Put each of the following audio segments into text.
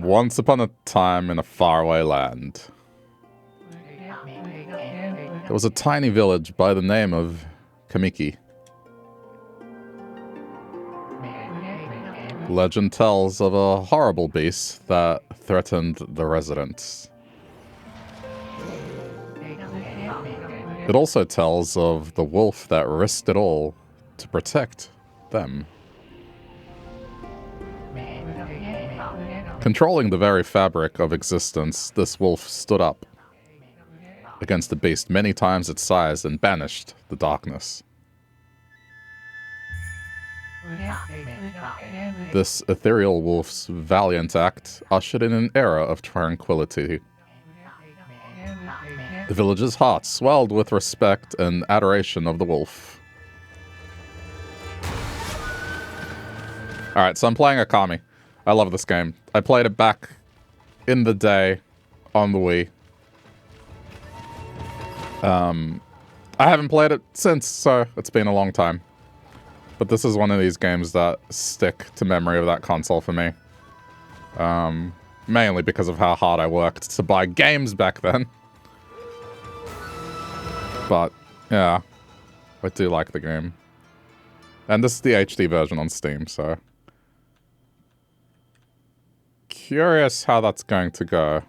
Once upon a time in a faraway land, there was a tiny village by the name of Kamiki. Legend tells of a horrible beast that threatened the residents. It also tells of the wolf that risked it all to protect them. Controlling the very fabric of existence, this wolf stood up against the beast many times its size and banished the darkness. This ethereal wolf's valiant act ushered in an era of tranquility. The village's hearts swelled with respect and adoration of the wolf. Alright, so I'm playing Okami. I love this game. I played it back in the day on the Wii. I haven't played it since, so it's been a long time. But this is one of these games that stick to memory of that console for me. Mainly because of how hard I worked to buy games back then. But, yeah. I do like the game. And this is the HD version on Steam, so... Curious how that's going to go.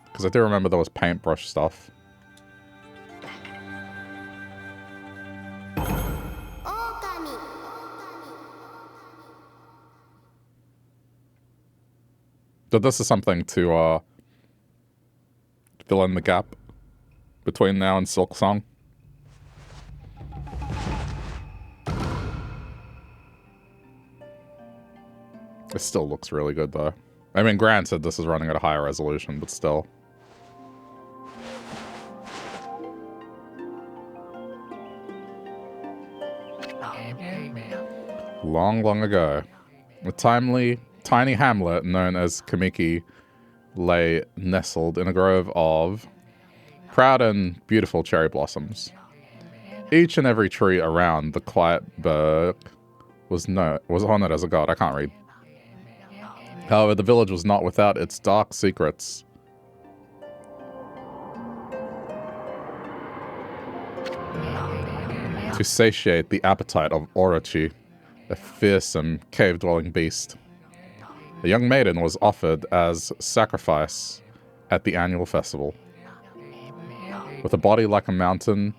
Because I do remember there was paintbrush stuff. Okami. So this is something to fill in the gap between now and Silk Song. It still looks really good though. I mean, granted, this is running at a higher resolution, but still. Long, long ago, a tiny hamlet known as Kamiki lay nestled in a grove of proud and beautiful cherry blossoms. Each and every tree around the quiet burg was honored as a god. I can't read. However, the village was not without its dark secrets. To satiate the appetite of Orochi, a fearsome cave-dwelling beast, a young maiden was offered as sacrifice at the annual festival. With a body like a mountain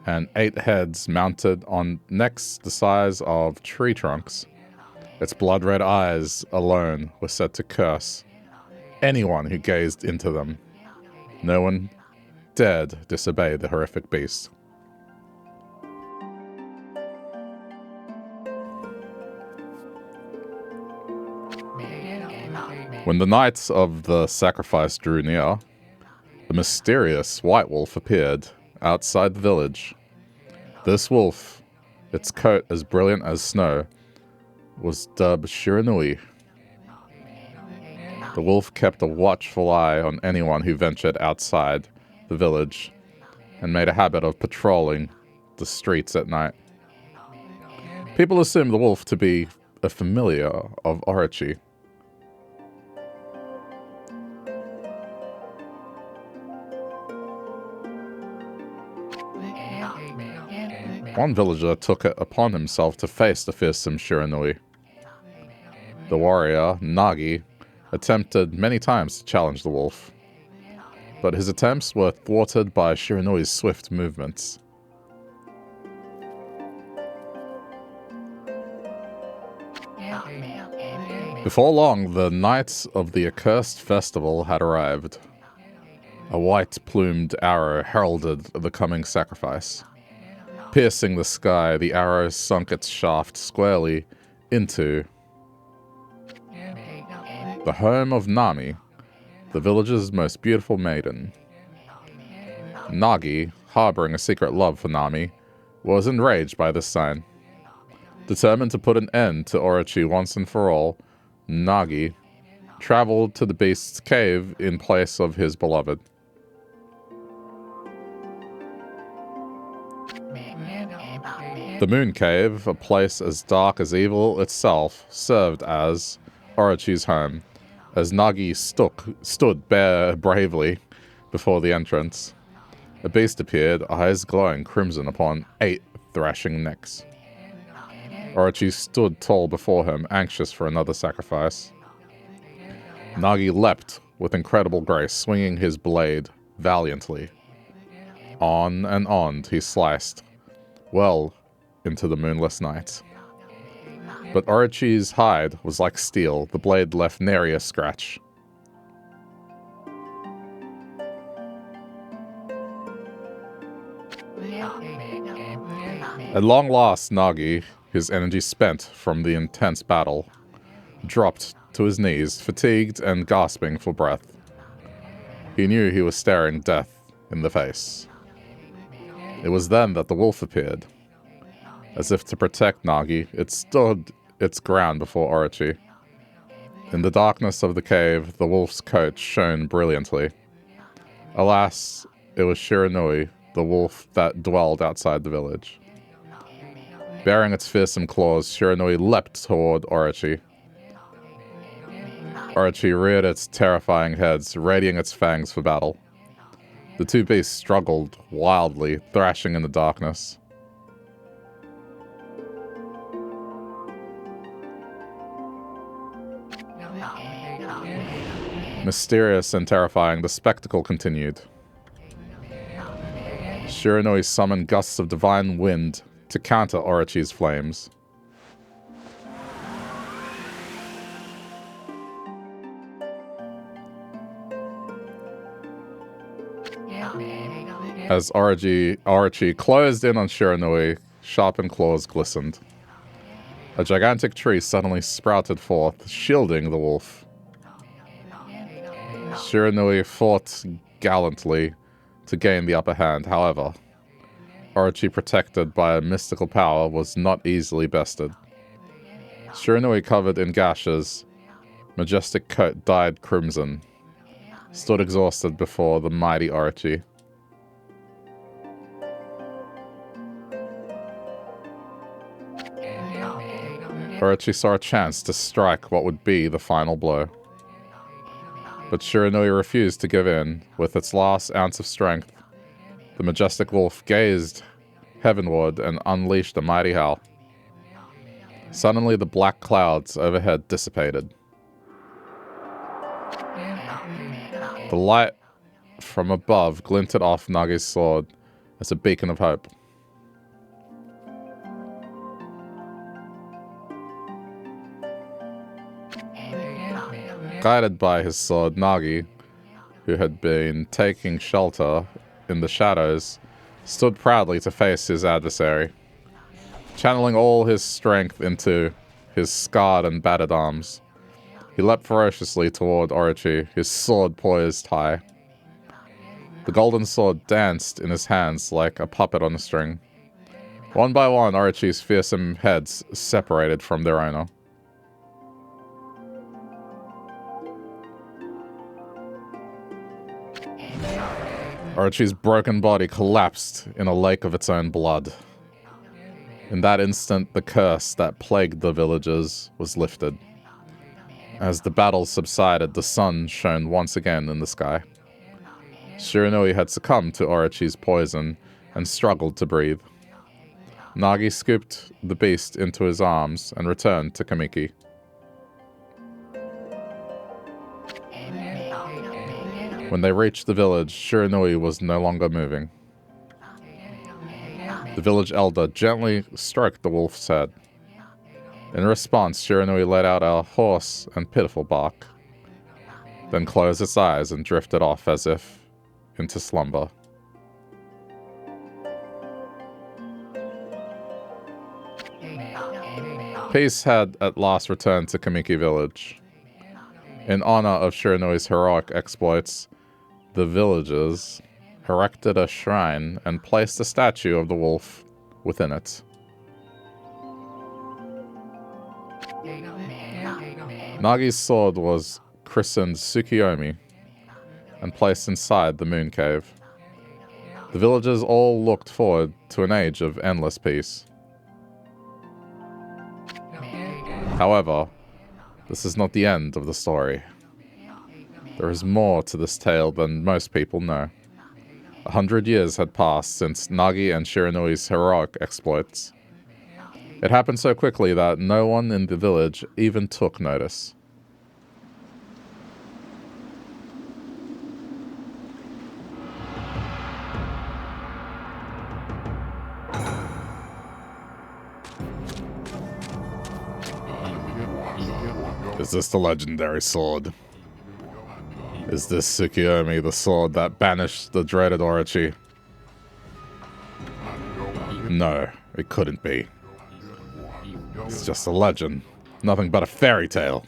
and 8 heads mounted on necks the size of tree trunks, its blood-red eyes alone were said to curse anyone who gazed into them. No one dared disobey the horrific beast. When the night of the sacrifice drew near, the mysterious white wolf appeared outside the village. This wolf, its coat as brilliant as snow, was dubbed Shiranui. The wolf kept a watchful eye on anyone who ventured outside the village and made a habit of patrolling the streets at night. People assumed the wolf to be a familiar of Orochi. One villager took it upon himself to face the fearsome Shiranui. The warrior, Nagi, attempted many times to challenge the wolf, but his attempts were thwarted by Shiranui's swift movements. Before long, the night of the accursed festival had arrived. A white-plumed arrow heralded the coming sacrifice. Piercing the sky, the arrow sunk its shaft squarely into the home of Nami, the village's most beautiful maiden. Nagi, harboring a secret love for Nami, was enraged by this sign. Determined to put an end to Orochi once and for all, Nagi traveled to the beast's cave in place of his beloved. The Moon Cave, a place as dark as evil itself, served as Orochi's home, as Nagi stood bravely before the entrance. A beast appeared, eyes glowing crimson upon 8 thrashing necks. Orochi stood tall before him, anxious for another sacrifice. Nagi leapt with incredible grace, swinging his blade valiantly. On and on he sliced, well into the moonless night. But Orochi's hide was like steel, the blade left nary a scratch. At long last, Nagi, his energy spent from the intense battle, dropped to his knees, fatigued and gasping for breath. He knew he was staring death in the face. It was then that the wolf appeared. As if to protect Nagi, it stood its ground before Orochi. In the darkness of the cave, the wolf's coat shone brilliantly. Alas, it was Shiranui, the wolf that dwelled outside the village. Bearing its fearsome claws, Shiranui leapt toward Orochi. Orochi reared its terrifying heads, readying its fangs for battle. The two beasts struggled wildly, thrashing in the darkness. Mysterious and terrifying, the spectacle continued. Shiranui summoned gusts of divine wind to counter Orochi's flames. As Orochi closed in on Shiranui, sharpened claws glistened. A gigantic tree suddenly sprouted forth, shielding the wolf. Shiranui fought gallantly to gain the upper hand. However, Orochi, protected by a mystical power, was not easily bested. Shiranui, covered in gashes, majestic coat dyed crimson, stood exhausted before the mighty Orochi. Orochi saw a chance to strike what would be the final blow. But Shiranui refused to give in. With its last ounce of strength, the majestic wolf gazed heavenward and unleashed a mighty howl. Suddenly, the black clouds overhead dissipated. The light from above glinted off Nagi's sword as a beacon of hope. Guided by his sword, Nagi, who had been taking shelter in the shadows, stood proudly to face his adversary, channeling all his strength into his scarred and battered arms. He leapt ferociously toward Orochi, his sword poised high. The golden sword danced in his hands like a puppet on a string. One by one, Orochi's fearsome heads separated from their owner. Orochi's broken body collapsed in a lake of its own blood. In that instant, the curse that plagued the villagers was lifted. As the battle subsided, the sun shone once again in the sky. Shiranui had succumbed to Orochi's poison and struggled to breathe. Nagi scooped the beast into his arms and returned to Kamiki. When they reached the village, Shiranui was no longer moving. The village elder gently stroked the wolf's head. In response, Shiranui let out a hoarse and pitiful bark, then closed its eyes and drifted off as if into slumber. Peace had at last returned to Kamiki village. In honor of Shiranui's heroic exploits, the villagers erected a shrine and placed a statue of the wolf within it. Nagi's sword was christened Tsukiyomi and placed inside the moon cave. The villagers all looked forward to an age of endless peace. However, This is not the end of the story. There is more to this tale than most people know. 100 years had passed since Nagi and Shiranui's heroic exploits. It happened so quickly that no one in the village even took notice. Is this the legendary sword? Is this Tsukiyomi the sword that banished the dreaded Orochi? No, it couldn't be. It's just a legend. Nothing but a fairy tale.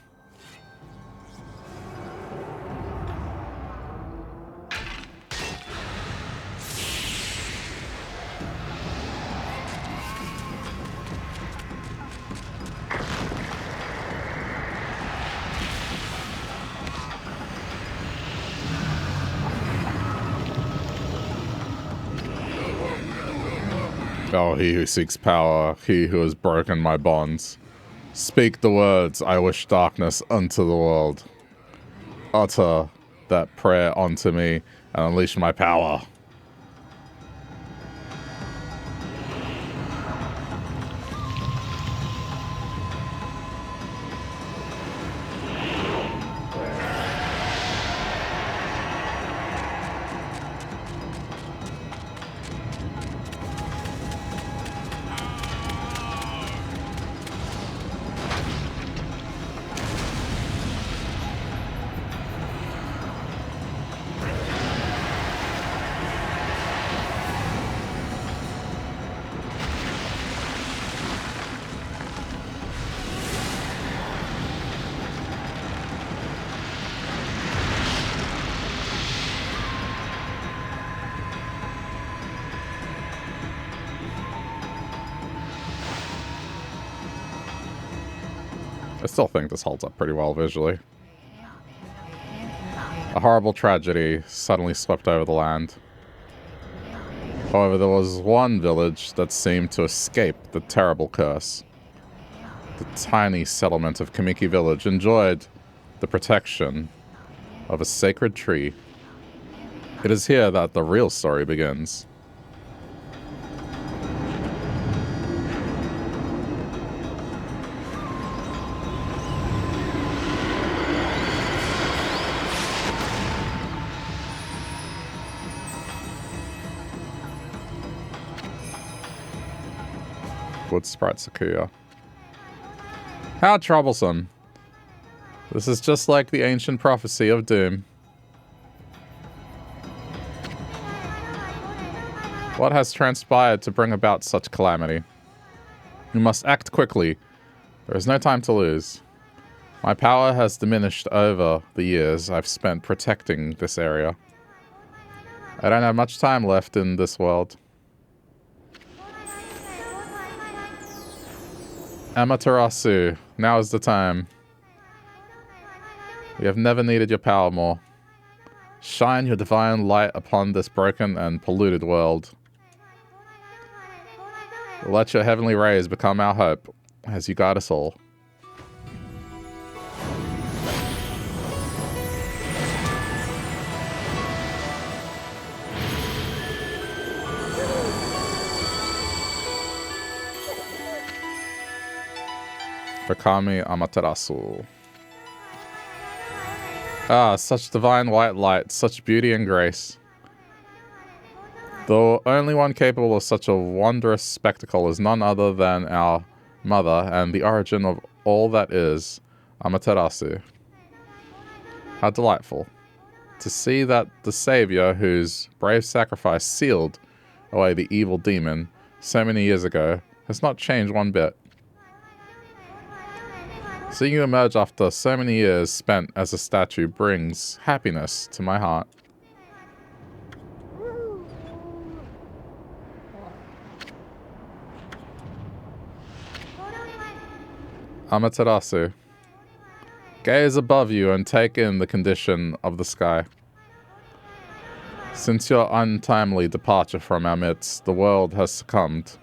Oh, he who seeks power, he who has broken my bonds. Speak the words, I wish darkness unto the world. Utter that prayer unto me and unleash my power. I still think this holds up pretty well visually. A horrible tragedy suddenly swept over the land. However, there was one village that seemed to escape the terrible curse. The tiny settlement of Kamiki Village enjoyed the protection of a sacred tree. It is here that the real story begins. Wood Sprite Sakuya. How troublesome. This is just like the ancient prophecy of doom. What has transpired to bring about such calamity? We must act quickly. There is no time to lose. My power has diminished over the years I've spent protecting this area. I don't have much time left in this world. Amaterasu, now is the time. We have never needed your power more. Shine your divine light upon this broken and polluted world. Let your heavenly rays become our hope as you guide us all. Okami Amaterasu. Ah, such divine white light, such beauty and grace. The only one capable of such a wondrous spectacle is none other than our mother and the origin of all that is, Amaterasu. How delightful to see that the savior whose brave sacrifice sealed away the evil demon so many years ago has not changed one bit. Seeing you emerge after so many years spent as a statue brings happiness to my heart. Amaterasu, gaze above you and take in the condition of the sky. Since your untimely departure from our midst, the world has succumbed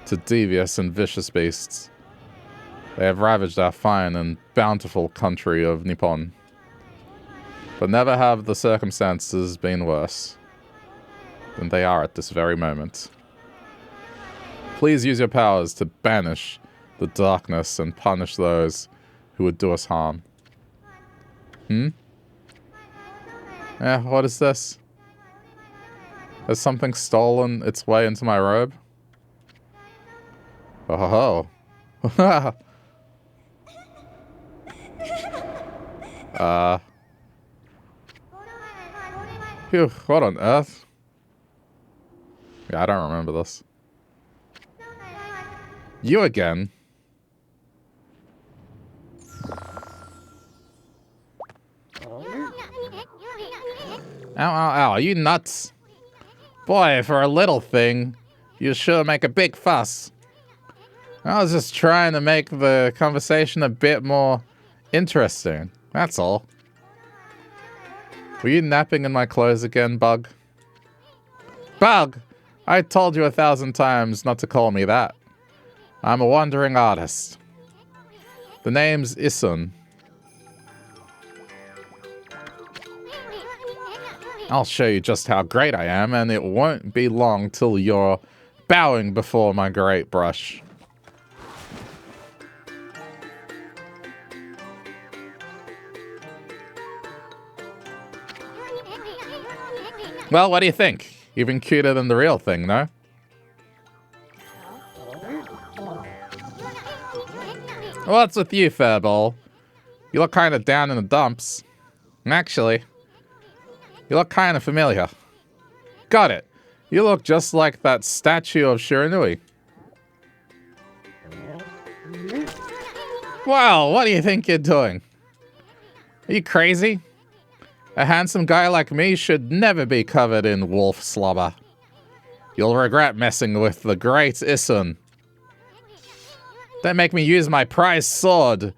to devious and vicious beasts. They have ravaged our fine and bountiful country of Nippon. But never have the circumstances been worse than they are at this very moment. Please use your powers to banish the darkness and punish those who would do us harm. Yeah, what is this? Has something stolen its way into my robe? Oh ho. Phew, what on earth? Yeah, I don't remember this. You again? Ow, ow, ow, are you nuts? Boy, for a little thing, you sure make a big fuss. I was just trying to make the conversation a bit more interesting, that's all. Were you napping in my clothes again, Bug? Bug! I told you 1,000 times not to call me that. I'm a wandering artist. The name's Isun. I'll show you just how great I am, and it won't be long till you're bowing before my great brush. Well, what do you think? Even cuter than the real thing, no? What's with you, Fairball? You look kind of down in the dumps. Actually, you look kind of familiar. Got it. You look just like that statue of Shiranui. Wow, what do you think you're doing? Are you crazy? A handsome guy like me should never be covered in wolf slobber. You'll regret messing with the great Isun. Don't make me use my prized sword,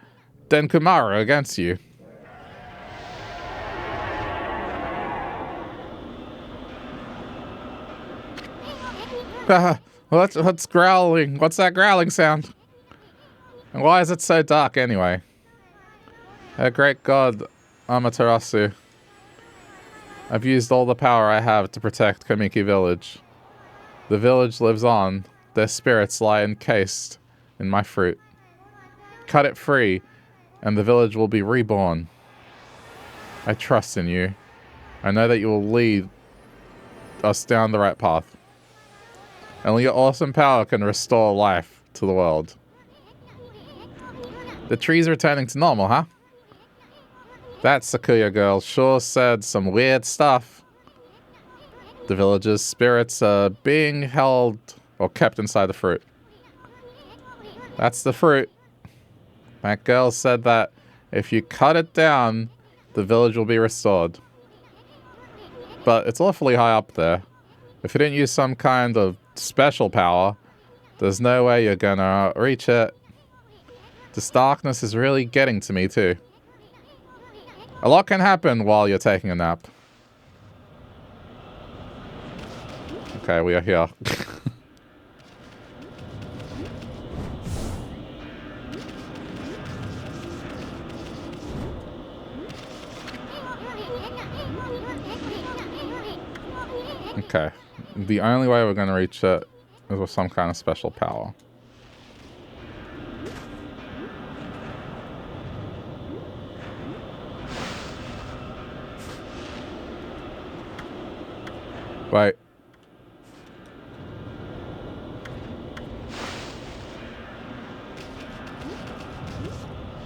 Denkumaru, against you. What's growling? What's that growling sound? And why is it so dark anyway? Oh, great god, Amaterasu. I've used all the power I have to protect Kamiki Village. The village lives on. Their spirits lie encased in my fruit. Cut it free, and the village will be reborn. I trust in you. I know that you will lead us down the right path. Only your awesome power can restore life to the world. The tree's returning to normal, huh? That Sakuya girl sure said some weird stuff. The village's spirits are being held or kept inside the fruit. That's the fruit. That girl said that if you cut it down, the village will be restored. But it's awfully high up there. If you didn't use some kind of special power, there's no way you're gonna reach it. This darkness is really getting to me too. A lot can happen while you're taking a nap. Okay, we are here. Okay. The only way we're going to reach it is with some kind of special power. Wait.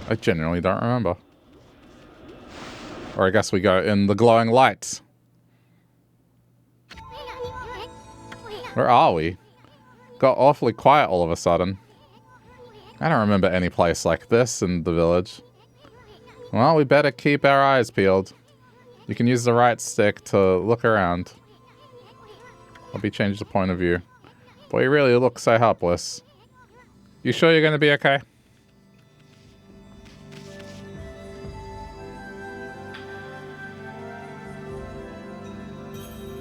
I genuinely don't remember. Or I guess we go in the glowing lights. Where are we? Got awfully quiet all of a sudden. I don't remember any place like this in the village. Well, we better keep our eyes peeled. You can use the right stick to look around. I'll be changed the point of view. Boy, you really look so helpless. You sure you're gonna be okay?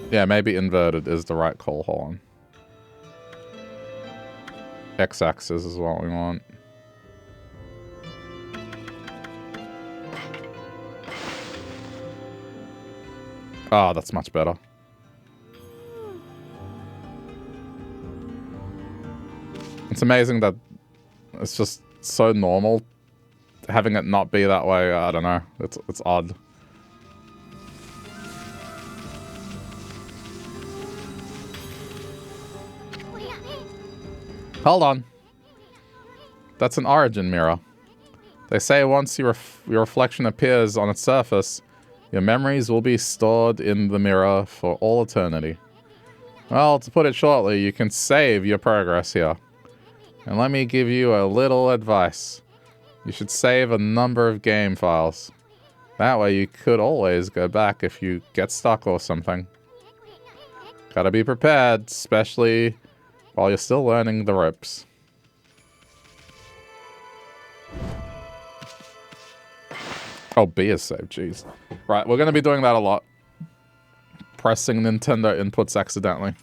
Yeah, maybe inverted is the right call. Hold on. X-axis is what we want. Oh, that's much better. It's amazing that it's just so normal having it not be that way. I don't know. It's odd. Hold on. That's an origin mirror. They say once your reflection appears on its surface, your memories will be stored in the mirror for all eternity. Well, to put it shortly, you can save your progress here. And let me give you a little advice. You should save a number of game files. That way you could always go back if you get stuck or something. Gotta be prepared, especially while you're still learning the ropes. Oh, B is saved, jeez. Right, we're gonna be doing that a lot. Pressing Nintendo inputs accidentally.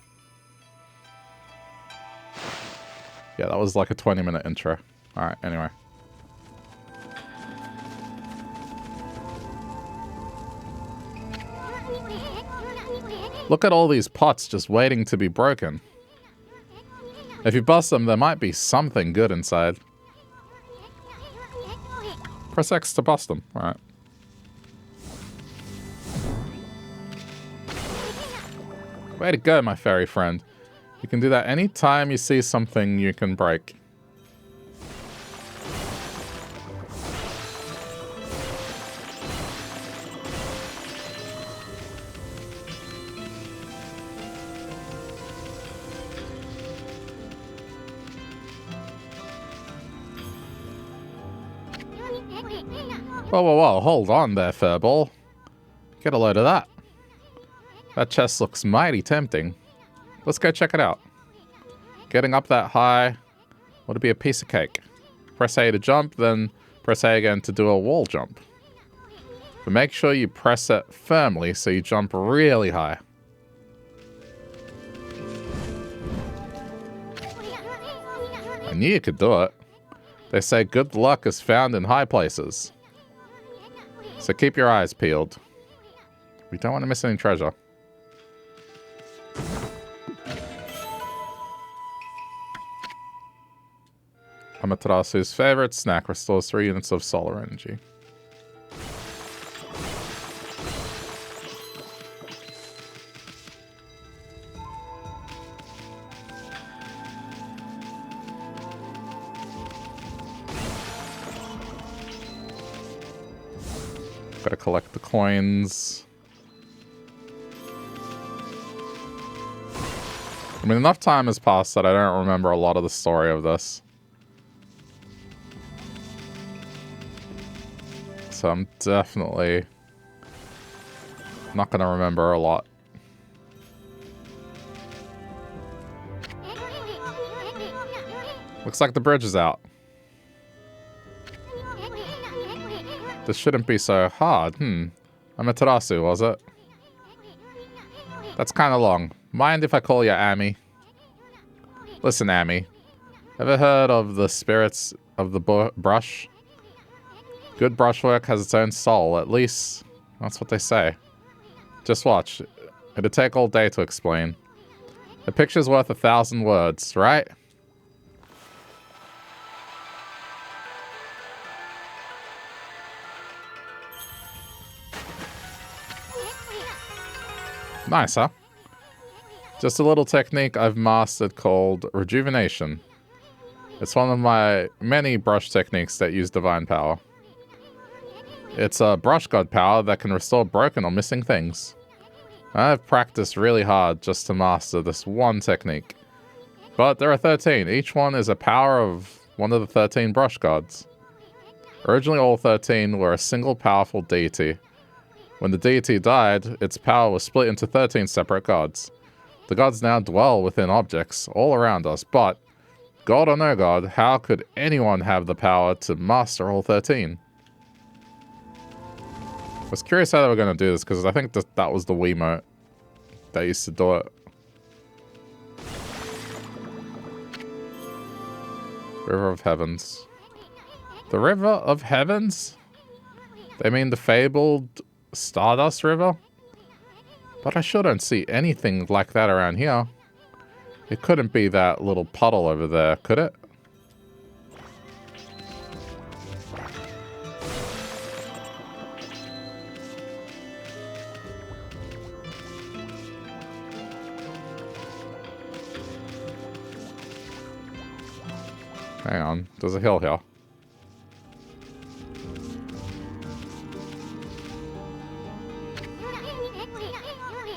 Yeah, that was like a 20-minute intro. Alright, anyway. Look at all these pots just waiting to be broken. If you bust them, there might be something good inside. Press X to bust them. Alright. Way to go, my fairy friend. You can do that anytime you see something you can break. Whoa, whoa, whoa, hold on there, Furball. Get a load of that. That chest looks mighty tempting. Let's go check it out. Getting up that high would be a piece of cake. Press A to jump, then press A again to do a wall jump. But make sure you press it firmly so you jump really high. I knew you could do it. They say good luck is found in high places. So keep your eyes peeled. We don't want to miss any treasure. Amaterasu's favorite snack restores 3 units of solar energy. Gotta collect the coins. I mean, enough time has passed that I don't remember a lot of the story of this. So I'm definitely not gonna remember a lot. Looks like the bridge is out. This shouldn't be so hard. Amaterasu, was it? That's kind of long. Mind if I call you Amy? Listen, Amy. Ever heard of the spirits of the brush? Good brushwork has its own soul. At least, that's what they say. Just watch. It'd take all day to explain. A picture's worth 1,000 words, right? Nice, huh? Just a little technique I've mastered called rejuvenation. It's one of my many brush techniques that use divine power. It's a brush god power that can restore broken or missing things. I've practiced really hard just to master this one technique. But there are 13. Each one is a power of one of the 13 brush gods. Originally all 13 were a single powerful deity. When the deity died, its power was split into 13 separate gods. The gods now dwell within objects all around us, but god or no god, how could anyone have the power to master all 13? I was curious how they were going to do this, because I think that was the Wiimote that used to do it. River of Heavens. The River of Heavens? They mean the fabled Stardust River? But I sure don't see anything like that around here. It couldn't be that little puddle over there, could it? Hang on, there's a hill here.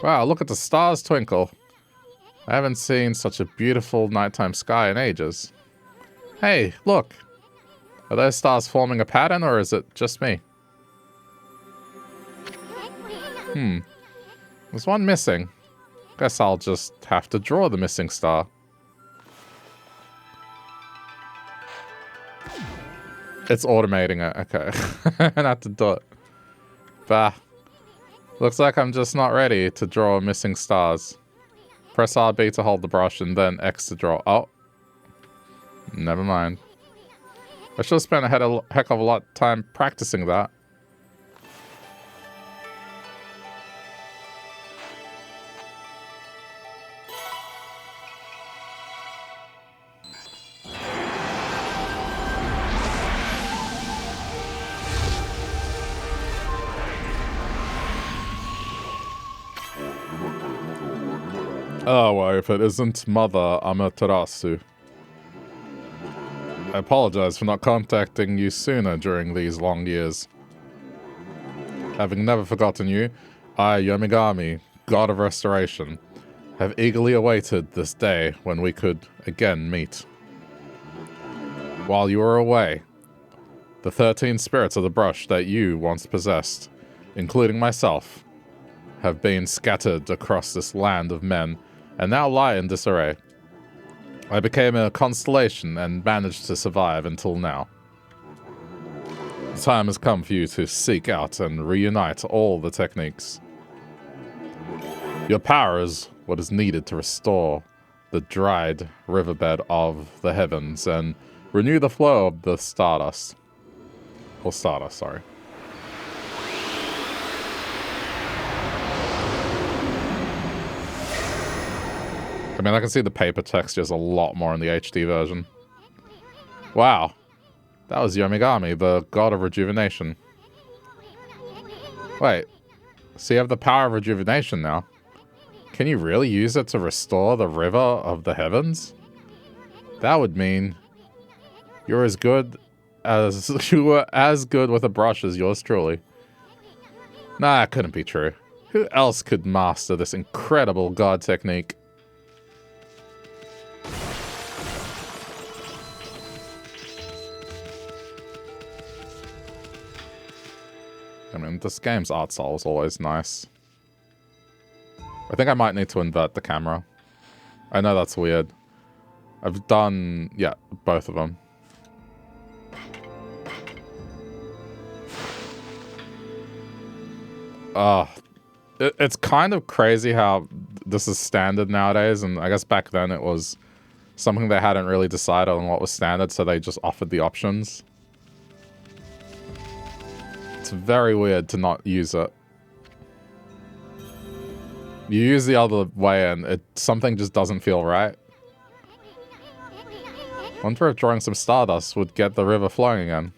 Wow, look at the stars twinkle. I haven't seen such a beautiful nighttime sky in ages. Hey, look. Are those stars forming a pattern, or is it just me? There's one missing. Guess I'll just have to draw the missing star. It's automating it. Okay. I have to do it. Bah. Looks like I'm just not ready to draw missing stars. Press RB to hold the brush and then X to draw. Oh. Never mind. I should have spent a heck of a lot of time practicing that. Oh, well, if it isn't Mother Amaterasu. I apologize for not contacting you sooner during these long years. Having never forgotten you, I, Yomigami, God of Restoration, have eagerly awaited this day when we could again meet. While you were away, the 13 spirits of the brush that you once possessed, including myself, have been scattered across this land of men and now lie in disarray. I became a constellation and managed to survive until now. The time has come for you to seek out and reunite all the techniques. Your power is what is needed to restore the dried riverbed of the heavens and renew the flow of the stardust. Or stardust, sorry. I mean, I can see the paper textures a lot more in the HD version. Wow. That was Yomigami, the god of rejuvenation. Wait. So you have the power of rejuvenation now? Can you really use it to restore the river of the heavens? That would mean you're as good as you were as good with a brush as yours truly. Nah, that couldn't be true. Who else could master this incredible god technique? I mean, this game's art style is always nice. I think I might need to invert the camera. I know that's weird. I've done, yeah, both of them. It's kind of crazy how this is standard nowadays, and I guess back then it was something they hadn't really decided on what was standard, so they just offered the options. It's very weird to not use it. You use the other way and something just doesn't feel right. Wonder if drawing some stardust would get the river flowing again.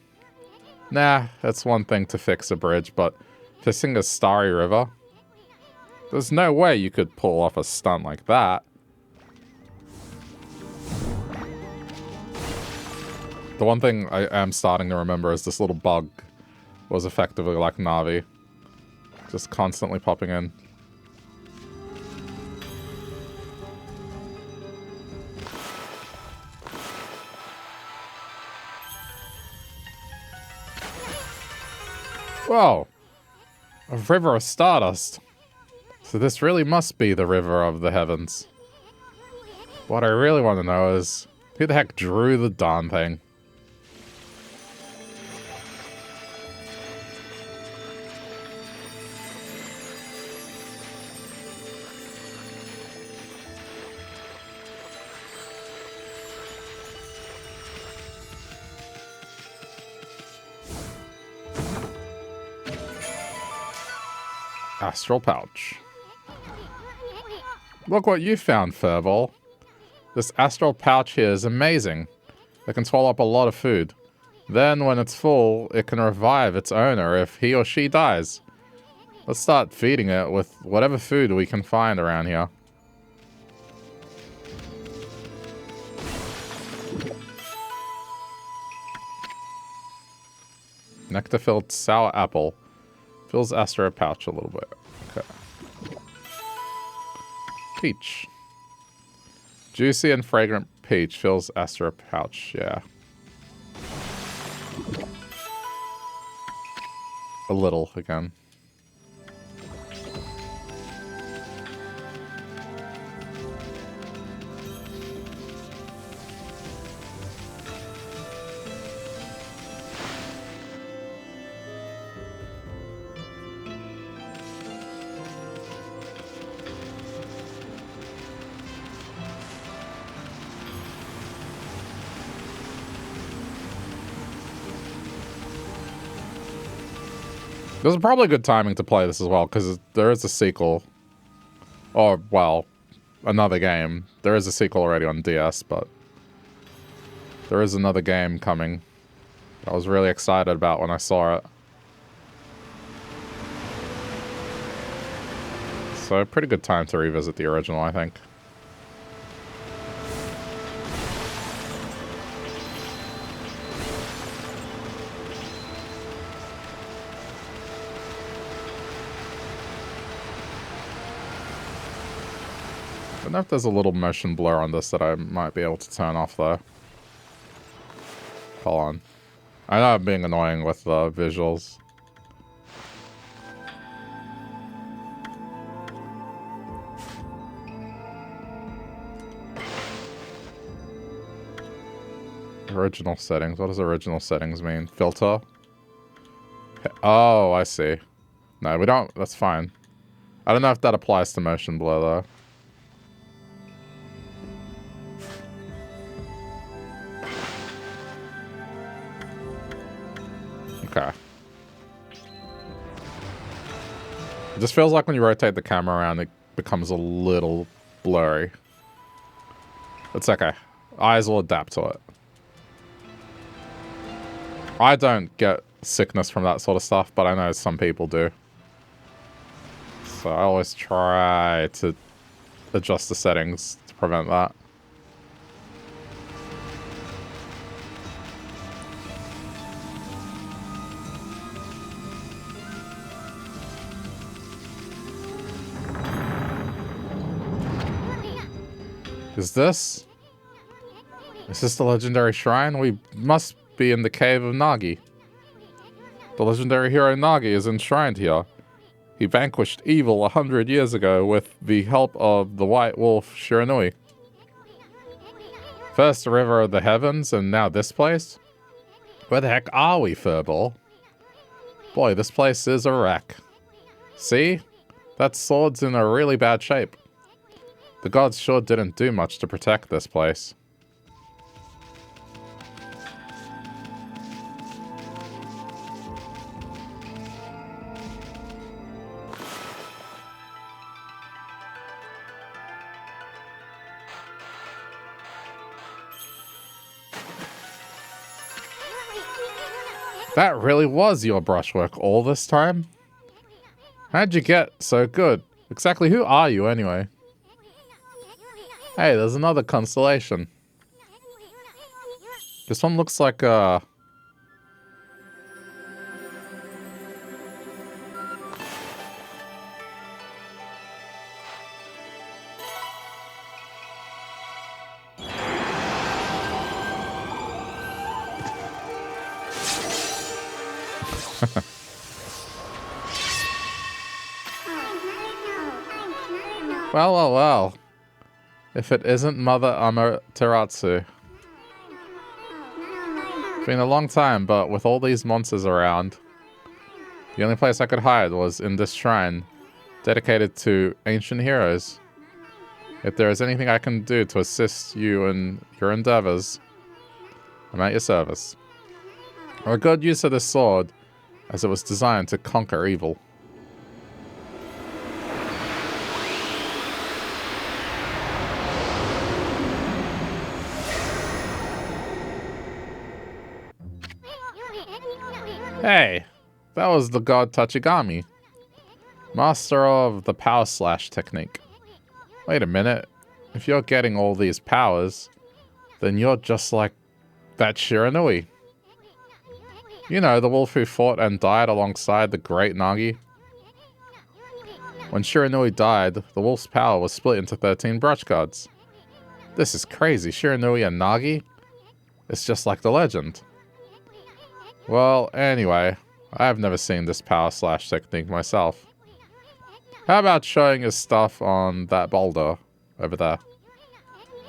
Nah, it's one thing to fix a bridge, but fixing a starry river? There's no way you could pull off a stunt like that. The one thing I am starting to remember is this little bug was effectively like Navi. Just constantly popping in. Whoa! A river of stardust. So this really must be the river of the heavens. What I really want to know is, who the heck drew the darn thing? Astral pouch. Look what you found, Furball. This astral pouch here is amazing. It can swallow up a lot of food. Then, when it's full, it can revive its owner if he or she dies. Let's start feeding it with whatever food we can find around here. Nectar-filled sour apple. Fills astral pouch a little bit. Okay. Peach. Juicy and fragrant peach fills astral pouch. Yeah. A little again. This is probably good timing to play this as well, because there is a sequel. Or, well, another game. There is a sequel already on DS, but there is another game coming I was really excited about when I saw it. So, pretty good time to revisit the original, I think. I don't know if there's a little motion blur on this that I might be able to turn off, though. Hold on. I know I'm being annoying with the visuals. Original settings. What does original settings mean? Filter? Oh, I see. No, we don't. That's fine. I don't know if that applies to motion blur, though. Okay. It just feels like when you rotate the camera around, it becomes a little blurry. It's okay. Eyes will adapt to it. I don't get sickness from that sort of stuff, but I know some people do. So I always try to adjust the settings to prevent that. Is this the legendary shrine? We must be in the cave of Nagi. The legendary hero Nagi is enshrined here. He vanquished evil 100 years ago with the help of the white wolf Shiranui. First the river of the heavens, and now this place? Where the heck are we, Furball? Boy, this place is a wreck. See? That sword's in a really bad shape. The gods sure didn't do much to protect this place. That really was your brushwork all this time? How'd you get so good? Exactly who are you anyway? Hey, there's another constellation. This one looks like a... Well, well, well. If it isn't Mother Amaterasu. It's been a long time, but with all these monsters around, the only place I could hide was in this shrine, dedicated to ancient heroes. If there is anything I can do to assist you in your endeavors, I'm at your service. A good use of this sword, as it was designed to conquer evil. Hey, that was the god Tachigami, master of the power slash technique. Wait a minute. If you're getting all these powers, then you're just like that Shiranui. You know, the wolf who fought and died alongside the great Nagi. When Shiranui died, the wolf's power was split into 13 brush cards. This is crazy. Shiranui and Nagi? It's just like the legend. Well, anyway, I've never seen this power slash technique myself. How about showing your stuff on that boulder over there?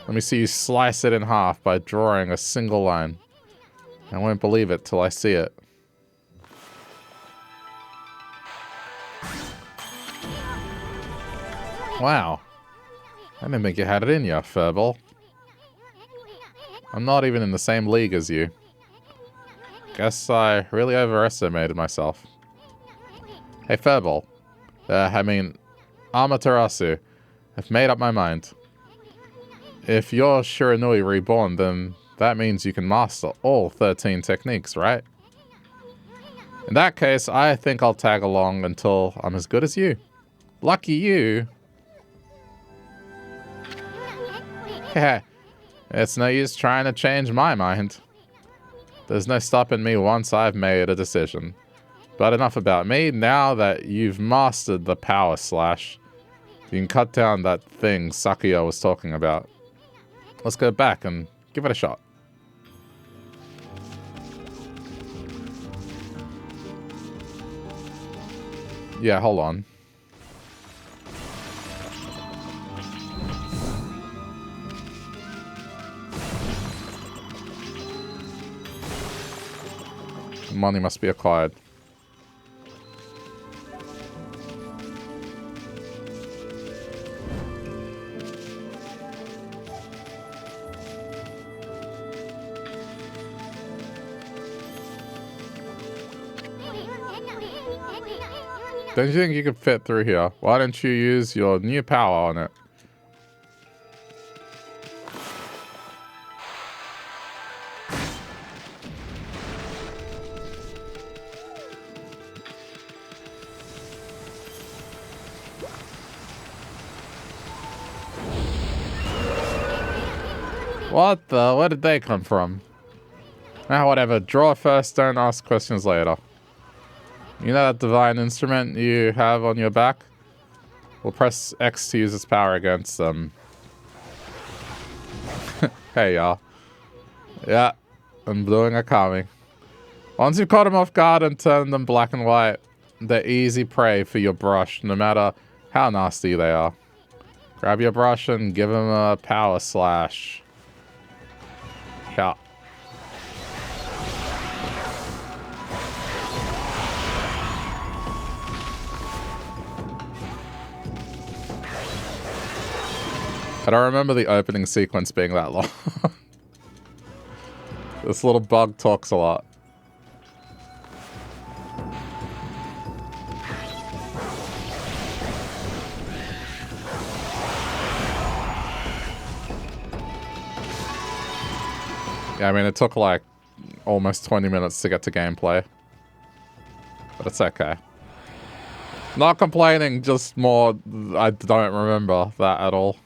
Let me see you slice it in half by drawing a single line. I won't believe it till I see it. Wow. I didn't think you had it in you, Furball. I'm not even in the same league as you. Guess I really overestimated myself. Hey, Furball. Amaterasu. I've made up my mind. If you're Shiranui reborn, then that means you can master all 13 techniques, right? In that case, I think I'll tag along until I'm as good as you. Lucky you. Heh. It's no use trying to change my mind. There's no stopping me once I've made a decision. But enough about me. Now that you've mastered the power slash, you can cut down that thing Sakuya was talking about. Let's go back and give it a shot. Yeah, hold on. Money must be acquired. Don't you think you could fit through here? Why don't you use your new power on it? What the? Where did they come from? Ah, whatever. Draw first, don't ask questions later. You know that divine instrument you have on your back? We'll press X to use its power against them. Hey, y'all. Yeah, I'm doing Okami. Once you've caught them off guard and turned them black and white, they're easy prey for your brush, no matter how nasty they are. Grab your brush and give them a power slash. Yeah. I don't remember the opening sequence being that long. This little bug talks a lot. Yeah, I mean, it took like almost 20 minutes to get to gameplay. But it's okay. Not complaining, just more, I don't remember that at all.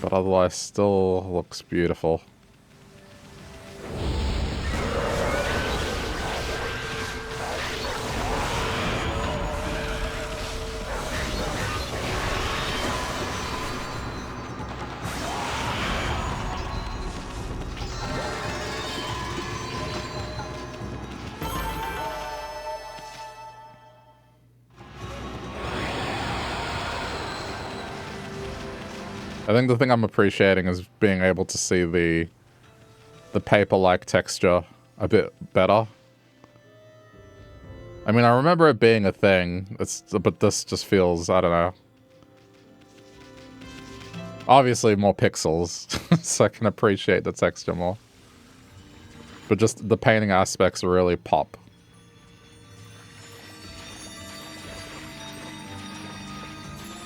But otherwise, still looks beautiful. I think the thing I'm appreciating is being able to see the paper-like texture a bit better. I mean, I remember it being a thing, but this just feels, I don't know. Obviously more pixels, so I can appreciate the texture more. But just the painting aspects really pop.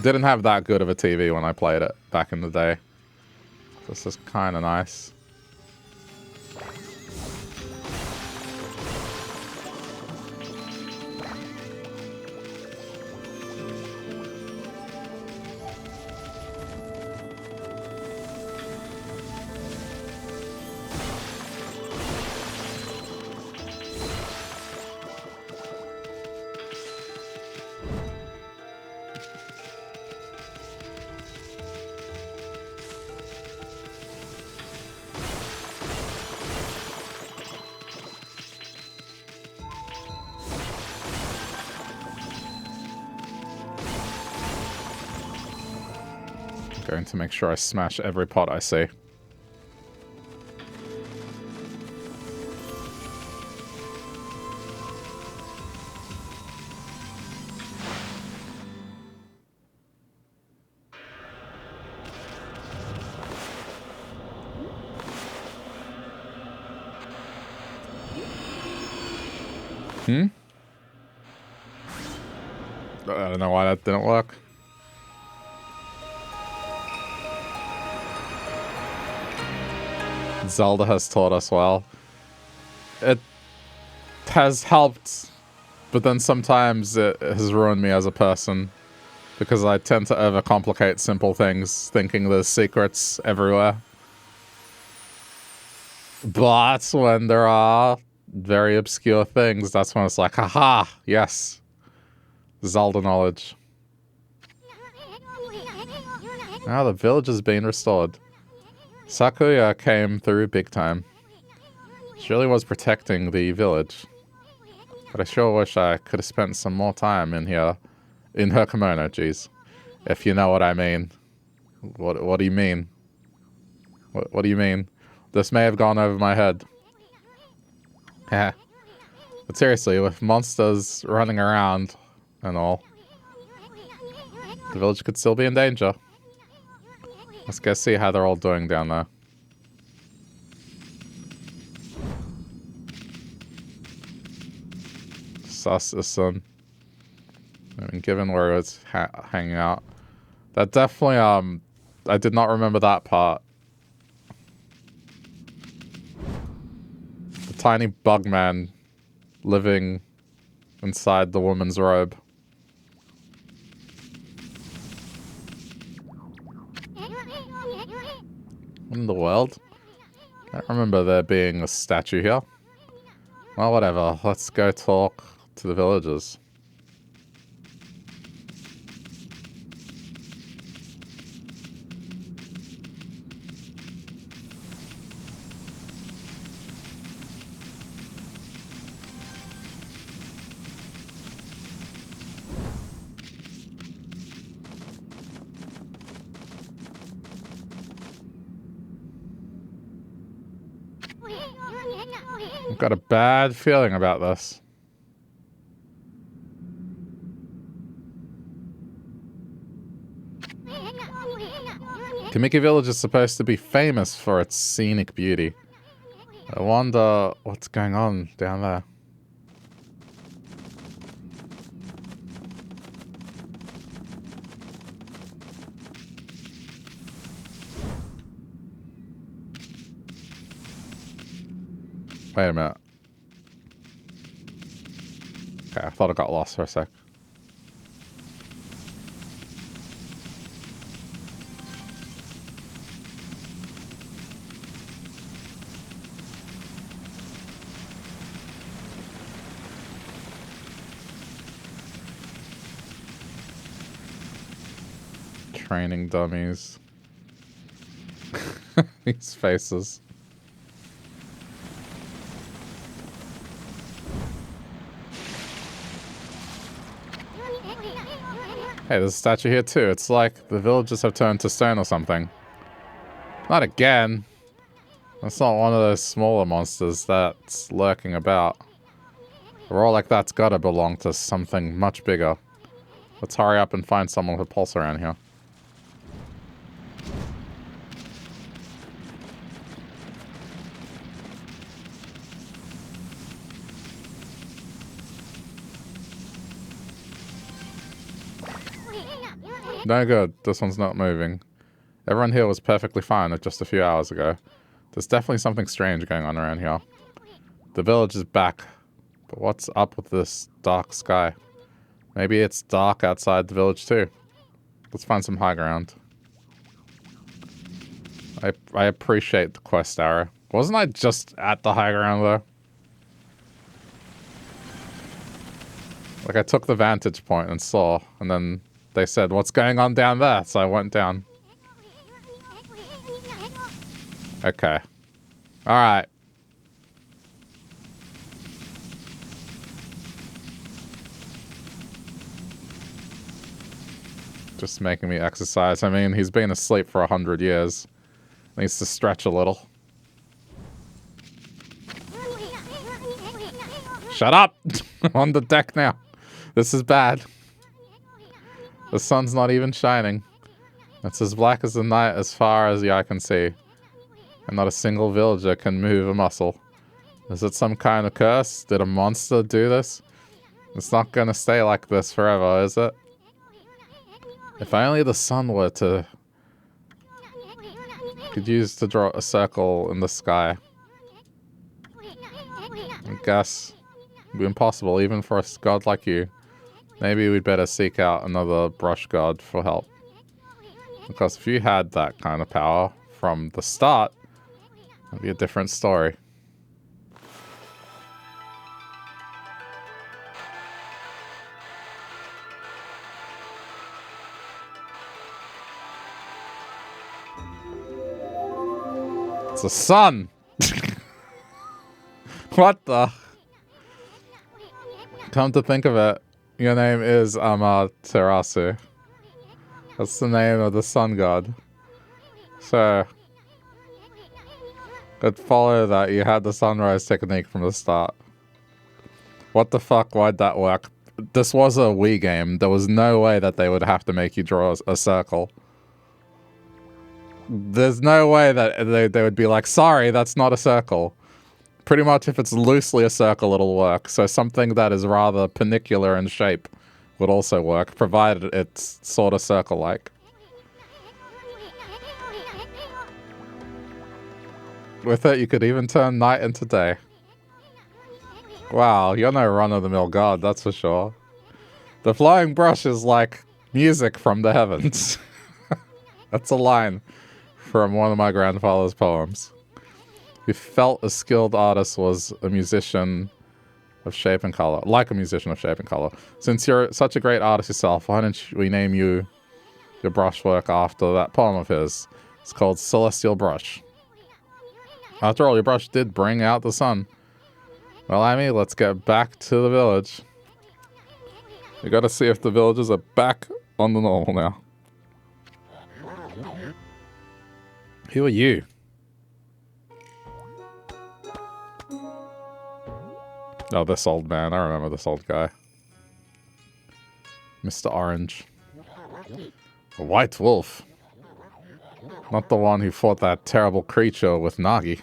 Didn't have that good of a TV when I played it back in the day. This is kind of nice. Going to make sure I smash every pot I see. I don't know why that didn't work. Zelda has taught us well. It has helped, but then sometimes it has ruined me as a person because I tend to overcomplicate simple things, thinking there's secrets everywhere. But when there are very obscure things, that's when it's like, haha, yes. Zelda knowledge. Now the village has been restored. Sakuya came through big time. She really was protecting the village. But I sure wish I could have spent some more time in here. In her kimono, jeez. If you know what I mean. What do you mean? What do you mean? This may have gone over my head. Yeah. But seriously, with monsters running around and all, the village could still be in danger. Let's go see how they're all doing down there. Sus is son. I mean, given where it was hanging out. That definitely, I did not remember that part. The tiny bug man living inside the woman's robe. What in the world? I don't remember there being a statue here. Well, whatever. Let's go talk to the villagers. I've got a bad feeling about this. Kamiki Village is supposed to be famous for its scenic beauty. I wonder what's going on down there. Wait a minute. Okay, I thought I got lost for a sec. Training dummies. These faces. Hey, there's a statue here too. It's like the villagers have turned to stone or something. Not again. That's not one of those smaller monsters that's lurking about. A roar like that's gotta belong to something much bigger. Let's hurry up and find someone with a pulse around here. No good. This one's not moving. Everyone here was perfectly fine just a few hours ago. There's definitely something strange going on around here. The village is back. But what's up with this dark sky? Maybe it's dark outside the village too. Let's find some high ground. I appreciate the quest arrow. Wasn't I just at the high ground though? Like I took the vantage point and saw, and then they said, what's going on down there? So I went down. Okay. Alright. Just making me exercise. I mean, he's been asleep for 100 years. Needs to stretch a little. Shut up! I'm on the deck now. This is bad. The sun's not even shining. It's as black as the night as far as the eye can see. And not a single villager can move a muscle. Is it some kind of curse? Did a monster do this? It's not gonna stay like this forever, is it? If only the sun were to... could use to draw a circle in the sky. I guess it'd be impossible even for a god like you. Maybe we'd better seek out another brush god for help. Because if you had that kind of power from the start, it'd be a different story. It's the sun! What the? Come to think of it, your name is Amaterasu. That's the name of the sun god. So, it'd follow that you had the sunrise technique from the start. What the fuck, why'd that work? This was a Wii game. There was no way that they would have to make you draw a circle. There's no way that they would be like, sorry, that's not a circle. Pretty much if it's loosely a circle, it'll work. So something that is rather panicular in shape would also work, provided it's sort of circle-like. With it, you could even turn night into day. Wow, you're no run-of-the-mill god, that's for sure. The flying brush is like music from the heavens. That's a line from one of my grandfather's poems. He felt a skilled artist was a musician of shape and color. Like a musician of shape and color. Since you're such a great artist yourself, why don't we name you your brushwork after that poem of his? It's called Celestial Brush. After all, your brush did bring out the sun. Well, Amy, let's get back to the village. We gotta see if the villagers are back on the normal now. Who are you? Oh, this old man. I remember this old guy. Mr. Orange. A white wolf. Not the one who fought that terrible creature with Nagi.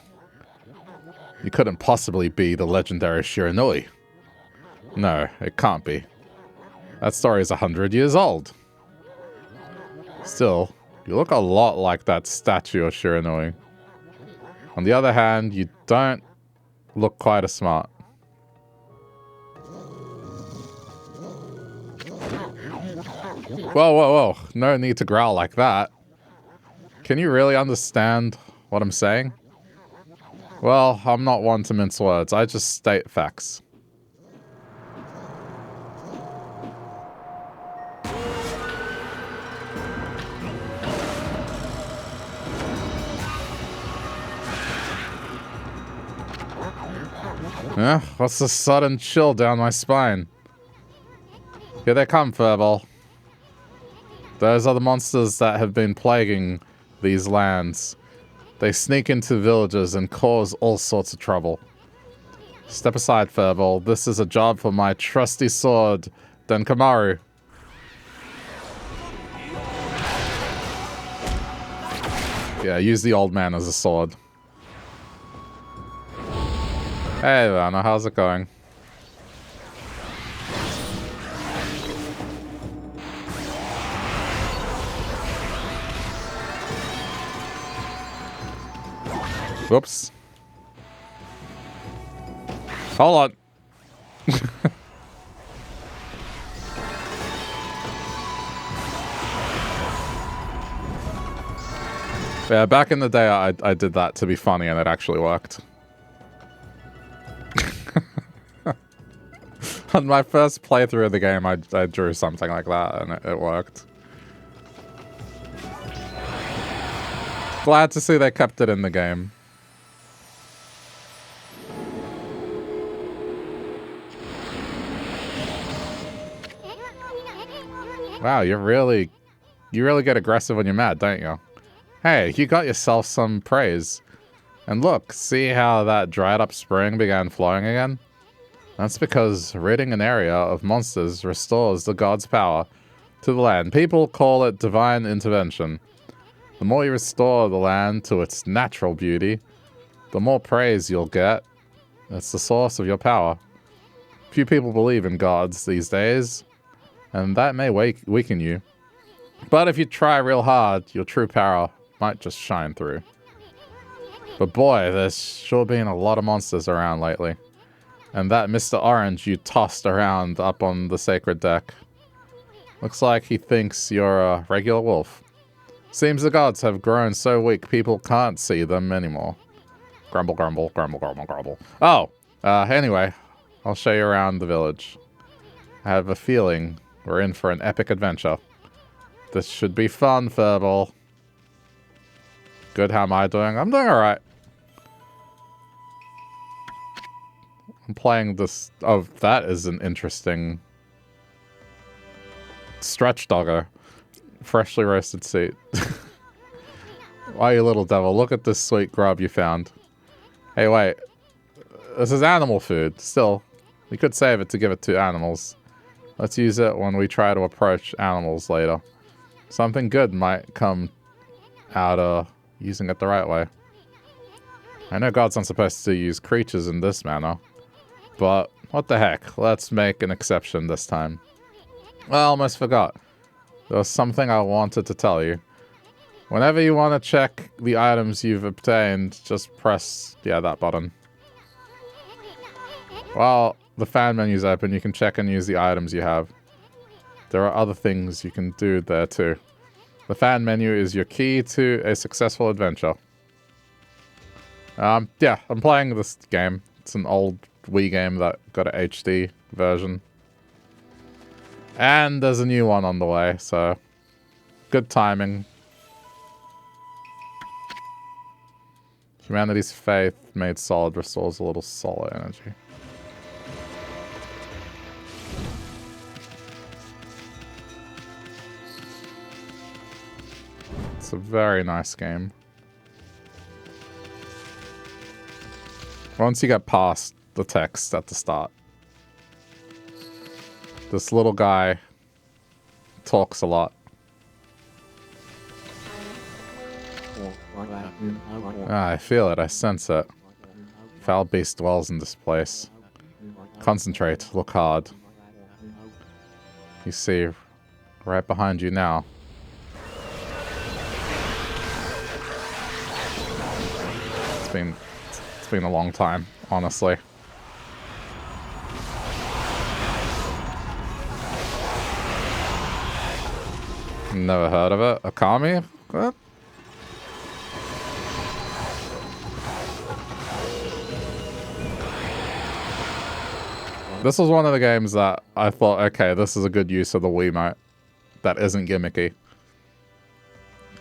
You couldn't possibly be the legendary Shiranui. No, it can't be. That story is 100 years old. Still, you look a lot like that statue of Shiranui. On the other hand, you don't look quite as smart. Whoa, whoa, whoa. No need to growl like that. Can you really understand what I'm saying? Well, I'm not one to mince words. I just state facts. Yeah, what's the sudden chill down my spine? Here they come, Furball. Those are the monsters that have been plaguing these lands. They sneak into villages and cause all sorts of trouble. Step aside, Furball. This is a job for my trusty sword, Denkamaru. Yeah, use the old man as a sword. Hey, Lana, how's it going? Whoops. Hold on. Yeah, back in the day, I did that to be funny, and it actually worked. On my first playthrough of the game, I drew something like that, and it worked. Glad to see they kept it in the game. Wow, you really get aggressive when you're mad, don't you? Hey, you got yourself some praise. And look, see how that dried up spring began flowing again? That's because ridding an area of monsters restores the god's power to the land. People call it divine intervention. The more you restore the land to its natural beauty, the more praise you'll get. It's the source of your power. Few people believe in gods these days, and that may weaken you. But if you try real hard, your true power might just shine through. But boy, there's sure been a lot of monsters around lately. And that Mr. Orange you tossed around up on the sacred deck. Looks like he thinks you're a regular wolf. Seems the gods have grown so weak people can't see them anymore. Grumble, grumble, grumble, grumble, grumble. Oh, anyway, I'll show you around the village. I have a feeling we're in for an epic adventure. This should be fun, Furball. Good, how am I doing? I'm doing alright. I'm playing this... Oh, that is an interesting... Stretch doggo. Freshly roasted seat. Why, you little devil? Look at this sweet grub you found. Hey, wait. This is animal food. Still, we could save it to give it to animals. Let's use it when we try to approach animals later. Something good might come out of using it the right way. I know gods aren't supposed to use creatures in this manner, but what the heck, let's make an exception this time. I almost forgot. There was something I wanted to tell you. Whenever you want to check the items you've obtained, just press, that button. While the fan menu's open, you can check and use the items you have. There are other things you can do there too. The fan menu is your key to a successful adventure. Yeah, I'm playing this game. It's an old Wii game that got an HD version. And there's a new one on the way, so good timing. Humanity's faith made solid restores a little solar energy. It's a very nice game. Once you get past the text at the start, this little guy talks a lot. I feel it, I sense it. Foul beast dwells in this place. Concentrate, look hard. You see, right behind you now. It's been a long time, honestly. Never heard of it. Okami? What? This was one of the games that I thought, okay, this is a good use of the Wiimote. That isn't gimmicky.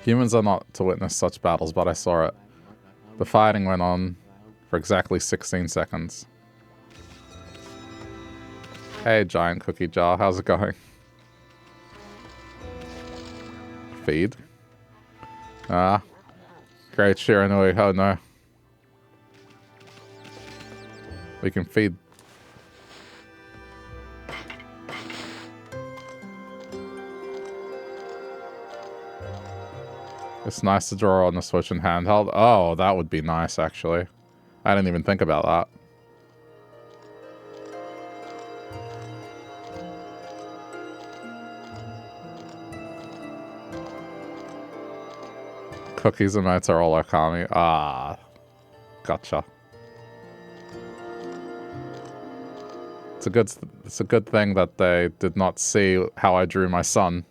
Humans are not to witness such battles, but I saw it. The fighting went on for exactly 16 seconds. Hey, giant cookie jar, how's it going? Feed? Great Shiranui, oh no. We can feed. It's nice to draw on the Switch and handheld. Oh, that would be nice, actually. I didn't even think about that. Cookies and nuts are all Okami. Ah. Gotcha. It's a good thing that they did not see how I drew my son.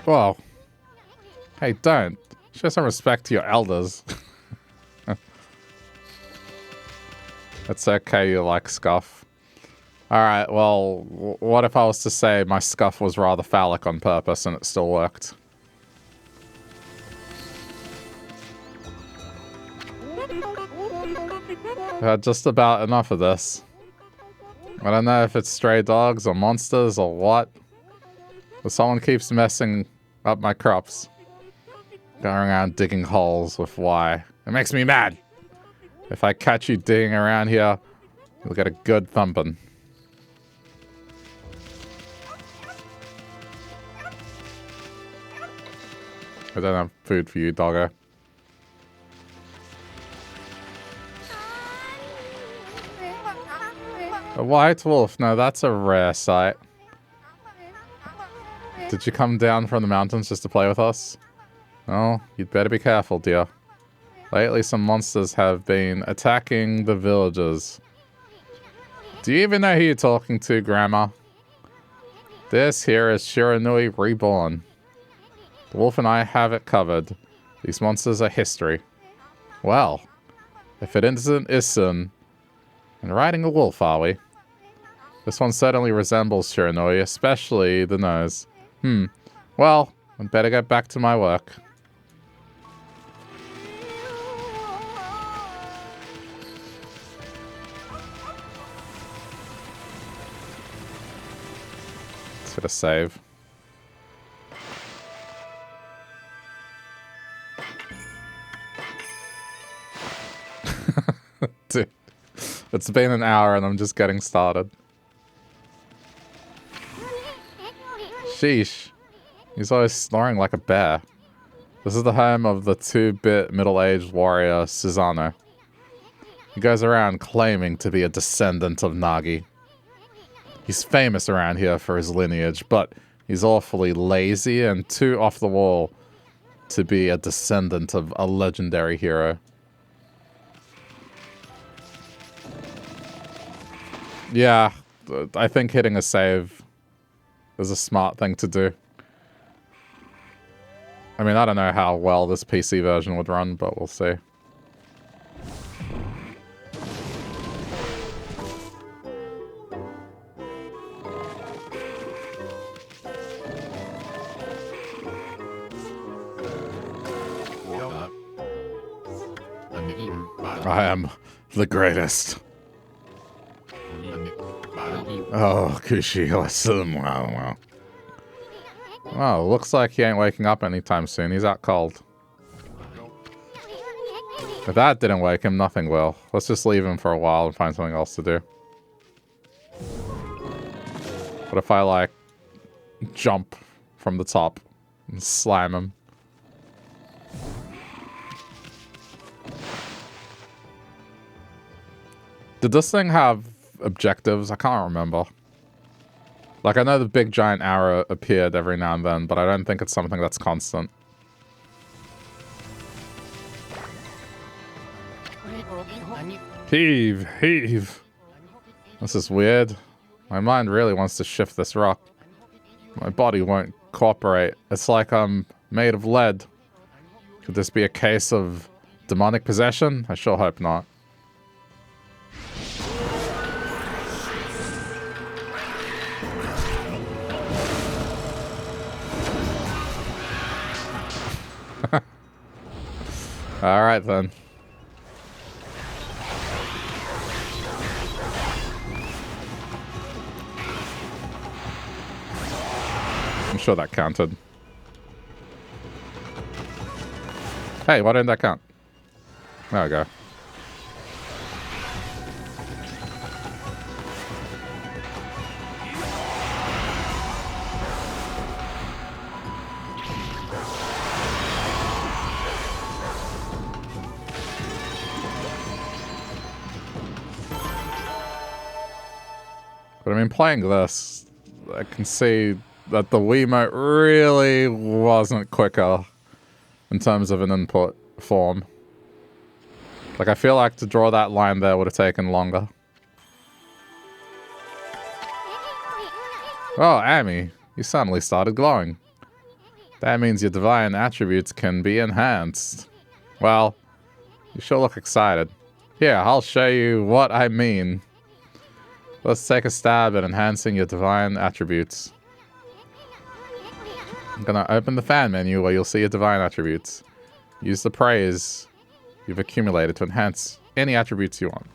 Whoa. Hey, don't. Show some respect to your elders. It's okay you like scuff. Alright, well, what if I was to say my scuff was rather phallic on purpose and it still worked? I had just about enough of this. I don't know if it's stray dogs or monsters or what, but someone keeps messing up my crops. Going around digging holes with why. It makes me mad. If I catch you digging around here, you'll get a good thumping. I don't have food for you, doggo. A white wolf? No, that's a rare sight. Did you come down from the mountains just to play with us? Oh, you'd better be careful, dear. Lately, some monsters have been attacking the villagers. Do you even know who you're talking to, Grandma? This here is Shiranui reborn. The wolf and I have it covered. These monsters are history. Well, if it isn't, and riding a wolf, are we? This one certainly resembles Shiranui, especially the nose. Well, I'd better get back to my work. Let's hit a save. Dude, it's been an hour and I'm just getting started. Sheesh. He's always snoring like a bear. This is the home of the 2-bit middle-aged warrior Susano. He goes around claiming to be a descendant of Nagi. He's famous around here for his lineage, but he's awfully lazy and too off the wall to be a descendant of a legendary hero. Yeah, I think hitting a save is a smart thing to do. I mean, I don't know how well this PC version would run, but we'll see. I am the greatest. Oh, Kushi, listen. Wow. Oh, looks like he ain't waking up anytime soon. He's out cold. If that didn't wake him, nothing will. Let's just leave him for a while and find something else to do. What if I, like, jump from the top and slam him? Did this thing have objectives? I can't remember. Like, I know the big giant arrow appeared every now and then, but I don't think it's something that's constant. Heave, heave. This is weird. My mind really wants to shift this rock. My body won't cooperate. It's like I'm made of lead. Could this be a case of demonic possession? I sure hope not. Alright then. I'm sure that counted. Hey, why didn't that count? There we go. I mean, playing this, I can see that the Wiimote really wasn't quicker in terms of an input form. Like, I feel like to draw that line there would have taken longer. Oh, Amy, you suddenly started glowing. That means your divine attributes can be enhanced. Well, you sure look excited. Here, I'll show you what I mean. Let's take a stab at enhancing your divine attributes. I'm gonna open the fan menu where you'll see your divine attributes. Use the praise you've accumulated to enhance any attributes you want.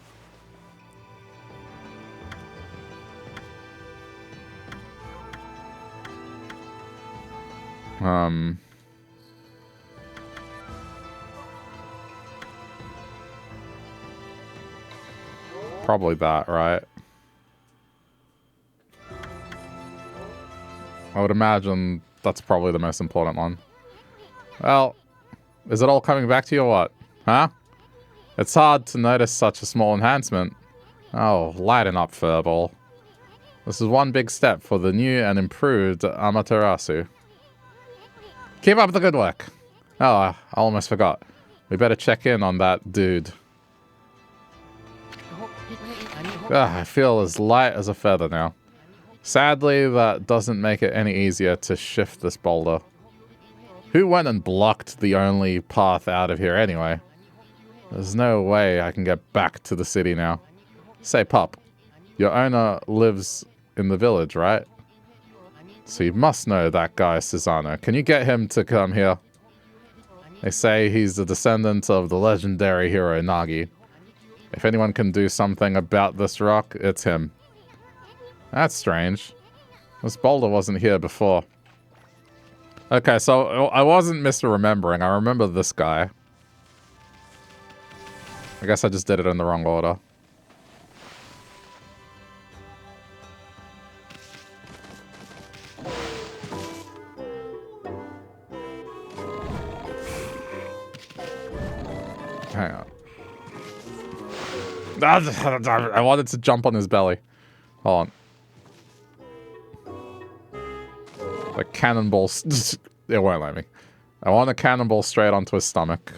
Probably that, right? I would imagine that's probably the most important one. Well, is it all coming back to you or what? Huh? It's hard to notice such a small enhancement. Oh, lighten up, Furball. This is one big step for the new and improved Amaterasu. Keep up the good work. Oh, I almost forgot. We better check in on that dude. I feel as light as a feather now. Sadly, that doesn't make it any easier to shift this boulder. Who went and blocked the only path out of here anyway? There's no way I can get back to the city now. Say, Pup, your owner lives in the village, right? So you must know that guy, Susano. Can you get him to come here? They say he's the descendant of the legendary hero Nagi. If anyone can do something about this rock, it's him. That's strange. This boulder wasn't here before. Okay, so I wasn't misremembering. I remember this guy. I guess I just did it in the wrong order. Hang on. I wanted to jump on his belly. Hold on. Like cannonballs. It won't let me. I want a cannonball straight onto his stomach.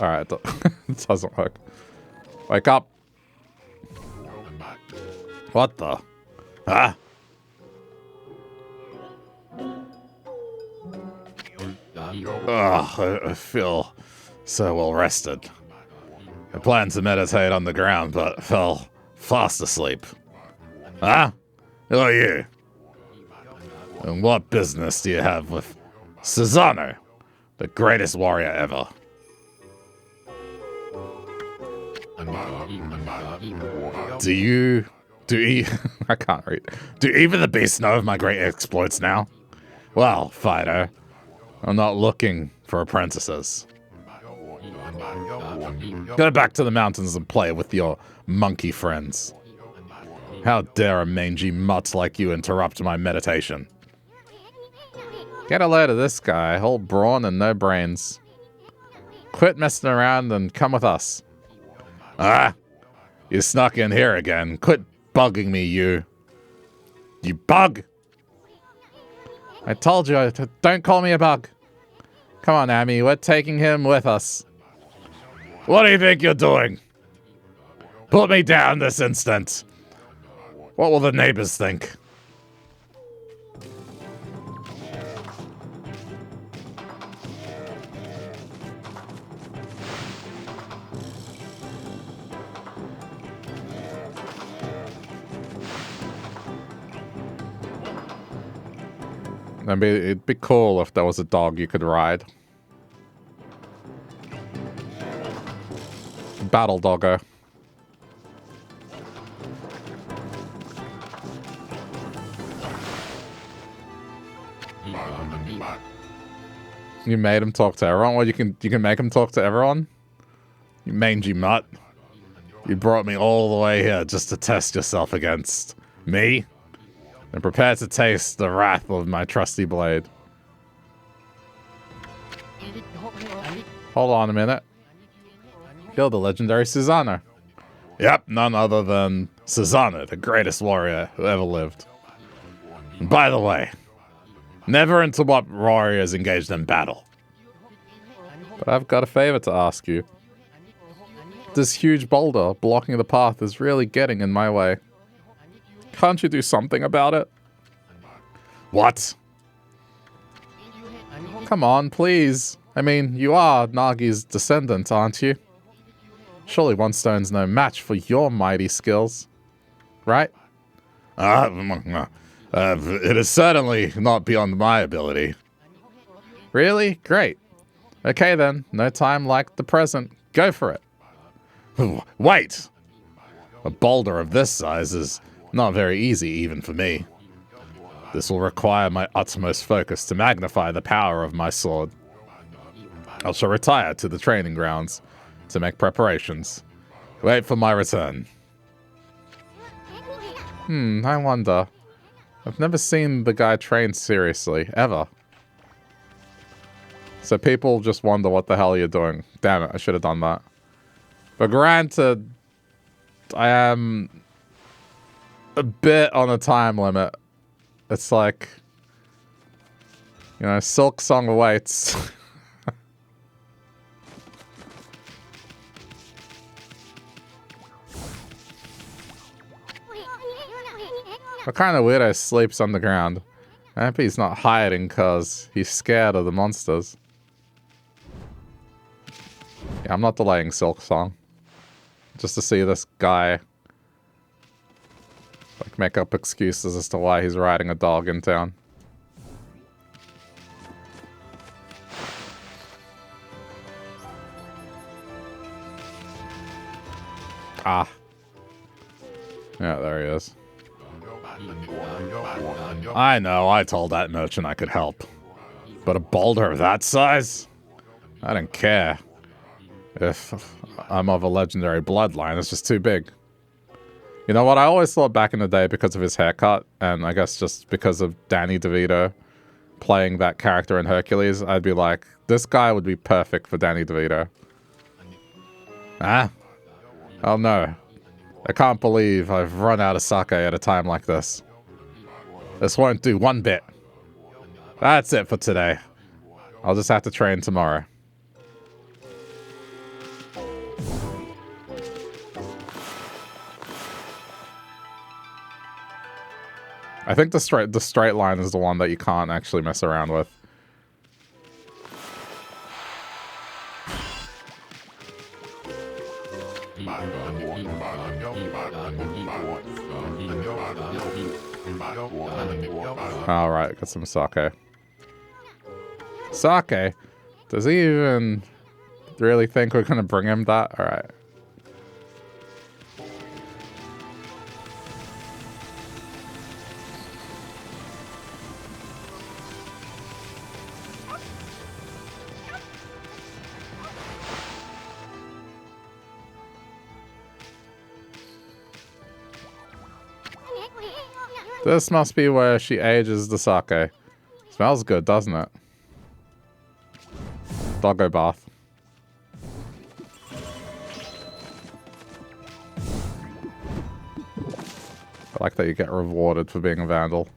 Alright, it doesn't work. Wake up. What the? Ah! Ugh, I feel so well rested. I planned to meditate on the ground, but fell fast asleep. Huh? Who are you? And what business do you have with Susano, the greatest warrior ever? I can't read. Do even the beasts know of my great exploits now? Well, Fido, I'm not looking for apprentices. Go back to the mountains and play with your monkey friends. How dare a mangy mutt like you interrupt my meditation? Get a load of this guy, all brawn and no brains. Quit messing around and come with us. Ah, you snuck in here again. Quit bugging me, you. You bug! I told you, don't call me a bug. Come on, Amy, we're taking him with us. What do you think you're doing? Put me down this instant. What will the neighbors think? It'd be cool if there was a dog you could ride. Battle doggo. You made him talk to everyone? Well, you can make him talk to everyone? You mangy mutt. You brought me all the way here just to test yourself against me? And prepare to taste the wrath of my trusty blade. Hold on a minute. You're the legendary Susanoo. Yep, none other than Susanoo, the greatest warrior who ever lived. And by the way, never interrupt warriors engaged in battle. But I've got a favor to ask you. This huge boulder blocking the path is really getting in my way. Can't you do something about it? What? Come on, please. I mean, you are Nagi's descendant, aren't you? Surely one stone's no match for your mighty skills. Right? It is certainly not beyond my ability. Really? Great. Okay then, no time like the present. Go for it. Wait! A boulder of this size is not very easy even for me. This will require my utmost focus to magnify the power of my sword. I shall retire to the training grounds to make preparations. Wait for my return. I wonder. I've never seen the guy train seriously, ever. So people just wonder what the hell you're doing. Damn it, I should have done that. But granted, I am a bit on a time limit. It's like, you know, Silk Song awaits. What kind of weirdo sleeps underground? I hope he's not hiding because he's scared of the monsters. Yeah, I'm not delaying Silk Song. Just to see this guy like make up excuses as to why he's riding a dog in town. Ah. Yeah, there he is. I know, I told that merchant I could help. But a boulder of that size? I don't care. If I'm of a legendary bloodline, it's just too big. You know what, I always thought back in the day because of his haircut, and I guess just because of Danny DeVito playing that character in Hercules, I'd be like, this guy would be perfect for Danny DeVito. Ah? Oh no. I can't believe I've run out of sake at a time like this. This won't do one bit. That's it for today. I'll just have to train tomorrow. I think the straight line is the one that you can't actually mess around with. Alright, got some sake. Sake? Does he even really think we're gonna bring him that? Alright. This must be where she ages the sake. Smells good, doesn't it? Doggo bath. I like that you get rewarded for being a vandal.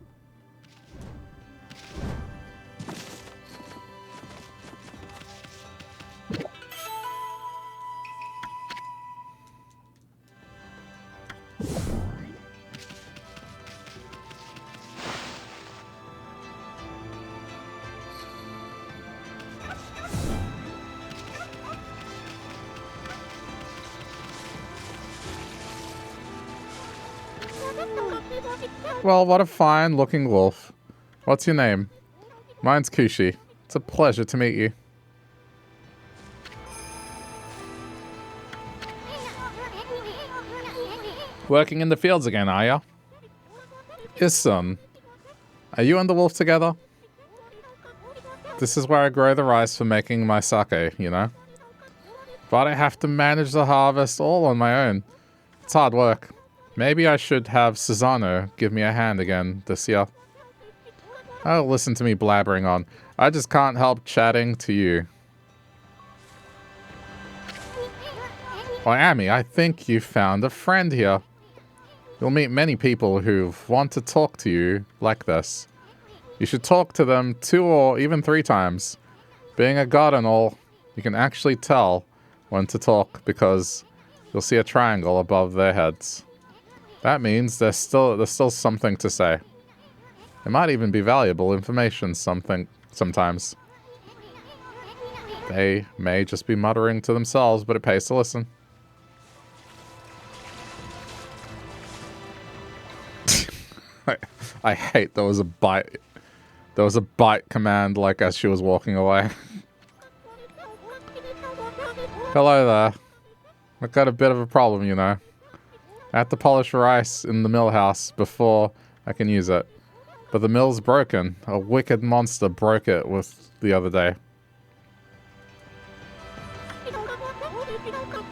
Well, what a fine-looking wolf. What's your name? Mine's Kushi. It's a pleasure to meet you. Working in the fields again, are ya? Yes, son. Are you and the wolf together? This is where I grow the rice for making my sake, you know? But I have to manage the harvest all on my own. It's hard work. Maybe I should have Susanoo give me a hand again this year. Oh, listen to me blabbering on. I just can't help chatting to you. Well, Amy, I think you found a friend here. You'll meet many people who want to talk to you like this. You should talk to them 2 or even 3 times. Being a god and all, you can actually tell when to talk because you'll see a triangle above their heads. That means there's still something to say. It might even be valuable information sometimes. They may just be muttering to themselves, but it pays to listen. I hate there was a bite. There was a bite command like as she was walking away. Hello there. I've got a bit of a problem, you know. I have to polish rice in the mill house before I can use it. But the mill's broken. A wicked monster broke it the other day.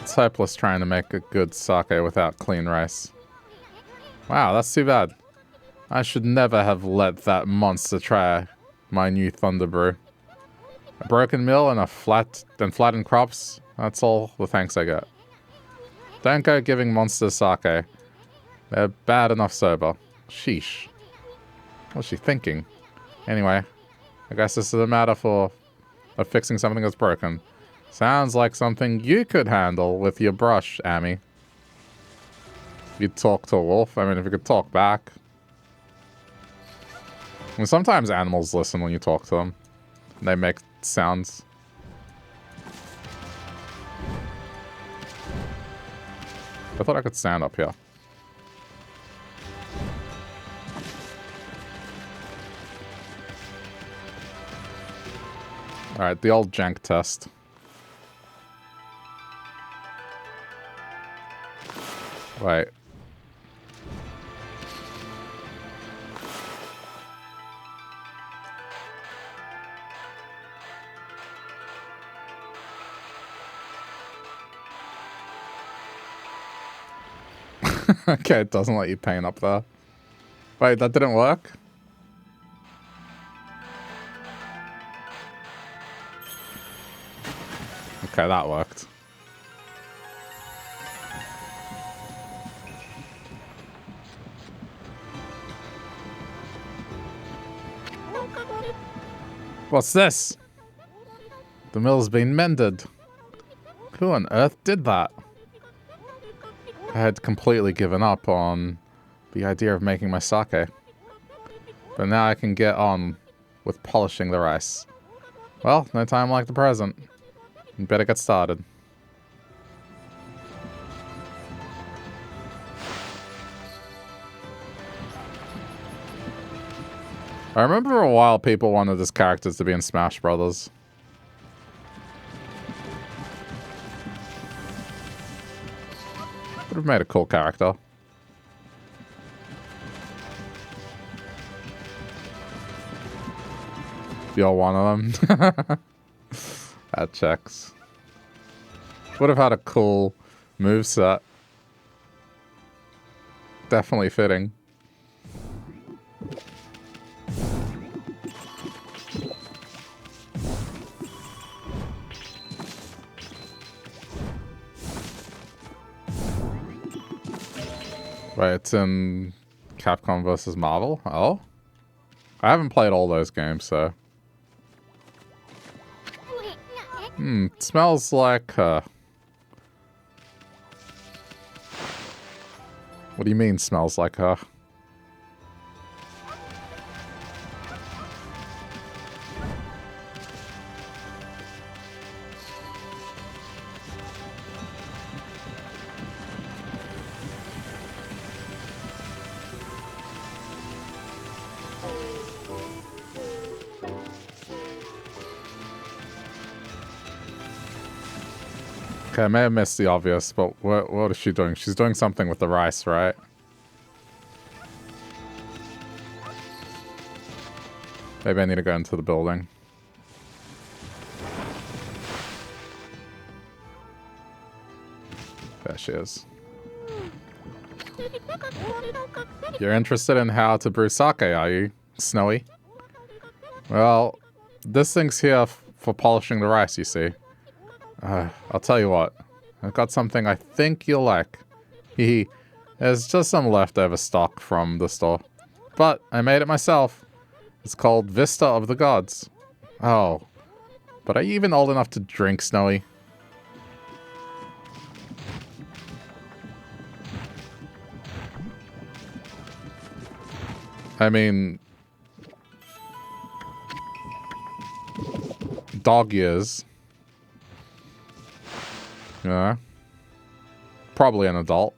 It's hopeless trying to make a good sake without clean rice. Wow, that's too bad. I should never have let that monster try my new Thunder Brew. A broken mill and flattened crops. That's all the thanks I get. Don't go giving monsters sake. They're bad enough sober. Sheesh. What's she thinking? Anyway, I guess this is a matter of fixing something that's broken. Sounds like something you could handle with your brush, Amy. You'd talk to a wolf. I mean, if you could talk back. I mean, sometimes animals listen when you talk to them. They make sounds. I thought I could stand up here. Alright, the old jank test. Wait. Okay, it doesn't let you paint up there. Wait, that didn't work? Okay, that worked. What's this? The mill's been mended. Who on earth did that? I had completely given up on the idea of making my sake. But now I can get on with polishing the rice. Well, no time like the present. You better get started. I remember for a while people wanted his characters to be in Smash Brothers. Would have made a cool character. You're one of them. That checks. Would have had a cool moveset. Definitely fitting. Wait, it's in Capcom vs. Marvel? Oh? I haven't played all those games, so... it smells like, What do you mean, smells like her? Okay, I may have missed the obvious, but what is she doing? She's doing something with the rice, right? Maybe I need to go into the building. There she is. You're interested in how to brew sake, are you, Snowy? Well, this thing's here for polishing the rice, you see. I'll tell you what. I've got something I think you'll like. Hehe. There's just some leftover stock from the store. But I made it myself. It's called Vista of the Gods. Oh. But are you even old enough to drink, Snowy? I mean... dog years. Yeah. Probably an adult.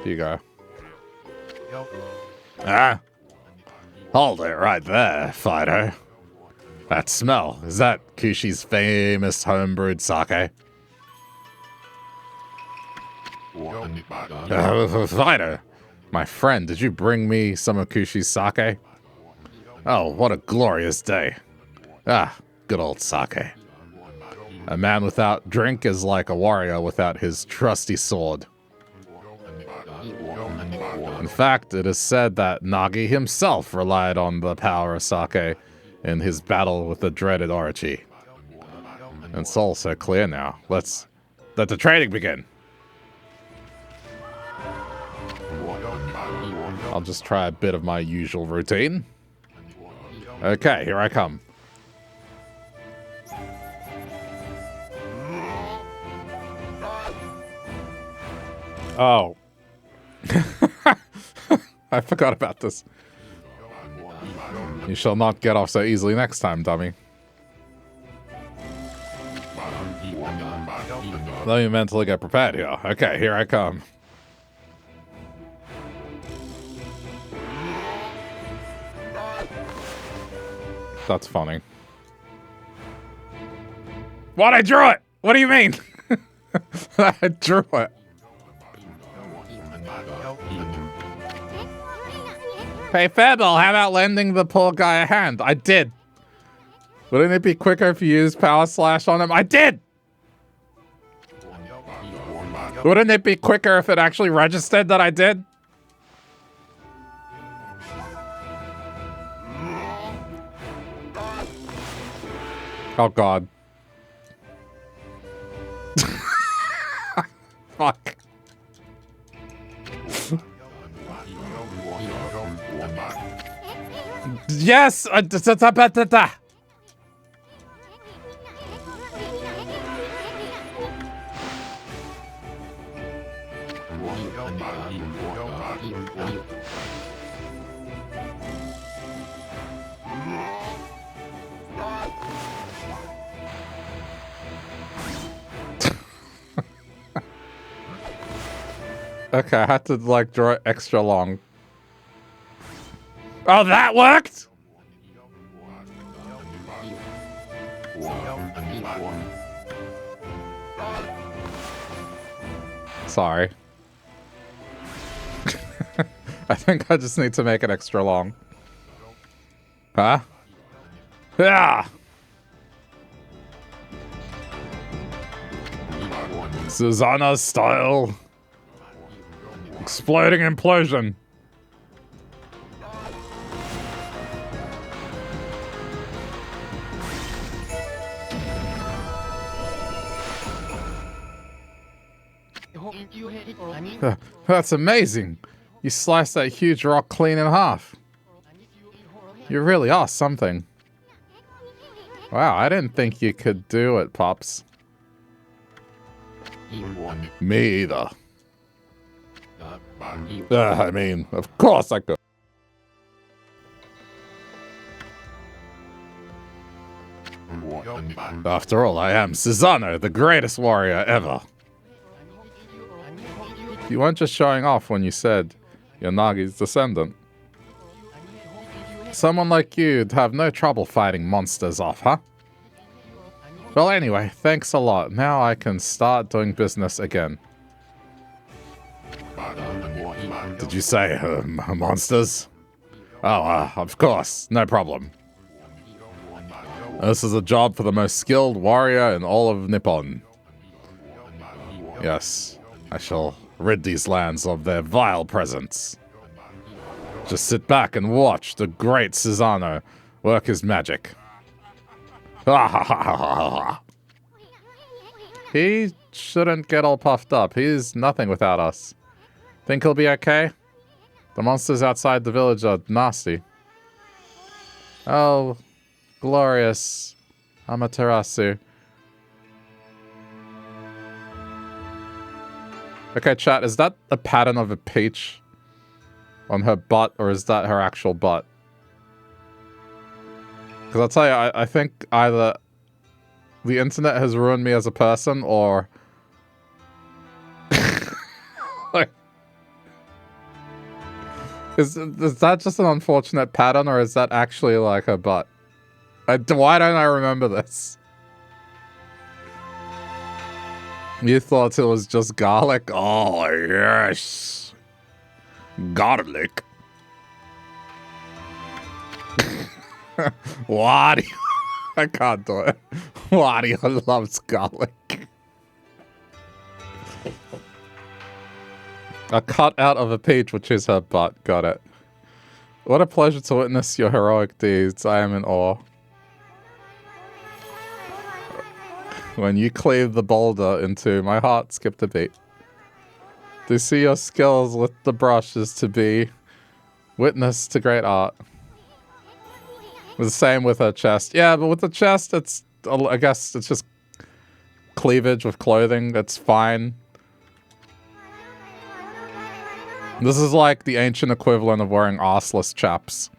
Here you go. Ah! Hold it right there, Fido. That smell, is that Kushi's famous homebrewed sake? Fido, my friend, did you bring me some of Kushi's sake? Oh, what a glorious day. Ah, good old sake. A man without drink is like a warrior without his trusty sword. In fact, it is said that Nagi himself relied on the power of sake in his battle with the dreaded Orochi. And it's all so clear now. Let the trading begin. I'll just try a bit of my usual routine. Okay, here I come. Oh. I forgot about this. You shall not get off so easily next time, dummy. Let me mentally get prepared here. Okay, here I come. That's funny. What? I drew it! What do you mean? I drew it. Hey, Fairbill, how about lending the poor guy a hand? I did. Wouldn't it be quicker if you used Power Slash on him? I did! Wouldn't it be quicker if it actually registered that I did? Oh, God. Fuck. Yes! Okay, I had to, like, draw it extra long. Oh, that worked? Sorry. I think I just need to make it extra long. Huh? Yeah! Susanna style. Exploding implosion. That's amazing. You sliced that huge rock clean in half. You really are something. Wow, I didn't think you could do it, Pops. Me either. I mean, of course I could. After all, I am Susanoo, the greatest warrior ever. You weren't just showing off when you said you're Nagi's descendant. Someone like you'd have no trouble fighting monsters off, huh? Well, anyway, thanks a lot. Now I can start doing business again. Did you say monsters? Oh, of course. No problem. This is a job for the most skilled warrior in all of Nippon. Yes, I shall rid these lands of their vile presence. Just sit back and watch the great Susano work his magic. He shouldn't get all puffed up. He's nothing without us. Think he'll be okay? The monsters outside the village are nasty. Oh, glorious Amaterasu. Okay, chat, is that a pattern of a peach on her butt, or is that her actual butt? Because I'll tell you, I think either the internet has ruined me as a person, or... like, is that just an unfortunate pattern, or is that actually like her butt? Why don't I remember this? You thought it was just garlic? Oh, yes. Garlic. Wario. I can't do it. Wario loves garlic. A cut out of a peach, which is her butt. Got it. What a pleasure to witness your heroic deeds. I am in awe. When you cleave the boulder into my heart, skipped a beat. To see your skills with the brush is to be witness to great art. The same with her chest. Yeah, but with the chest, it's, I guess it's just cleavage with clothing. That's fine. This is like the ancient equivalent of wearing arseless chaps.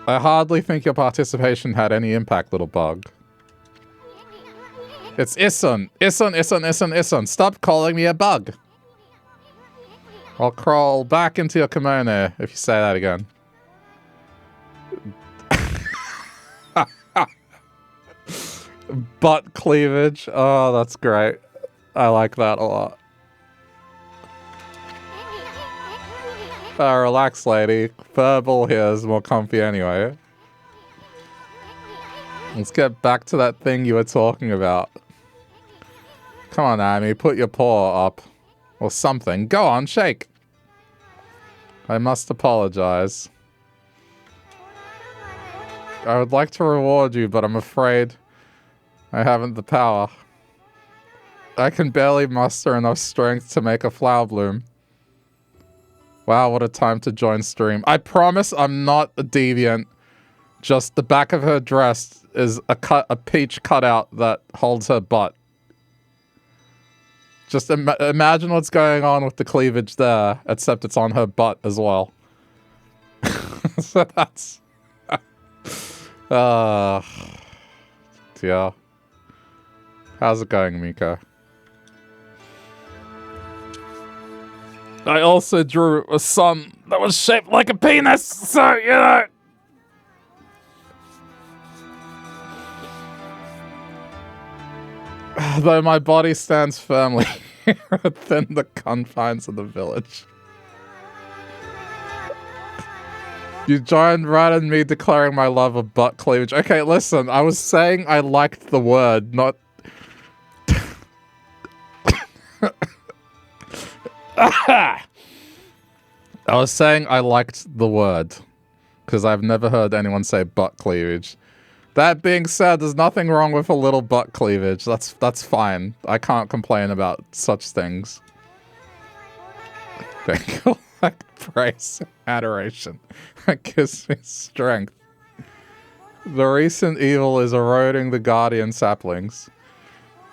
I hardly think your participation had any impact, little bug. It's Isun. Isun. Stop calling me a bug. I'll crawl back into your kimono if you say that again. Butt cleavage. Oh, that's great. I like that a lot. Relax, lady. Furball here is more comfy anyway. Let's get back to that thing you were talking about. Come on, Amy. Put your paw up. Or something. Go on, shake. I must apologize. I would like to reward you, but I'm afraid I haven't the power. I can barely muster enough strength to make a flower bloom. Wow, what a time to join stream. I promise I'm not a deviant. Just the back of her dress is a peach cutout that holds her butt. Just imagine what's going on with the cleavage there, except it's on her butt as well. So that's... yeah. How's it going, Miko? I also drew a sun that was shaped like a penis, so, you know... Though my body stands firmly within the confines of the village. You joined right in me declaring my love of butt cleavage. Okay, listen, I was saying I liked the word, not... I was saying I liked the word, because I've never heard anyone say butt cleavage. That being said, there's nothing wrong with a little butt cleavage. That's fine. I can't complain about such things. Thank you. Like praise and adoration. That gives me strength. The recent evil is eroding the guardian saplings.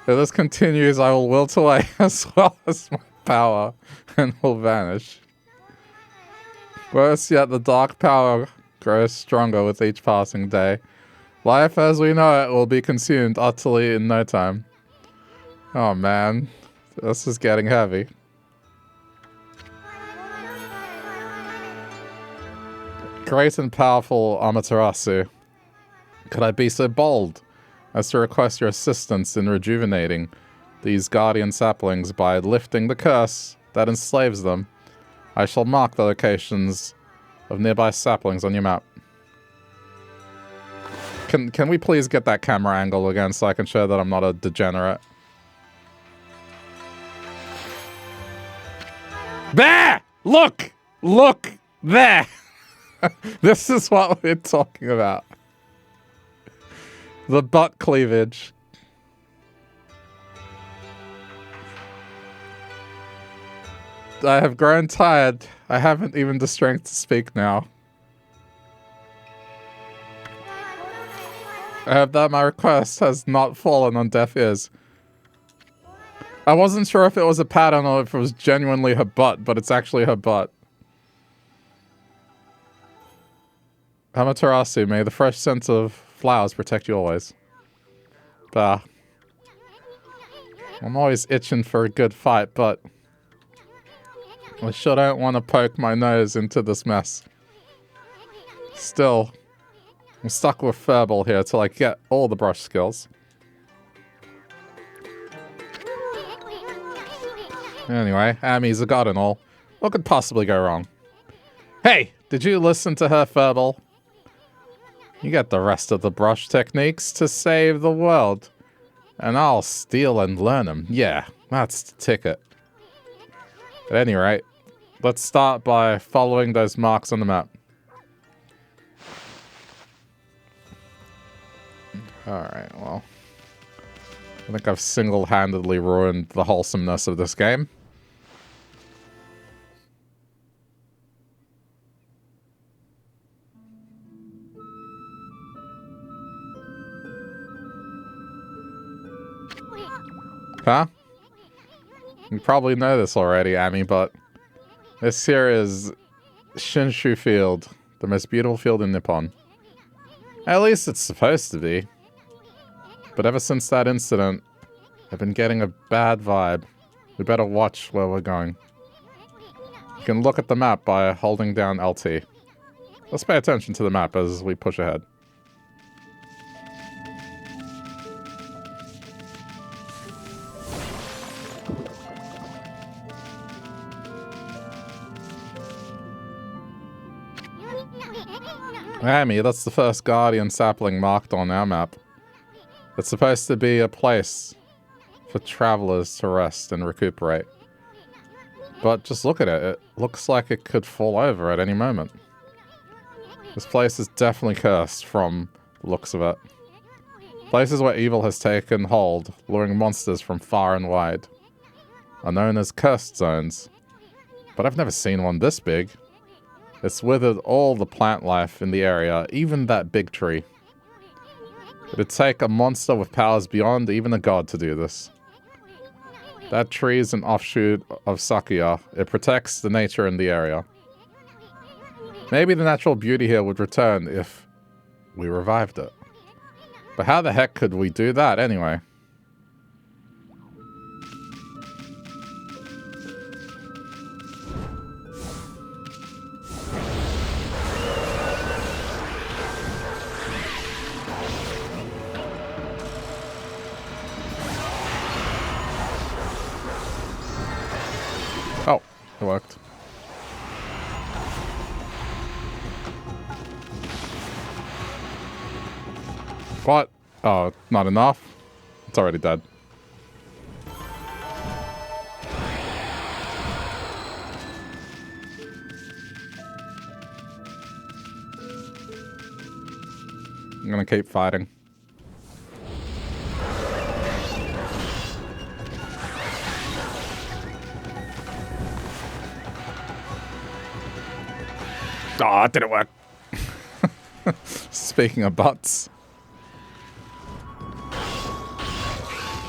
If this continues, I will wilt away as well as my power and will vanish. Worse yet, the dark power grows stronger with each passing day. Life as we know it will be consumed utterly in no time. Oh man, this is getting heavy. Great and powerful Amaterasu, could I be so bold as to request your assistance in rejuvenating these guardian saplings by lifting the curse that enslaves them? I shall mark the locations of nearby saplings on your map. Can we please get that camera angle again so I can show that I'm not a degenerate? There! Look! Look! There! This is what we're talking about. The butt cleavage. I have grown tired. I haven't even the strength to speak now. I hope that my request has not fallen on deaf ears. I wasn't sure if it was a pattern or if it was genuinely her butt, but it's actually her butt. Amaterasu, may the fresh scent of flowers protect you always. Bah. I'm always itching for a good fight, but I sure don't want to poke my nose into this mess. Still, I'm stuck with Furball here till I get all the brush skills. Anyway, Amy's a god and all. What could possibly go wrong? Hey, did you listen to her, Furball? You get the rest of the brush techniques to save the world. And I'll steal and learn them. Yeah, that's the ticket. At any rate, let's start by following those marks on the map. Alright, well. I think I've single-handedly ruined the wholesomeness of this game. Huh? You probably know this already, Amy, but this here is Shinshu Field, the most beautiful field in Nippon. At least it's supposed to be. But ever since that incident, I've been getting a bad vibe. We better watch where we're going. You can look at the map by holding down LT. Let's pay attention to the map as we push ahead. Amy, that's the first guardian sapling marked on our map. It's supposed to be a place for travelers to rest and recuperate. But just look at it. It looks like it could fall over at any moment. This place is definitely cursed from the looks of it. Places where evil has taken hold, luring monsters from far and wide, are known as cursed zones. But I've never seen one this big. It's withered all the plant life in the area, even that big tree. It'd take a monster with powers beyond even a god to do this. That tree is an offshoot of Sakuya. It protects the nature in the area. Maybe the natural beauty here would return if we revived it. But how the heck could we do that anyway? Oh, it worked. What? Oh, not enough? It's already dead. I'm gonna keep fighting. Oh, it didn't work. Speaking of butts.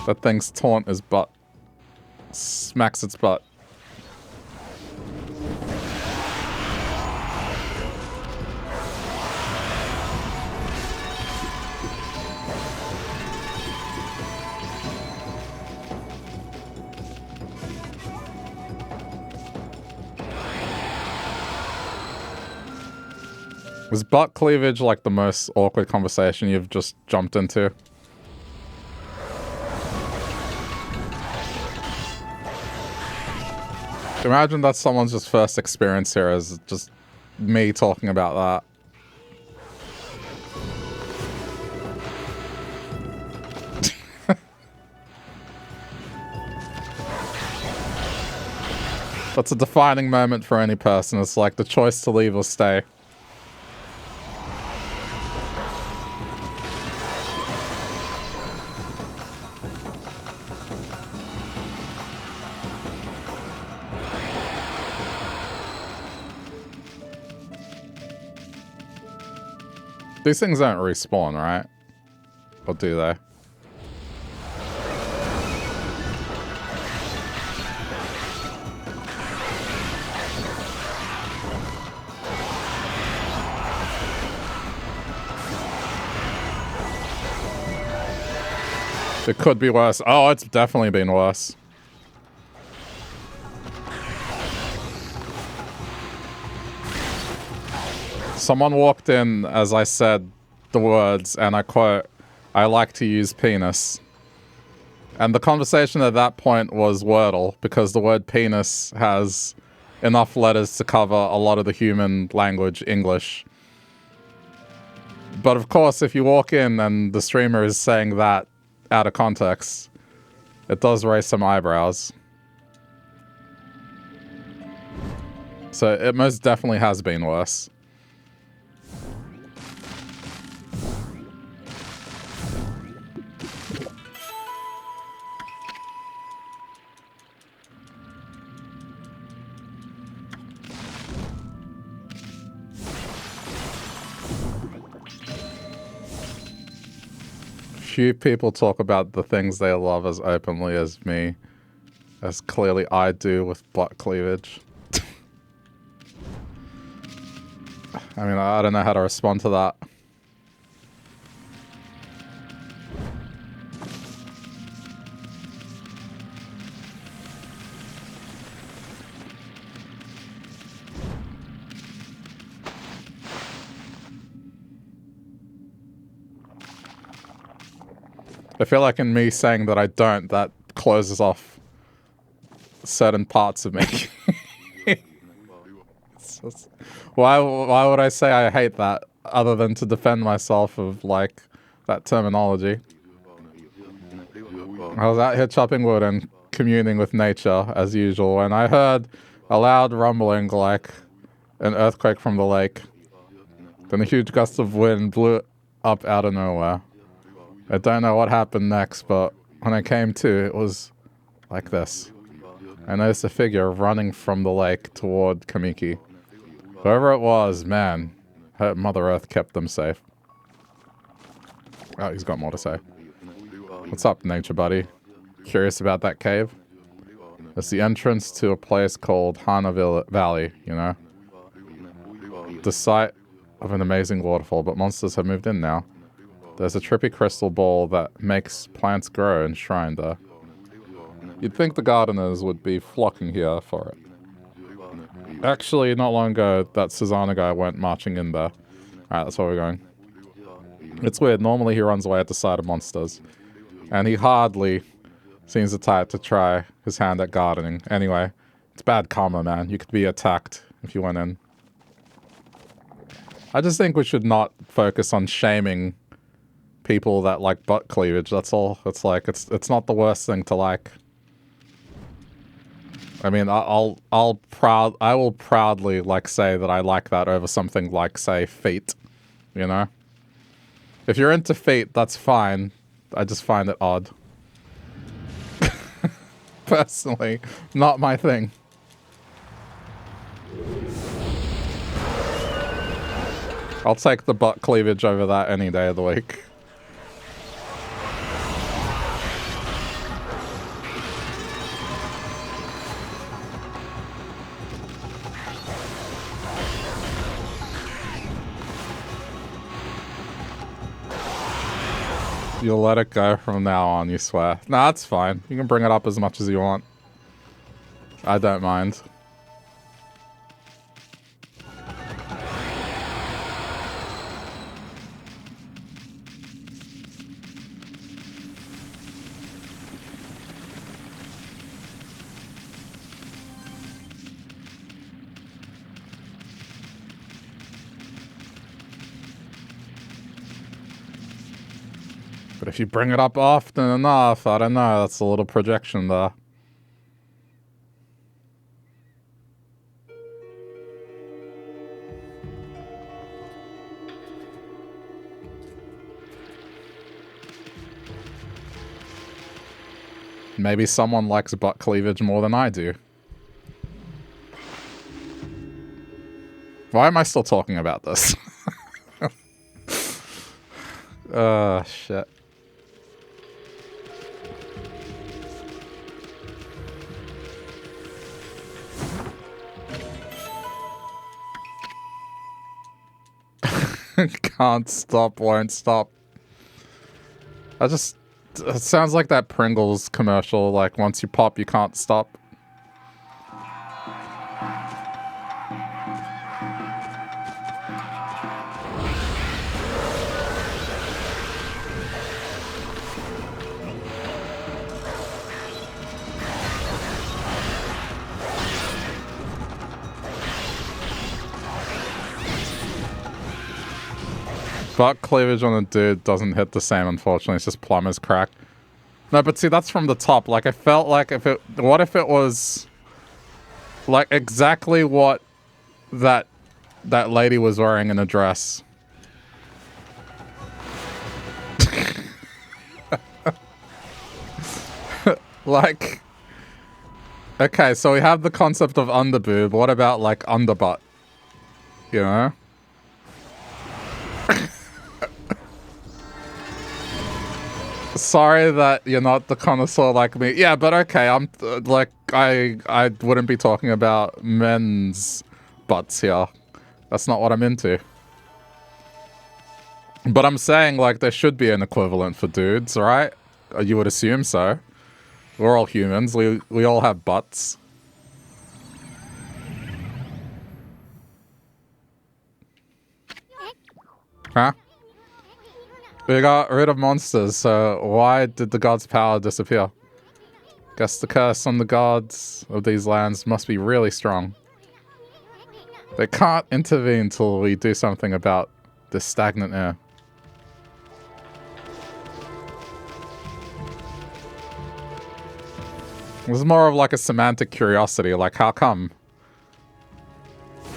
That thing's taunt is butt. Smacks its butt. Was butt cleavage like the most awkward conversation you've just jumped into? Imagine that's someone's just first experience here is just me talking about that. That's a defining moment for any person. It's like the choice to leave or stay. These things don't respawn, right? Or do they? It could be worse. Oh, it's definitely been worse. Someone walked in as I said the words, and I quote, "I like to use penis." And the conversation at that point was Wordle, because the word penis has enough letters to cover a lot of the human language, English. But of course, if you walk in and the streamer is saying that out of context, it does raise some eyebrows. So it most definitely has been worse. Few people talk about the things they love as openly as me, as clearly I do with butt cleavage. I mean, I don't know how to respond to that. I feel like in me saying that I don't, that closes off certain parts of me. Just, why would I say I hate that other than to defend myself of, like, that terminology? I was out here chopping wood and communing with nature, as usual, and I heard a loud rumbling like an earthquake from the lake. Then a huge gust of wind blew up out of nowhere. I don't know what happened next, but when I came to, it was like this. I noticed a figure running from the lake toward Kamiki. Whoever it was, man, Mother Earth kept them safe. Oh, he's got more to say. What's up, nature buddy? Curious about that cave? It's the entrance to a place called Hana Valley, you know? The site of an amazing waterfall, but monsters have moved in now. There's a trippy crystal ball that makes plants grow enshrined there. You'd think the gardeners would be flocking here for it. Actually, not long ago, that Susanna guy went marching in there. Alright, that's where we're going. It's weird, normally he runs away at the sight of monsters. And he hardly seems the type to try his hand at gardening. Anyway, it's bad karma, man. You could be attacked if you went in. I just think we should not focus on shaming people that like butt cleavage. That's all. It's like, it's not the worst thing to like. I mean, I will proudly, like, say that I like that over something like, say, feet, you know? If you're into feet, that's fine. I just find it odd. Personally, not my thing. I'll take the butt cleavage over that any day of the week. You'll let it go from now on, you swear. Nah, that's fine. You can bring it up as much as you want. I don't mind. But if you bring it up often enough, I don't know, that's a little projection there. Maybe someone likes butt cleavage more than I do. Why am I still talking about this? Oh, shit. Can't stop, won't stop. It sounds like that Pringles commercial, like once you pop, you can't stop. Butt cleavage on a dude doesn't hit the same, unfortunately. It's just plumber's crack. No, but see, that's from the top. Like, I felt like what if it was like exactly what that lady was wearing in a dress? Like, okay, so we have the concept of underboob. What about like underbutt? You know? Sorry that you're not the connoisseur like me. Yeah, but okay, I'm like I wouldn't be talking about men's butts here. That's not what I'm into. But I'm saying like there should be an equivalent for dudes, right? You would assume so. We're all humans. We all have butts. Huh? We got rid of monsters, so why did the gods' power disappear? Guess the curse on the gods of these lands must be really strong. They can't intervene till we do something about this stagnant air. This is more of like a semantic curiosity, like how come?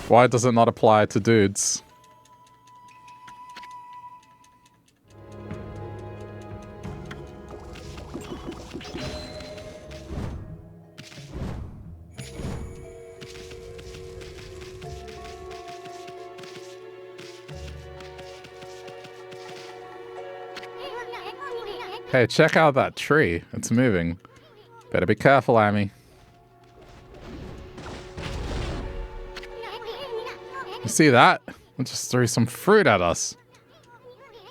Why does it not apply to dudes? Hey, check out that tree. It's moving. Better be careful, Amy. You see that? It just threw some fruit at us.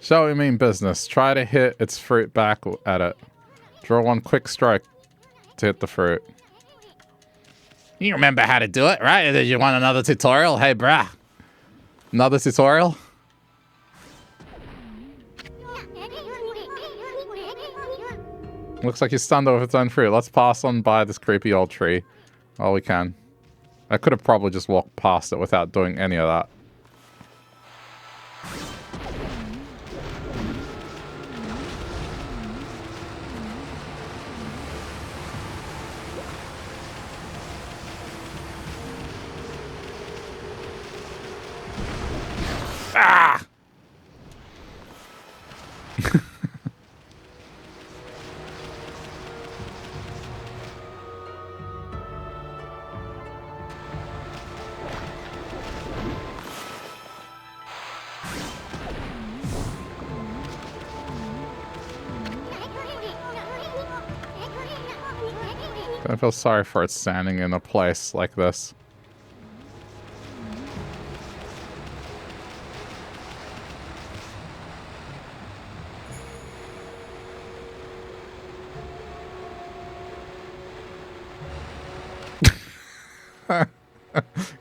Shall we mean business? Try to hit its fruit back at it. Draw one quick strike to hit the fruit. You remember how to do it, right? Did you want another tutorial? Hey, bruh. Another tutorial? Looks like you stunned over its own fruit. Let's pass on by this creepy old tree while we can. I could have probably just walked past it without doing any of that. Ah! I feel sorry for it standing in a place like this.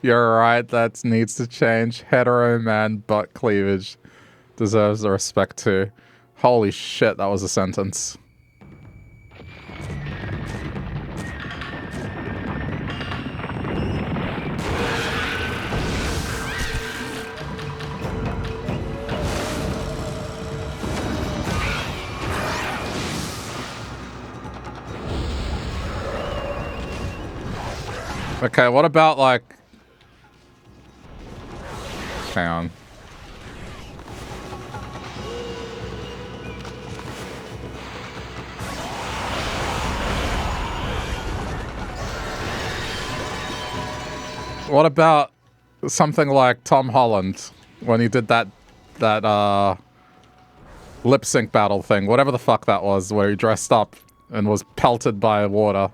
You're right, that needs to change. Hetero man butt cleavage deserves the respect too. Holy shit, that was a sentence. Okay, what about like... Hang on. What about something like Tom Holland when he did that lip sync battle thing, whatever the fuck that was, where he dressed up and was pelted by water.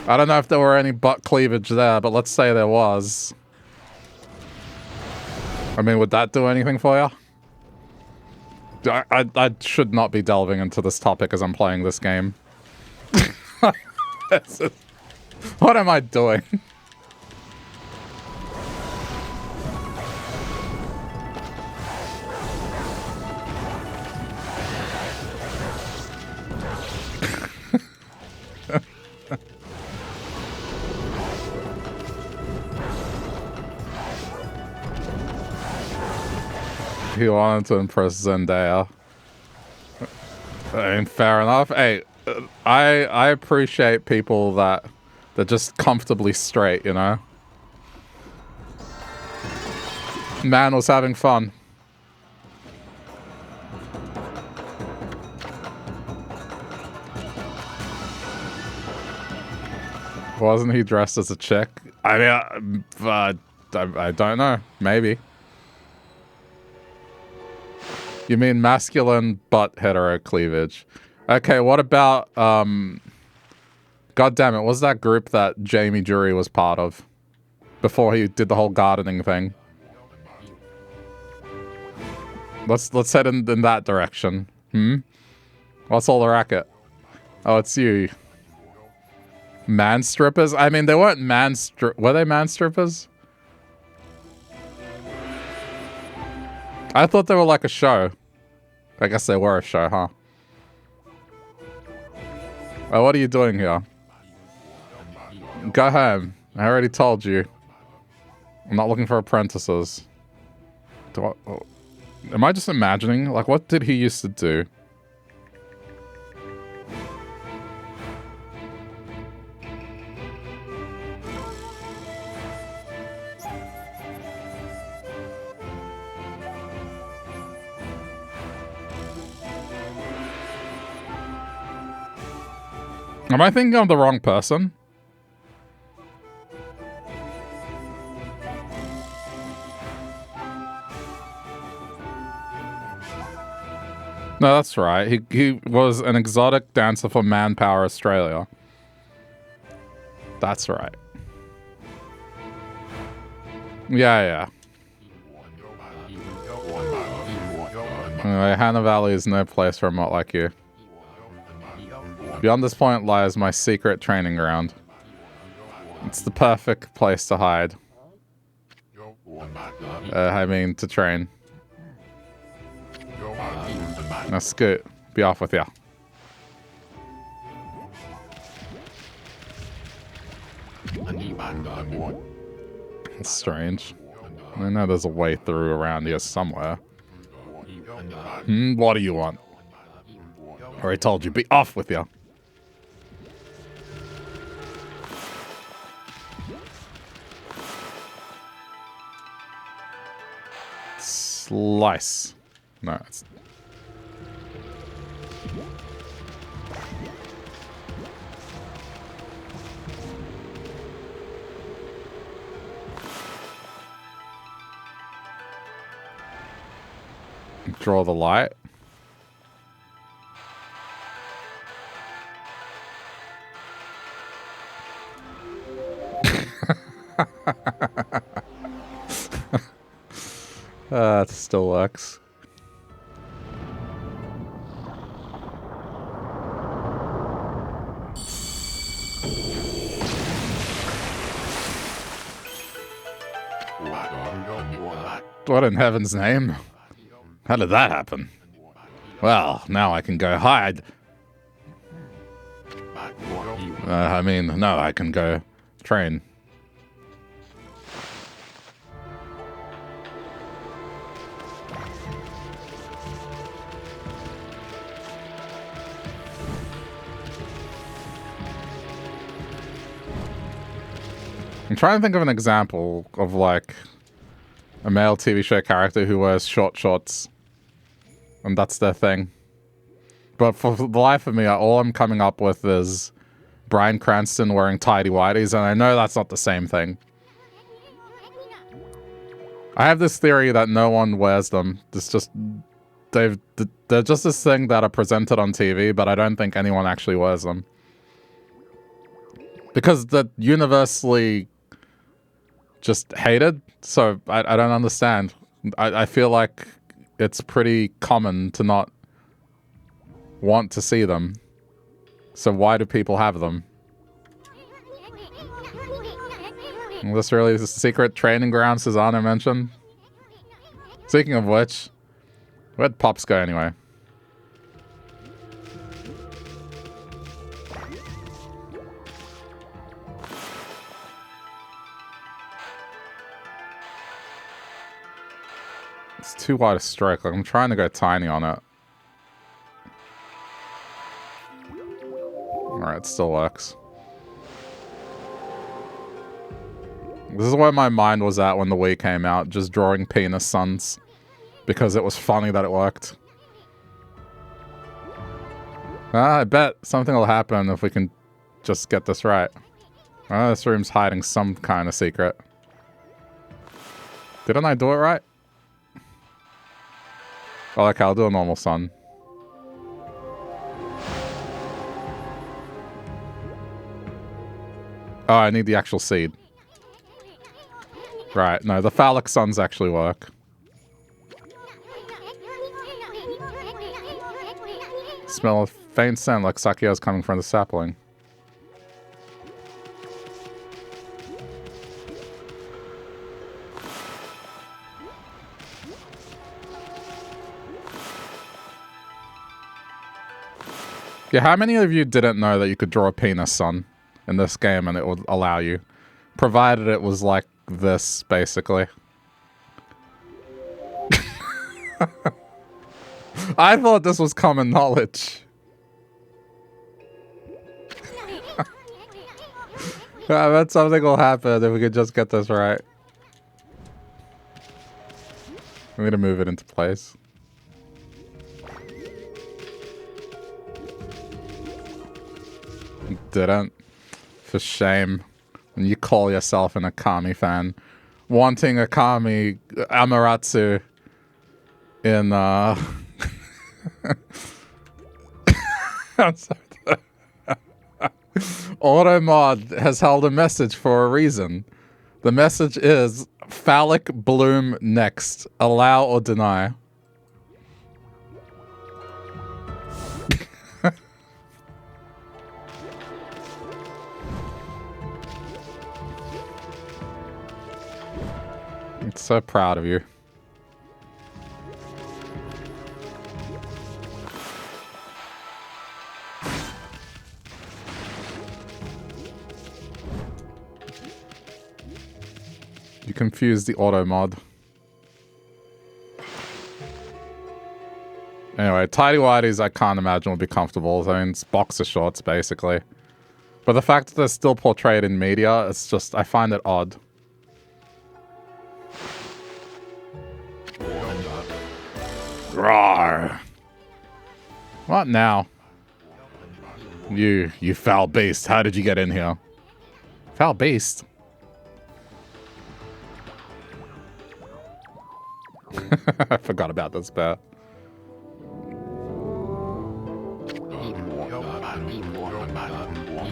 I don't know if there were any butt cleavage there, but let's say there was. I mean, would that do anything for you? I should not be delving into this topic as I'm playing this game. What am I doing? He wanted to impress Zendaya. I mean, fair enough. Hey, I appreciate people that they're just comfortably straight, you know? Man was having fun. Wasn't he dressed as a chick? I mean, I don't know. Maybe. You mean masculine but hetero cleavage. Okay, what about, God damn it, what's that group that Jamie Jury was part of? Before he did the whole gardening thing. Let's head in that direction. What's all the racket? Oh, it's you. Man strippers? I mean, they weren't were they man strippers? I thought they were like a show. I guess they were a show, huh? Oh, what are you doing here? Go home. I already told you. I'm not looking for apprentices. Am I just imagining? Like, what did he used to do? Am I thinking of the wrong person? No, that's right. He was an exotic dancer for Manpower Australia. That's right. Yeah. Anyway, Hannah Valley is no place for a mutt like you. Beyond this point lies my secret training ground. It's the perfect place to hide. I mean, to train. Now scoot. Be off with ya. It's strange. I know there's a way through around here somewhere. What do you want? I already told you, be off with ya. Slice. No, it's... Draw the light. It still works. What in heaven's name? How did that happen? Well, now I can go hide. I mean, no, I can go train. I'm trying to think of an example of, like, a male TV show character who wears short shorts. And that's their thing. But for the life of me, all I'm coming up with is Bryan Cranston wearing tidy-whities, and I know that's not the same thing. I have this theory that no one wears them. It's just... They're just this thing that are presented on TV, but I don't think anyone actually wears them. Because they're universally just hated, so I don't understand. I feel like it's pretty common to not want to see them. So why do people have them? Is this really the secret training ground Susanna mentioned? Speaking of which, where'd Pops go anyway? It's too wide a stroke. Like, I'm trying to go tiny on it. Alright, it still works. This is where my mind was at when the Wii came out, just drawing penis suns. Because it was funny that it worked. I bet something will happen if we can just get this right. Oh, this room's hiding some kind of secret. Didn't I do it right? Oh, okay, I'll do a normal sun. Oh, I need the actual seed. Right, no, the phallic suns actually work. Smell a faint scent like Sakyo's coming from the sapling. Yeah, how many of you didn't know that you could draw a penis sun in this game and it would allow you? Provided it was like this, basically. I thought this was common knowledge. I bet something will happen if we could just get this right. We need to move it into place. Didn't. For shame. When you call yourself an Okami fan. Wanting Okami Amaterasu in I'm sorry. Automod has held a message for a reason. The message is phallic bloom next. Allow or deny. I'm so proud of you. You confused the auto mod. Anyway, tidy whities I can't imagine will be comfortable. I mean, it's boxer shorts, basically. But the fact that they're still portrayed in media, it's just, I find it odd. Rawr. What now? You foul beast, how did you get in here? Foul beast? I forgot about this bear.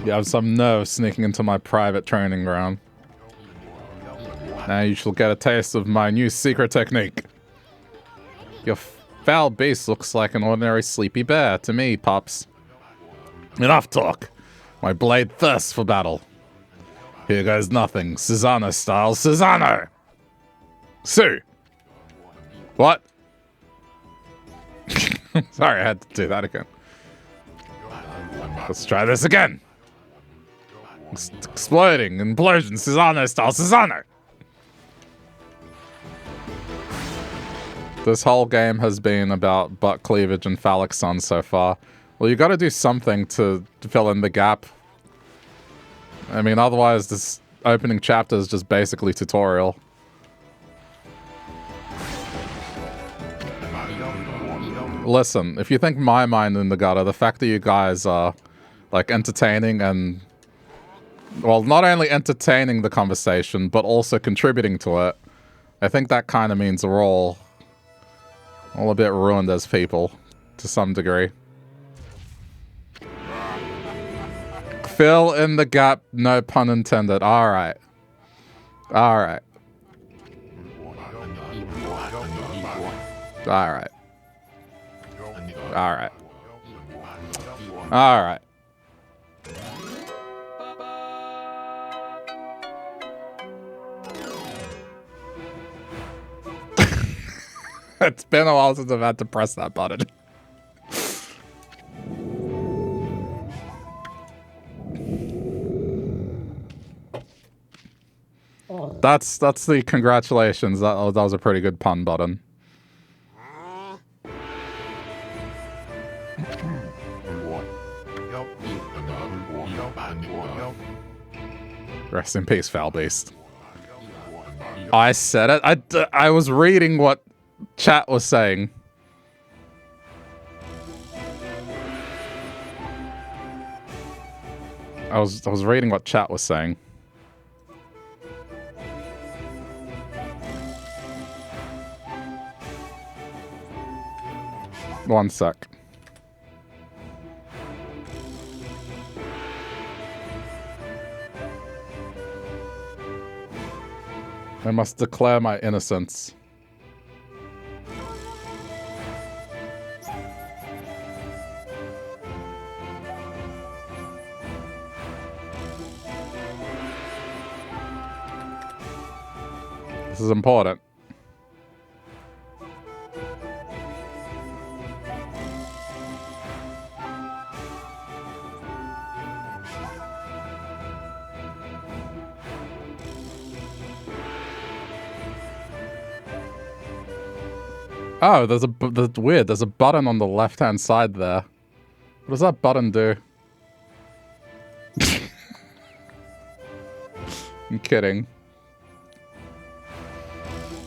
You have some nerve sneaking into my private training ground. Now you shall get a taste of my new secret technique. Your foul beast looks like an ordinary sleepy bear to me, Pops. Enough talk. My blade thirsts for battle. Here goes nothing. Susanna style. Susanna! Sue! What? Sorry, I had to do that again. Let's try this again. Exploding, implosion, Susanna style, Susanna! This whole game has been about butt cleavage and phallic suns so far. Well, you gotta do something to fill in the gap. I mean, otherwise this opening chapter is just basically tutorial. Listen, if you think my mind in the gutter, the fact that you guys are like entertaining and, well, not only entertaining the conversation, but also contributing to it. I think that kind of means we're all a bit ruined as people, to some degree. Fill in the gap, no pun intended. Alright. Alright. Alright. Alright. Alright. It's been a while since I've had to press that button. That's the congratulations. That was a pretty good pun button. Rest in peace, Foul Beast. I said it. I was reading what chat was saying. I was reading what chat was saying. One sec. I must declare my innocence. This is important. Oh, that's weird. There's a button on the left-hand side there. What does that button do? I'm kidding.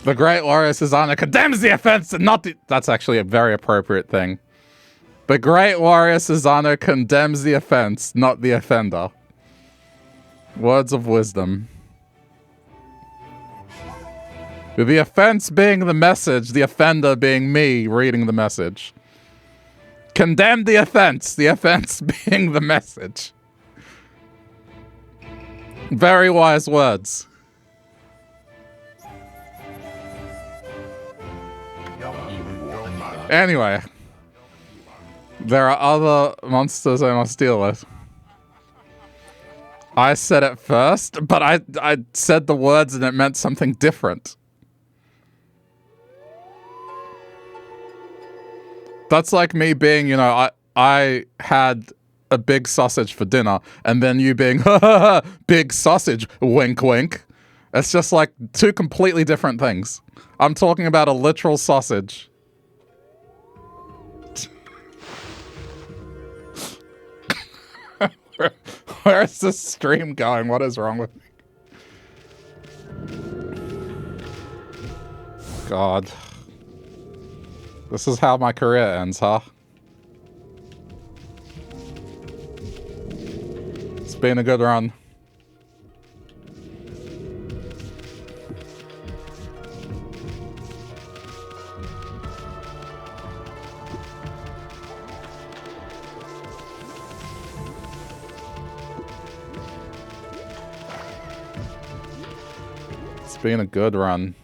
The Great Warrior Susanna condemns the offense and not the... That's actually a very appropriate thing. The Great Warrior Susanna condemns the offense, not the offender. Words of wisdom. With the offense being the message, the offender being me reading the message. Condemn the offense being the message. Very wise words. Anyway, there are other monsters I must deal with. I said it first, but I said the words and it meant something different. That's like me being, you know, I had a big sausage for dinner, and then you being, big sausage, wink wink. It's just like two completely different things. I'm talking about a literal sausage. Where is this stream going? What is wrong with me? God. This is how my career ends, huh? It's been a good run. It's been a good run.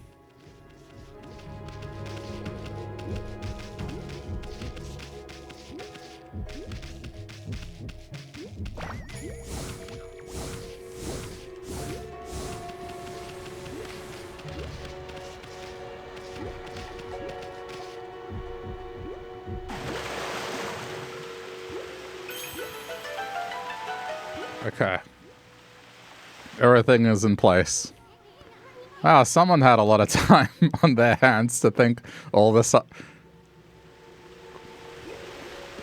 Okay. Everything is in place. Wow, someone had a lot of time on their hands to think all this up.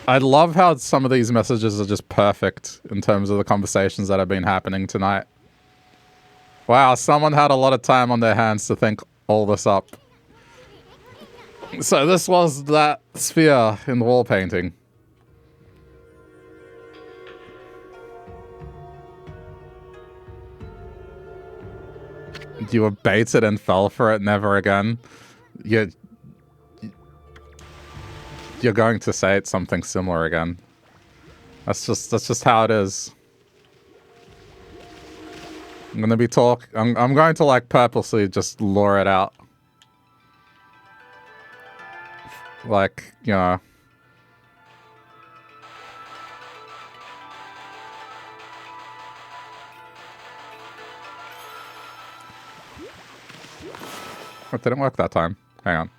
I love how some of these messages are just perfect in terms of the conversations that have been happening tonight. Wow, someone had a lot of time on their hands to think all this up. So this was that sphere in the wall painting. You were baited and fell for it, never again. You're going to say it's something similar again. That's just how it is. I'm gonna be I'm going to like purposely just lure it out. Like, you know. It didn't work that time. Hang on.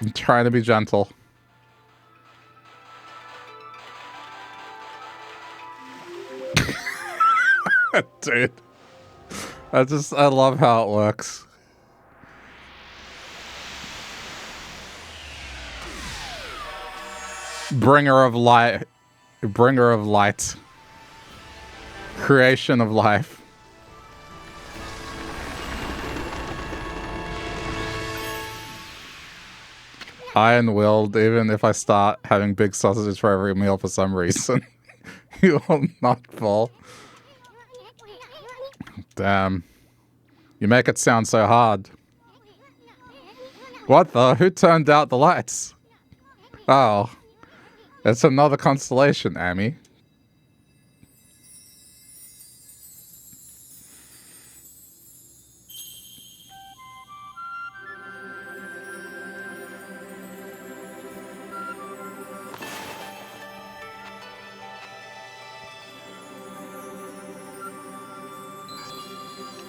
I'm trying to be gentle. Dude. I love how it works. Bringer of light. Bringer of light. Creation of life. Iron-willed, even if I start having big sausages for every meal for some reason. You will not fall. Damn. You make it sound so hard. What the? Who turned out the lights? Oh. It's another constellation, Amy.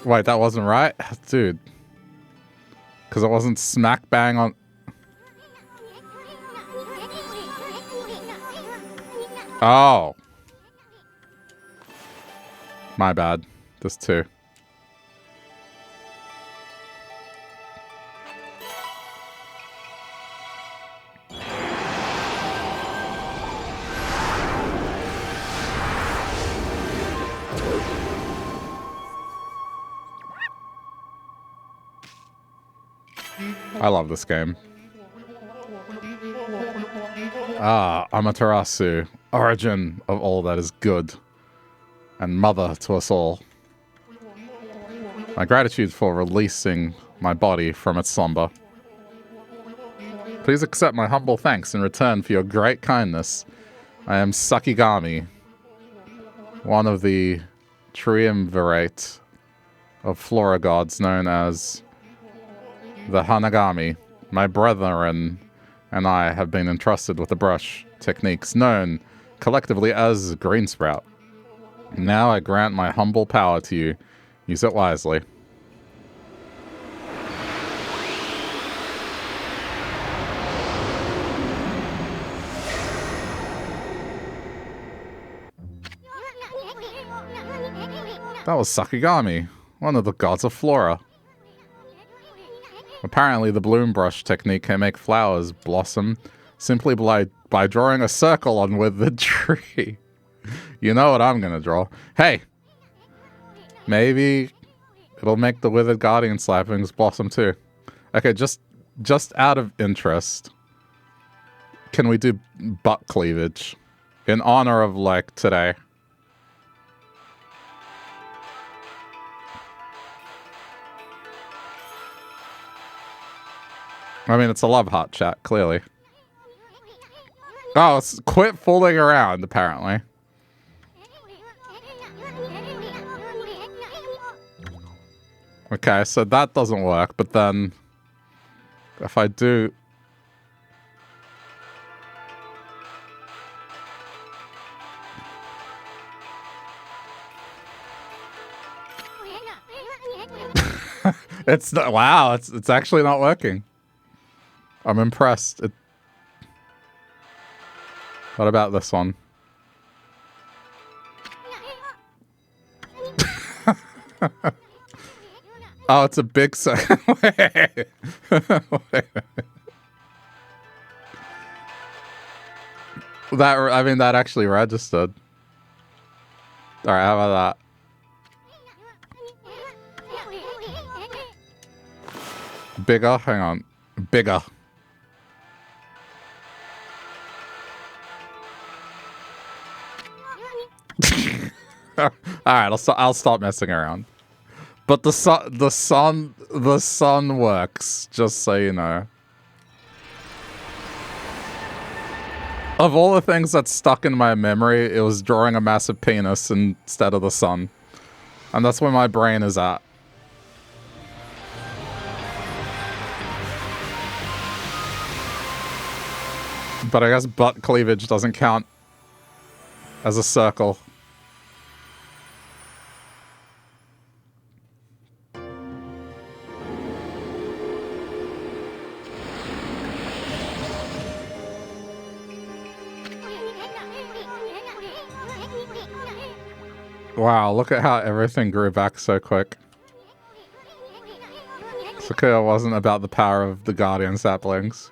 Wait, that wasn't right? Dude. Because it wasn't smack bang on... Oh. My bad. This too. I love this game. Ah, Amaterasu, origin of all that is good, and mother to us all. My gratitude for releasing my body from its slumber. Please accept my humble thanks in return for your great kindness. I am Sakigami, one of the triumvirate of flora gods known as the Hanagami. My brethren and I have been entrusted with the brush techniques known collectively as Green Sprout. Now I grant my humble power to you. Use it wisely. That was Sakigami, one of the gods of flora. Apparently, the bloom brush technique can make flowers blossom simply by drawing a circle on with the tree. You know what I'm gonna draw. Hey! Maybe it'll make the withered guardian slappings blossom too. Okay, just out of interest, can we do butt cleavage in honor of, like, today? I mean, it's a love heart chat, clearly. Oh, quit fooling around, apparently. Okay, so that doesn't work, but then if I do... It's not, wow, it's actually not working. I'm impressed. What about this one? Oh, it's a big Wait. I mean, that actually registered. Alright, how about that? Bigger? Hang on. Bigger. Alright, I'll stop messing around. But the sun works, just so you know. Of all the things that stuck in my memory, it was drawing a massive penis instead of the sun. And that's where my brain is at. But I guess butt cleavage doesn't count as a circle. Wow, look at how everything grew back so quick. Sakuya wasn't about the power of the guardian saplings.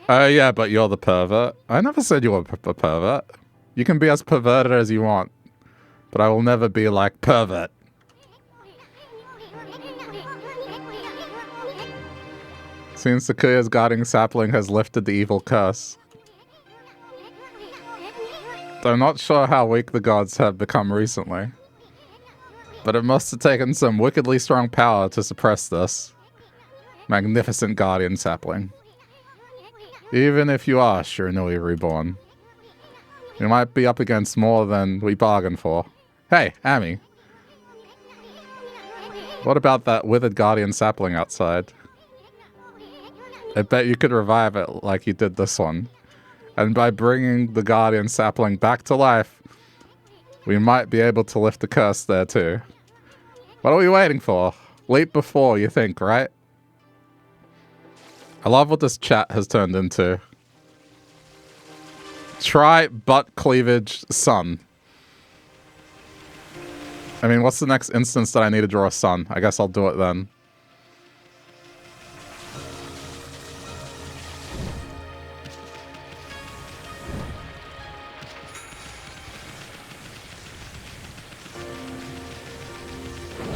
Oh yeah, but you're the pervert. I never said you were a pervert. You can be as perverted as you want. But I will never be like pervert. Seems Sakuya's guardian sapling has lifted the evil curse. I'm not sure how weak the gods have become recently. But it must have taken some wickedly strong power to suppress this. Magnificent guardian sapling. Even if you are Shiranui reborn, you might be up against more than we bargained for. Hey, Ami. What about that withered guardian sapling outside? I bet you could revive it like you did this one. And by bringing the guardian sapling back to life, we might be able to lift the curse there too. What are we waiting for? Leap before you think, right? I love what this chat has turned into. Try butt cleavage sun. I mean, what's the next instance that I need to draw a sun? I guess I'll do it then.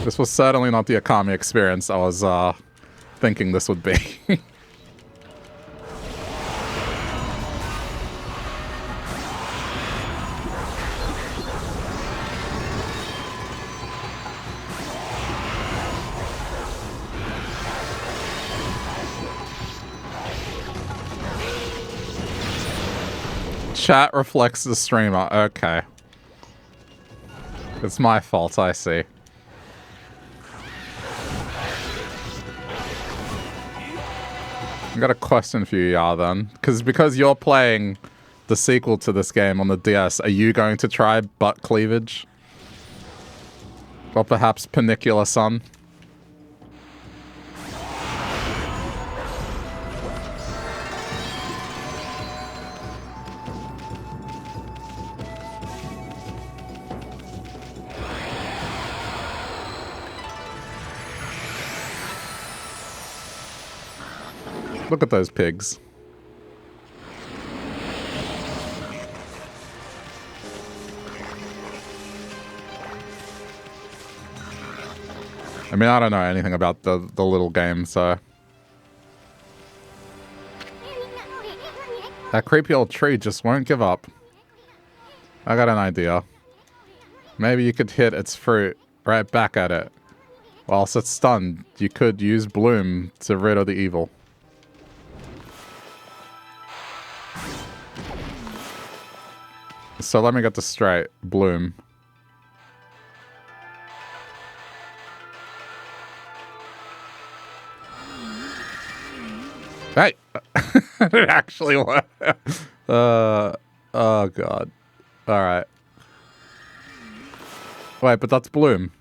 This was certainly not the Okami experience I was thinking this would be. Chat reflects the streamer. Okay. It's my fault, I see. I got a question for you, Yar, then. Because you're playing the sequel to this game on the DS, are you going to try butt cleavage? Or perhaps Panicular Sun? Look at those pigs. I mean, I don't know anything about the little game, so... That creepy old tree just won't give up. I got an idea. Maybe you could hit its fruit right back at it. Whilst it's stunned, you could use Bloom to rid of the evil. So let me get this straight. Bloom. Hey! It actually worked. Oh god. Alright. Wait, but that's Bloom.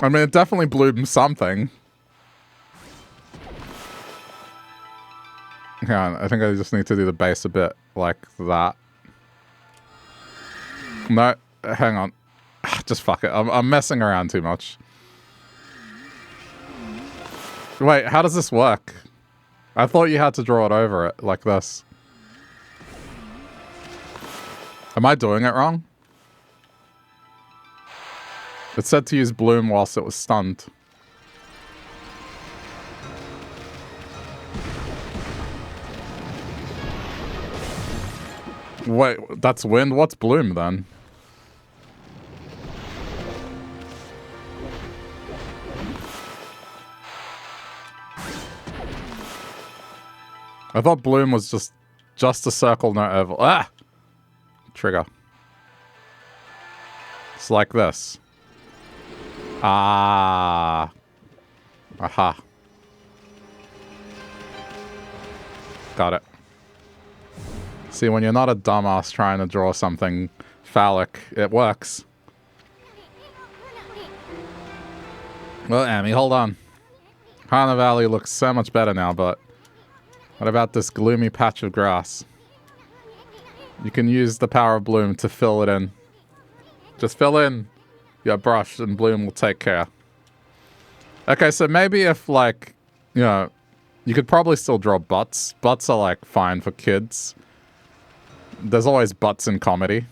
I mean, it definitely bloomed something. Hang on, I think I just need to do the base a bit like that. No, hang on. Just fuck it. I'm messing around too much. Wait, how does this work? I thought you had to draw it over it like this. Am I doing it wrong? It said to use Bloom whilst it was stunned. Wait, that's wind? What's bloom then? I thought bloom was just a circle, no oval. Ah! Trigger. It's like this. Ah. Aha. Got it. See, when you're not a dumbass trying to draw something phallic, it works. Well, Amy, hold on. Hana Valley looks so much better now, but what about this gloomy patch of grass? You can use the power of bloom to fill it in. Just fill in your brush and bloom will take care. Okay, so maybe if, like, you know, you could probably still draw butts. Butts are, like, fine for kids. There's always butts in comedy.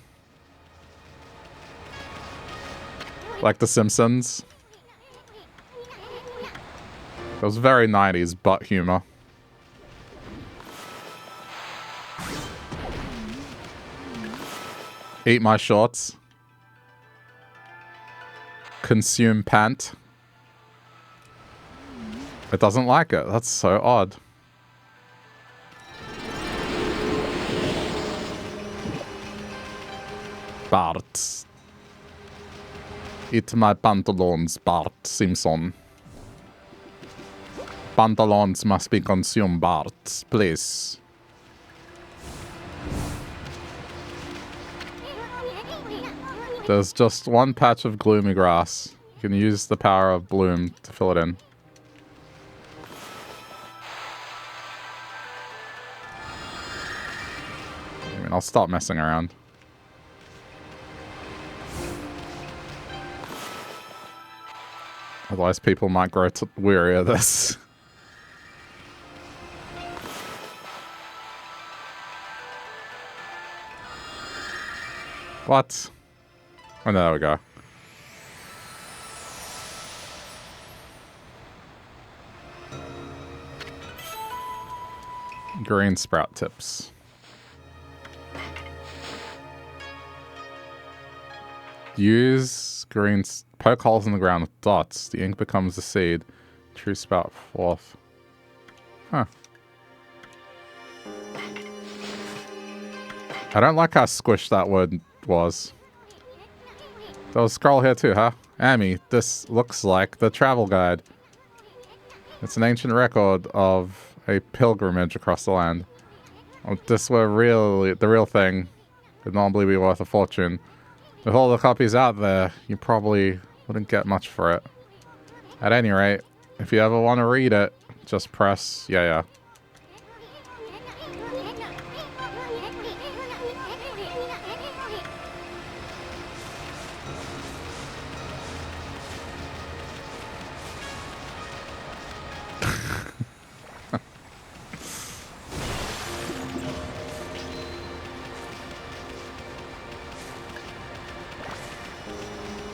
Like The Simpsons. It was very 90s butt humor. Eat my shorts. Consume pant. It doesn't like it. That's so odd. Bart. Eat my pantaloons, Bart Simpson. Pantaloons must be consumed, Bart. Please. There's just one patch of gloomy grass. You can use the power of bloom to fill it in. I mean, I'll stop messing around. Otherwise, people might grow weary of this. What? Oh, no, there we go. Green sprout tips. Use green... Poke holes in the ground with dots. The ink becomes the seed. True spout forth. Huh. I don't like how squished that word was. There was a scroll here too, huh? Amy, this looks like the travel guide. It's an ancient record of a pilgrimage across the land. If this were really the real thing, it'd normally be worth a fortune. With all the copies out there, you probably wouldn't get much for it. At any rate, if you ever want to read it, just press yeah.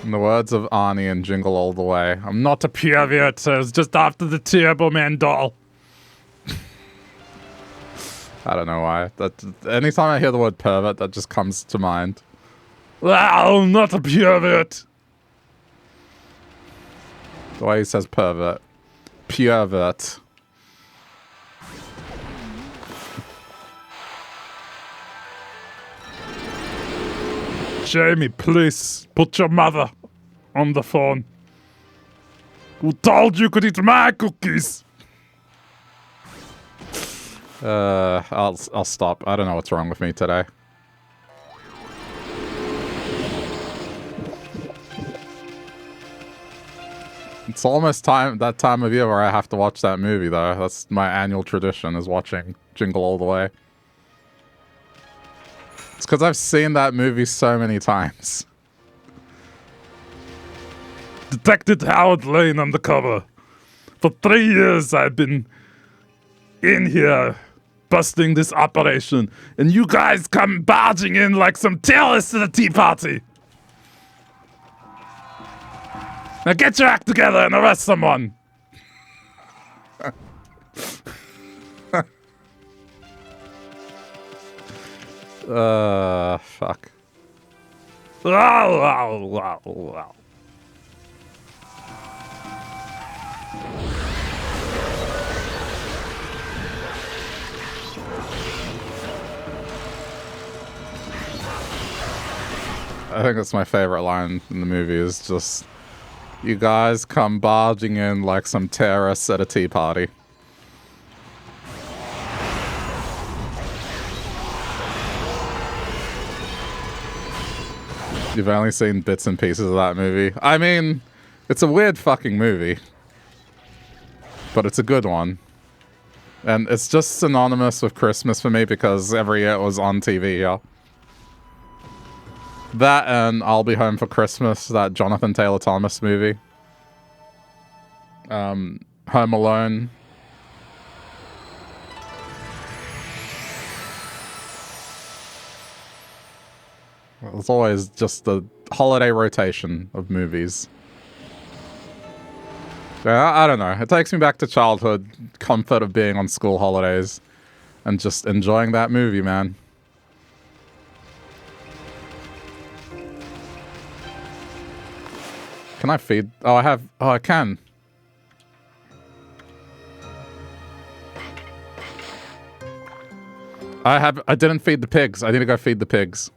In the words of Arnie and Jingle All the Way, I'm not a pervert, I was just after the Turbo Man doll. I don't know why. Anytime I hear the word pervert, that just comes to mind. I'm not a pervert. The way he says pervert. Pervert. Jamie, please put your mother on the phone. Who told you could eat my cookies? I'll stop. I don't know what's wrong with me today. It's almost that time of year where I have to watch that movie, though. That's my annual tradition, is watching Jingle All the Way. It's because I've seen that movie so many times. Detective Howard Lane undercover. For 3 years I've been in here busting this operation, and you guys come barging in like some terrorists at a tea party. Now get your act together and arrest someone. Fuck. I think that's my favorite line in the movie is just, you guys come barging in like some terrorists at a tea party. You've only seen bits and pieces of that movie. I mean, it's a weird fucking movie. But it's a good one. And it's just synonymous with Christmas for me because every year it was on TV, yeah. That and I'll Be Home for Christmas, that Jonathan Taylor Thomas movie. Home Alone. It's always just the holiday rotation of movies. Yeah, I don't know. It takes me back to childhood, comfort of being on school holidays, and just enjoying that movie, man. Can I feed? Oh, I have. Oh, I can. I didn't feed the pigs. I need to go feed the pigs.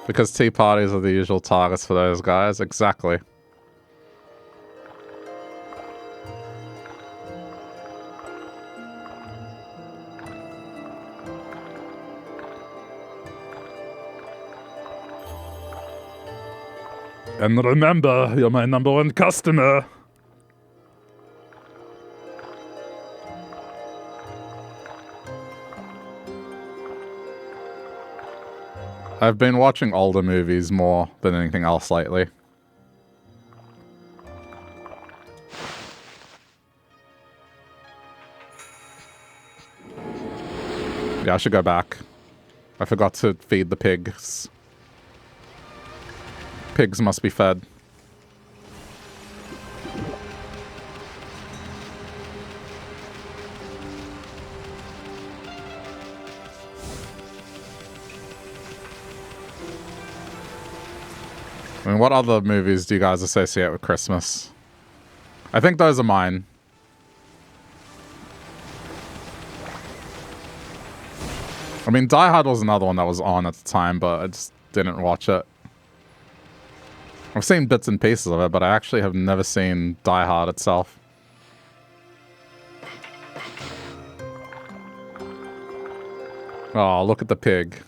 Because tea parties are the usual targets for those guys. Exactly. And remember, you're my number one customer. I've been watching older movies more than anything else lately. Yeah, I should go back. I forgot to feed the pigs. Pigs must be fed. I mean, what other movies do you guys associate with Christmas? I think those are mine. I mean, Die Hard was another one that was on at the time, but I just didn't watch it. I've seen bits and pieces of it, but I actually have never seen Die Hard itself. Oh, look at the pig.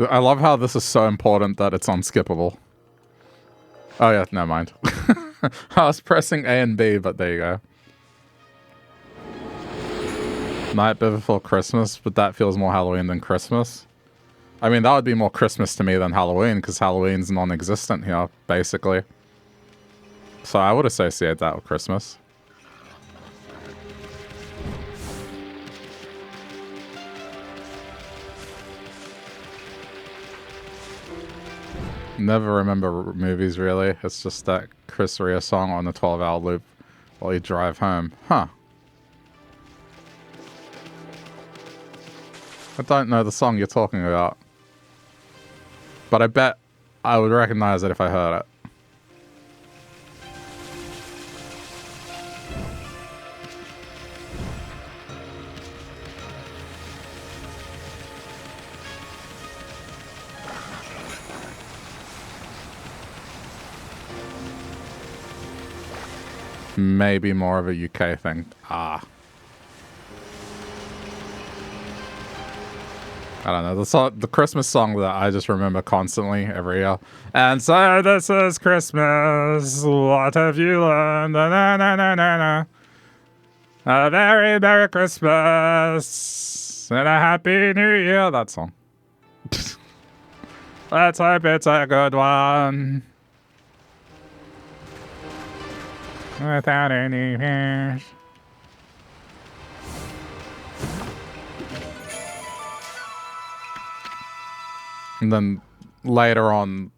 I love how this is so important that it's unskippable. Oh yeah, never mind. I was pressing A and B, but there you go. Night Before Christmas, but that feels more Halloween than Christmas. I mean, that would be more Christmas to me than Halloween, because Halloween's non-existent here, basically. So I would associate that with Christmas. Never remember movies, really. It's just that Chris Rea song on the 12-hour loop while you drive home. Huh. I don't know the song you're talking about. But I bet I would recognize it if I heard it. Maybe more of a UK thing. Ah. I don't know. The Christmas song that I just remember constantly every year. And so this is Christmas. What have you learned? Na, na, na, na, na, na. A very Merry Christmas and a Happy New Year. That song. Let's hope it's a good one. Without any fears. And then later on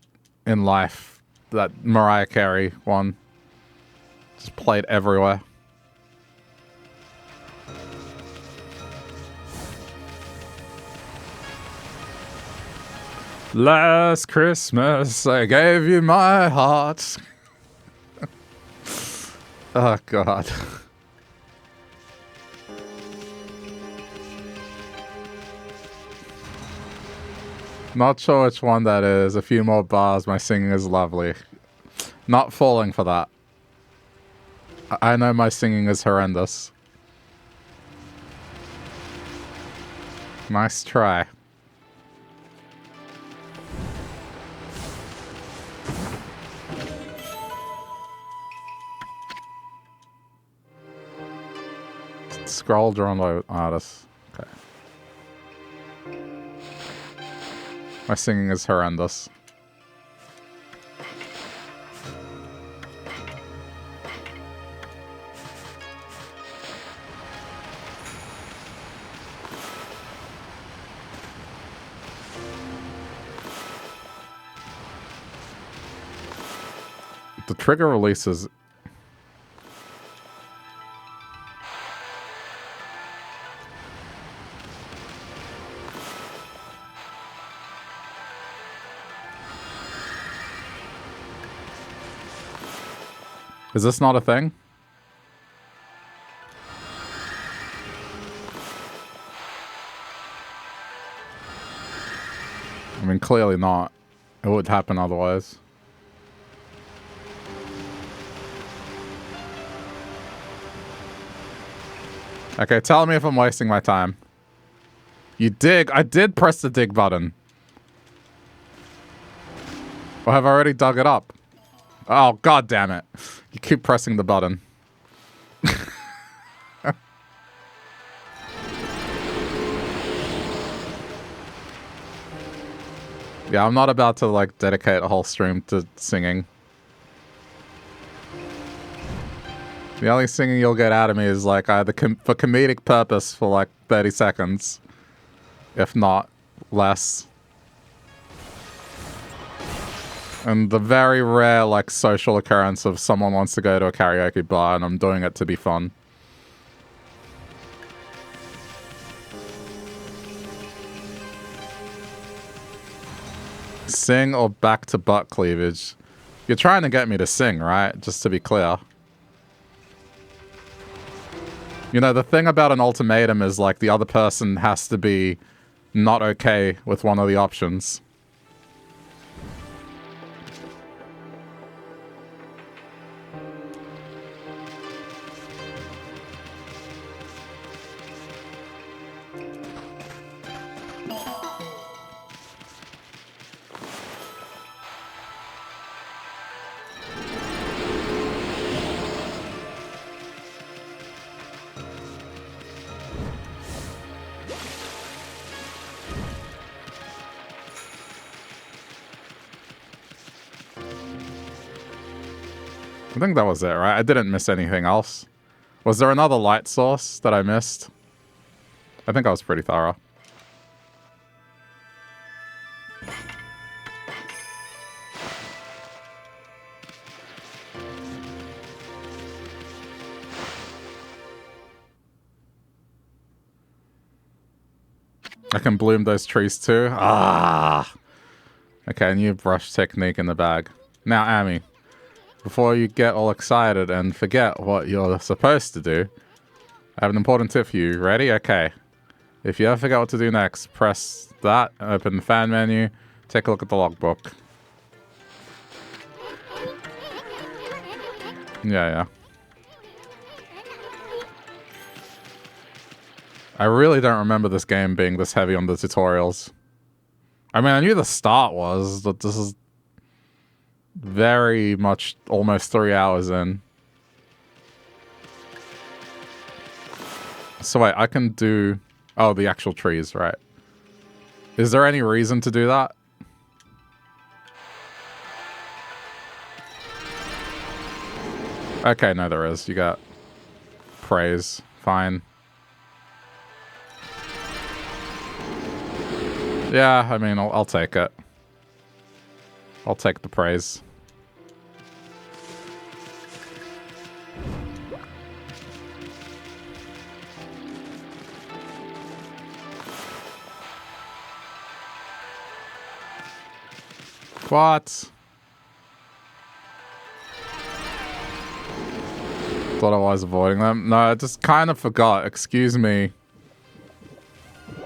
in life, that Mariah Carey one just played everywhere. Last Christmas, I gave you my heart. Oh, God. Not sure which one that is. A few more bars. My singing is lovely. Not falling for that. I know my singing is horrendous. Nice try. Scroll drawn low artist. Okay. My singing is horrendous. The trigger releases. Is this not a thing? I mean, clearly not. It would happen otherwise. Okay, tell me if I'm wasting my time. You dig? I did press the dig button. Or have I already dug it up? Oh, God damn it. You keep pressing the button. Yeah, I'm not about to, like, dedicate a whole stream to singing. The only singing you'll get out of me is, like, either for comedic purpose for, like, 30 seconds. If not, less. And the very rare, like, social occurrence of someone wants to go to a karaoke bar and I'm doing it to be fun. Sing or back to butt cleavage? You're trying to get me to sing, right? Just to be clear. You know, the thing about an ultimatum is, like, the other person has to be not okay with one of the options. I think that was it, right? I didn't miss anything else. Was there another light source that I missed? I think I was pretty thorough. I can bloom those trees too? Ah! Okay, new brush technique in the bag. Now, Amy, before you get all excited and forget what you're supposed to do, I have an important tip for you. Ready? Okay. If you ever forget what to do next, press that, open the fan menu, take a look at the logbook. Yeah. I really don't remember this game being this heavy on the tutorials. I mean, I knew the start was, but this is very much almost 3 hours in. So wait, I can do... Oh, the actual trees, right. Is there any reason to do that? Okay, no, there is. You got praise. Fine. Yeah, I mean, I'll take it. I'll take the praise. What? Thought I was avoiding them. No, I just kind of forgot. Excuse me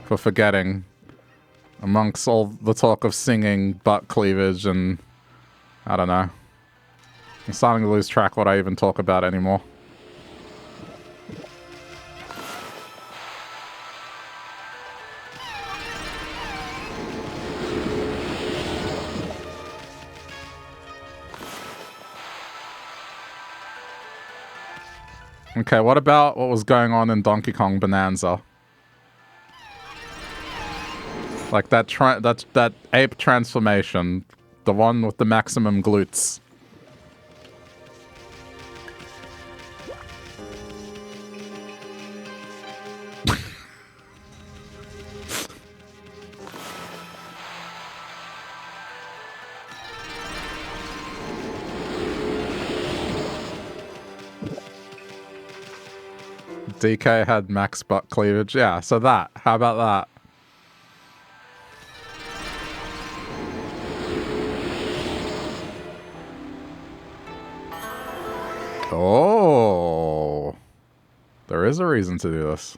for forgetting. Amongst all the talk of singing, butt cleavage, and I don't know. I'm starting to lose track what I even talk about anymore. Okay, what about what was going on in Donkey Kong Bonanza? Like that ape transformation, the one with the maximum glutes. DK had max butt cleavage. Yeah, so that. How about that? Oh. There is a reason to do this.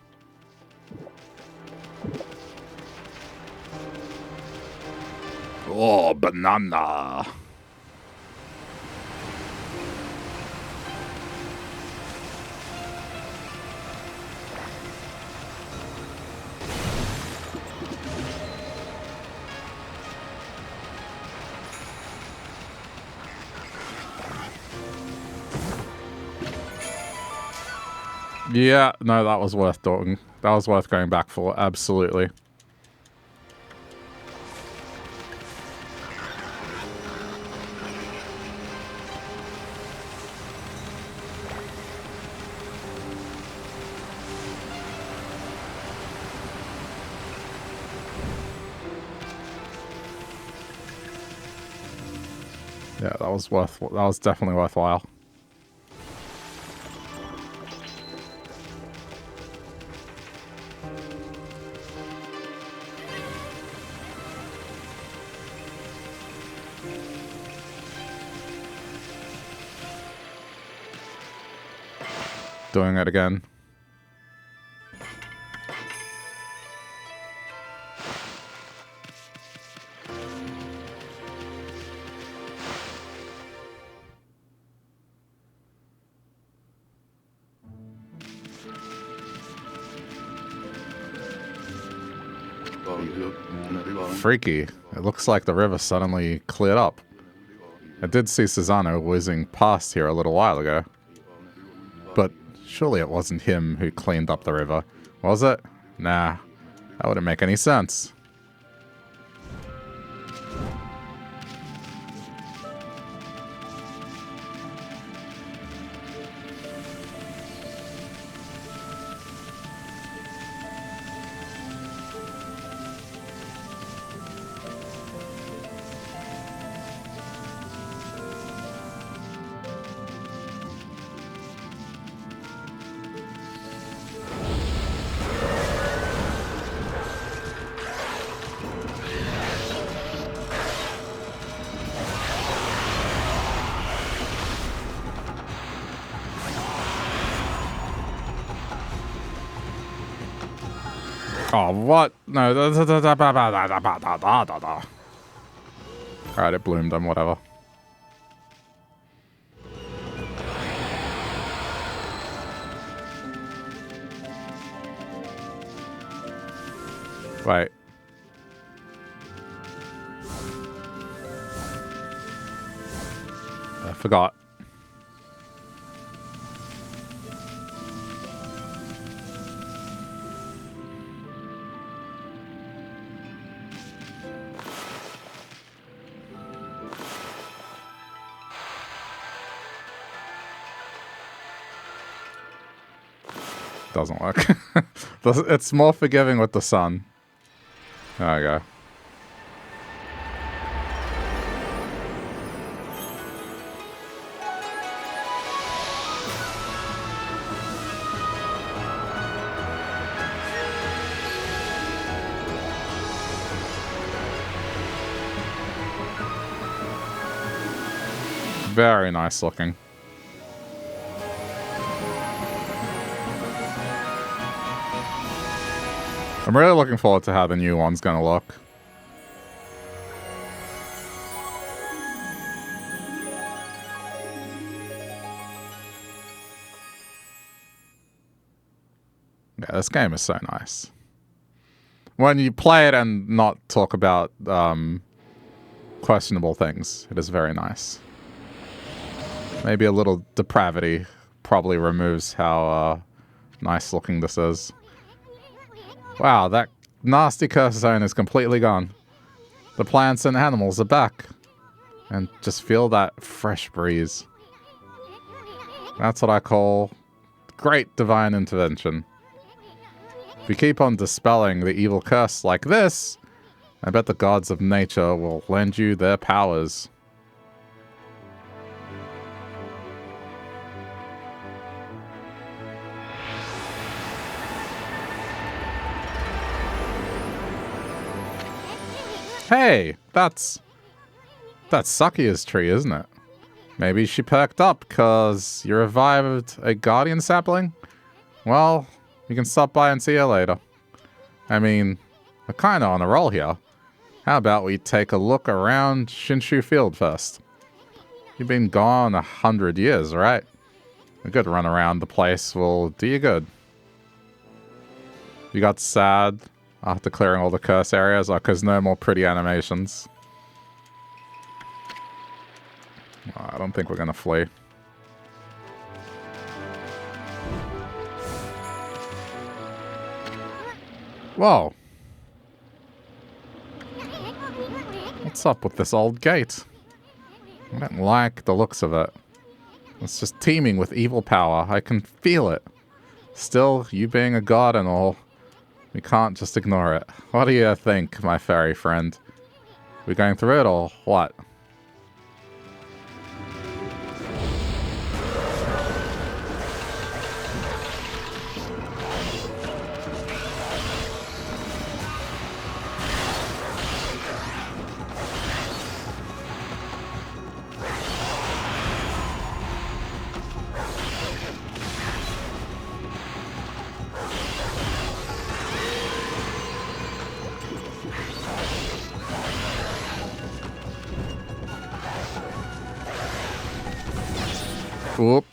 Oh, banana. Yeah, no, that was worth doing. That was worth going back for, absolutely. Yeah, that was definitely worthwhile. Doing it again. Freaky. It looks like the river suddenly cleared up. I did see Susano whizzing past here a little while ago. But surely it wasn't him who cleaned up the river, was it? Nah, that wouldn't make any sense. Oh, what? No. Alright, it bloomed them, whatever. Wait. I forgot. Doesn't work. It's more forgiving with the sun. There we go. Very nice looking. I'm really looking forward to how the new one's gonna look. Yeah, this game is so nice. When you play it and not talk about questionable things, it is very nice. Maybe a little depravity probably removes how nice looking this is. Wow, that nasty curse zone is completely gone. The plants and animals are back. And just feel that fresh breeze. That's what I call great divine intervention. If you keep on dispelling the evil curse like this, I bet the gods of nature will lend you their powers. Hey, that's Sakia's tree, isn't it? Maybe she perked up because you revived a guardian sapling? Well, you can stop by and see her later. I mean, we're kinda on a roll here. How about we take a look around Shinshu Field first? You've been gone 100 years, right? A good run around the place will do you good. You got sad after clearing all the curse areas, or because no more pretty animations? Oh, I don't think we're gonna flee. Whoa. What's up with this old gate? I don't like the looks of it. It's just teeming with evil power. I can feel it. Still, you being a god and all, we can't just ignore it. What do you think, my fairy friend? We going through it or what? Whoop.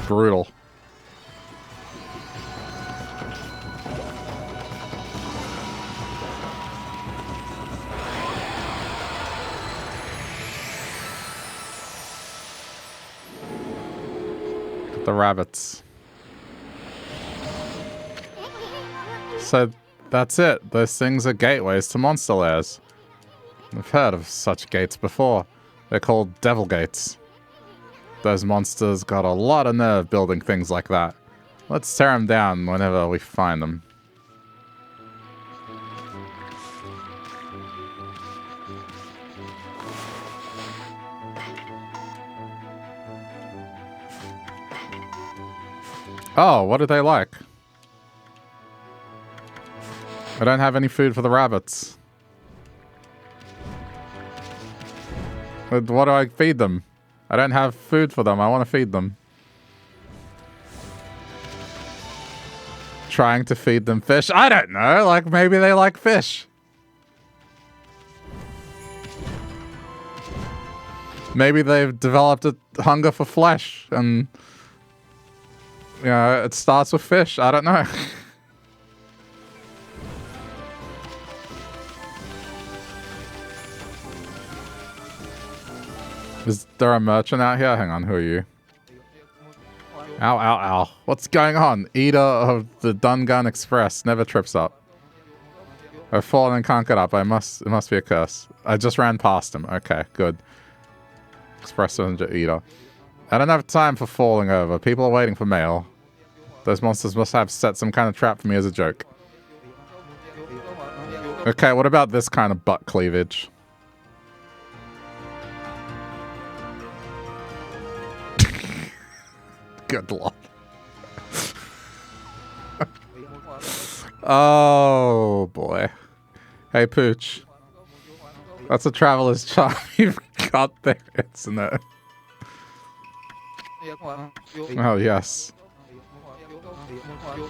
Brutal. The rabbits. So that's it. Those things are gateways to monster lairs. I've heard of such gates before. They're called devil gates. Those monsters got a lot of nerve building things like that. Let's tear them down whenever we find them. Oh, what do they like? I don't have any food for the rabbits. But what do I feed them? I don't have food for them. I want to feed them. Trying to feed them fish. I don't know. Like, maybe they like fish. Maybe they've developed a hunger for flesh and, you know, it starts with fish. I don't know. Is there a merchant out here? Hang on, who are you? Ow, ow, ow. What's going on? Eater of the Dungan Express never trips up. I've fallen and can't get up. It must be a curse. I just ran past him. Okay, good. Express messenger eater. I don't have time for falling over. People are waiting for mail. Those monsters must have set some kind of trap for me as a joke. Okay, what about this kind of butt cleavage? Good luck. Oh, boy. Hey, Pooch. That's a traveler's charm you've got there, isn't it? Oh, yes.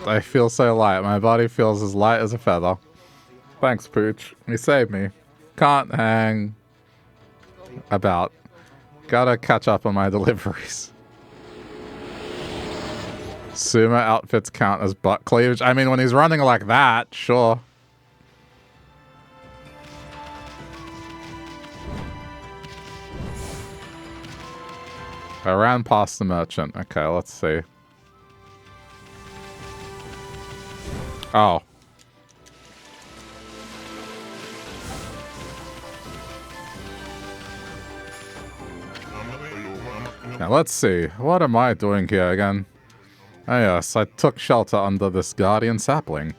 I feel so light. My body feels as light as a feather. Thanks, Pooch. You saved me. Can't hang about. Gotta catch up on my deliveries. Sumo outfits count as butt cleavage. I mean, when he's running like that, sure. I ran past the merchant. Okay, let's see. Oh. Now let's see. What am I doing here again? Oh yes, I took shelter under this guardian sapling.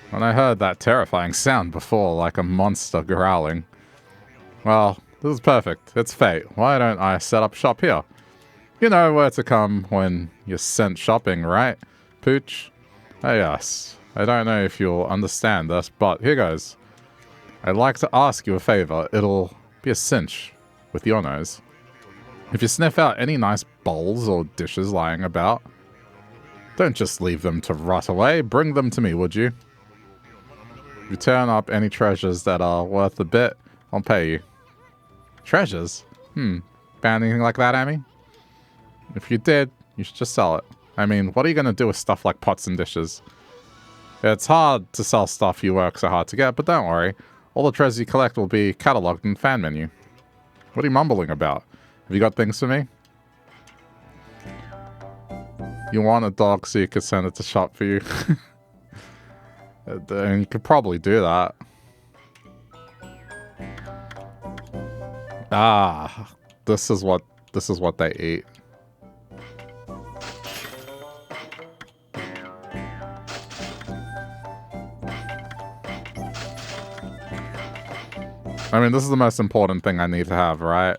When I heard that terrifying sound before, like a monster growling. Well, this is perfect. It's fate. Why don't I set up shop here? You know where to come when you're sent shopping, right, Pooch? Oh yes. I don't know if you'll understand this, but here goes. I'd like to ask you a favor. It'll be a cinch with your nose. If you sniff out any nice bowls or dishes lying about, don't just leave them to rot away. Bring them to me, would you? If you turn up any treasures that are worth a bit, I'll pay you. Treasures? Found anything like that, Amy? If you did, you should just sell it. I mean, what are you going to do with stuff like pots and dishes? It's hard to sell stuff you work so hard to get, but don't worry. All the treasures you collect will be catalogued in the fan menu. What are you mumbling about? Have you got things for me? You want a dog so you could send it to shop for you. And you could probably do that. Ah, this is what they eat. I mean, this is the most important thing I need to have, right?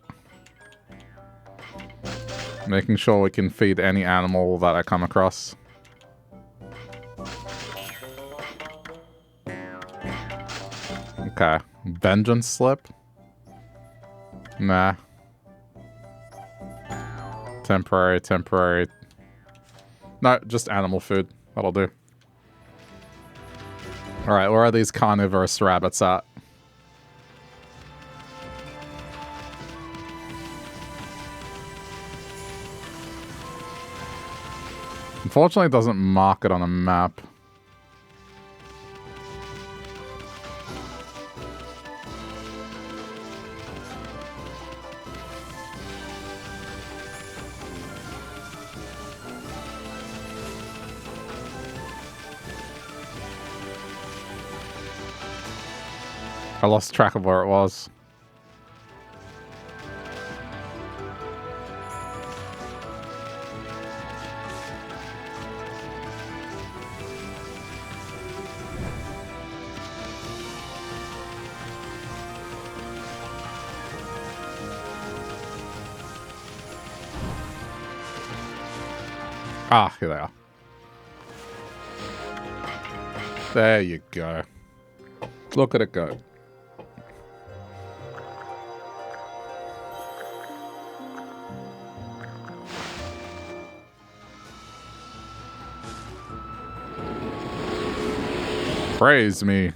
Making sure we can feed any animal that I come across. Okay. Vengeance slip? Nah. Temporary. No, just animal food. That'll do. Alright, where are these carnivorous rabbits at? Unfortunately, it doesn't mark it on a map. I lost track of where it was. Ah, here they are. There you go. Look at it go. Praise me.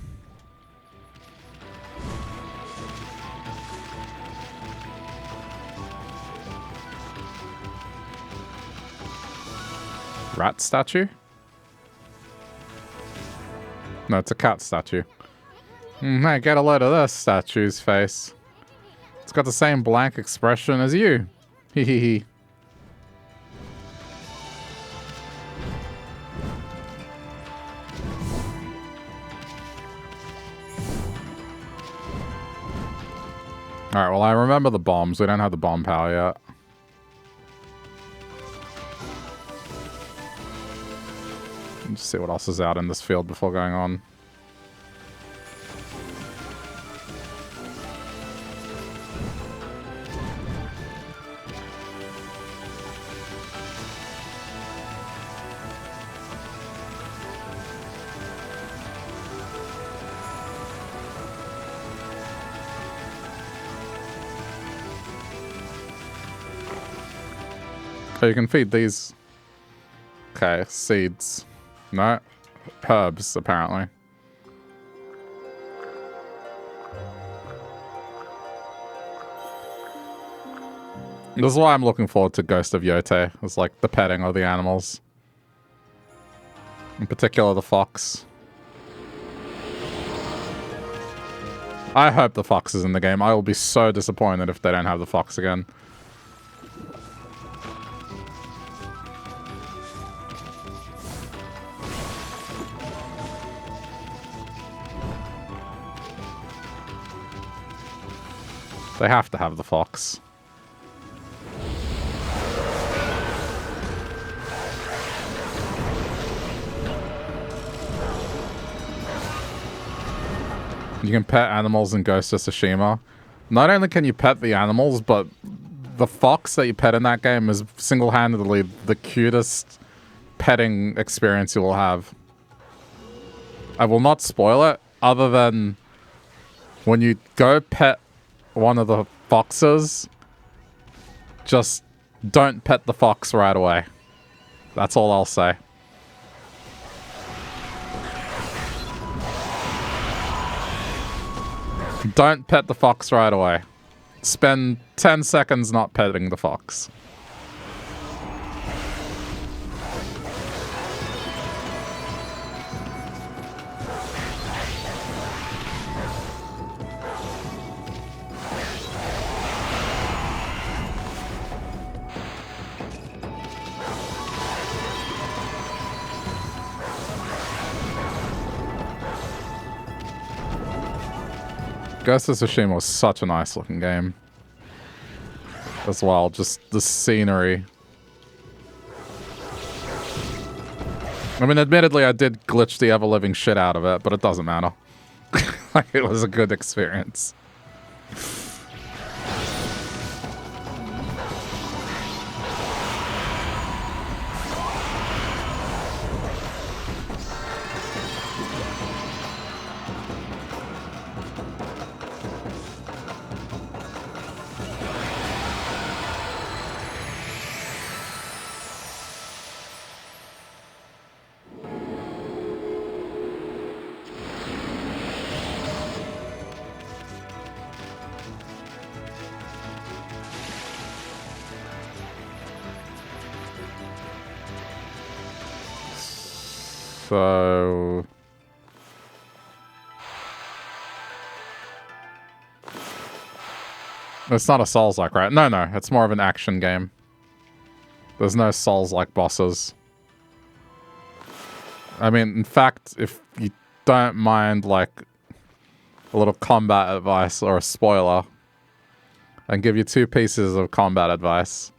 Rat statue? No, it's a cat statue. Hey, get a load of this statue's face. It's got the same blank expression as you. Hee hee hee. Alright, well I remember the bombs. We don't have the bomb power yet. Let's see what else is out in this field before going on. So you can feed these. Okay, seeds. No, herbs, apparently. This is why I'm looking forward to Ghost of Yote. It's like the petting of the animals. In particular, the fox. I hope the fox is in the game. I will be so disappointed if they don't have the fox again. They have to have the fox. You can pet animals in Ghost of Tsushima. Not only can you pet the animals, but the fox that you pet in that game is single-handedly the cutest petting experience you will have. I will not spoil it, other than when you go pet one of the foxes, just don't pet the fox right away. That's all I'll say. Don't pet the fox right away. Spend 10 seconds not petting the fox. Ghost of Tsushima was such a nice looking game. As well, just the scenery. I mean, admittedly, I did glitch the ever-living shit out of it, but it doesn't matter. Like, it was a good experience. So... It's not a Souls-like, right? No, it's more of an action game. There's no Souls-like bosses. I mean, in fact, if you don't mind, like, a little combat advice or a spoiler, I can give you 2 pieces of combat advice.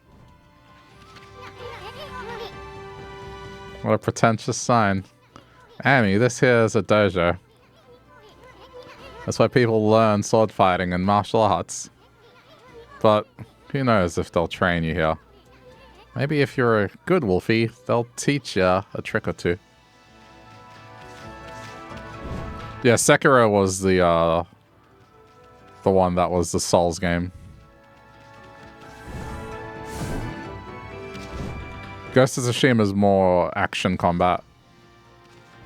What a pretentious sign. Amy, this here is a dojo. That's why people learn sword fighting and martial arts. But who knows if they'll train you here. Maybe if you're a good Wolfie, they'll teach you a trick or two. Yeah, Sekiro was the one that was the Souls game. Ghost of Tsushima is more action combat.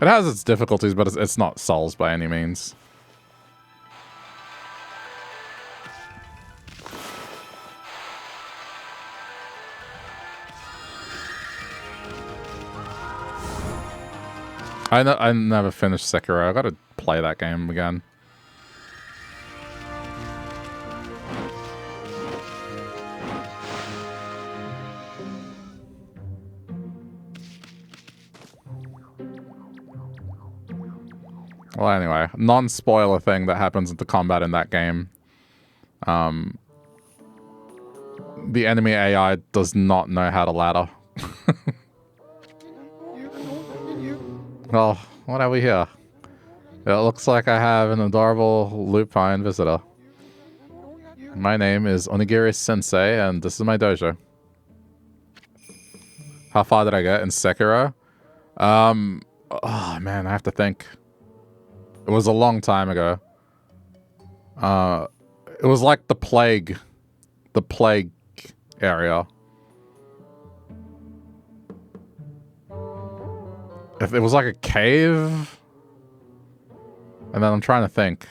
It has its difficulties, but it's not Souls by any means. I never finished Sekiro. I gotta play that game again. Well, anyway, non-spoiler thing that happens in the combat in that game. The enemy AI does not know how to ladder. Well, what have we here? It looks like I have an adorable lupine visitor. My name is Onigiri Sensei, and this is my dojo. How far did I get in Sekiro? Oh man, I have to think. It was a long time ago. It was like the plague area. If it was like a cave, and then I'm trying to think.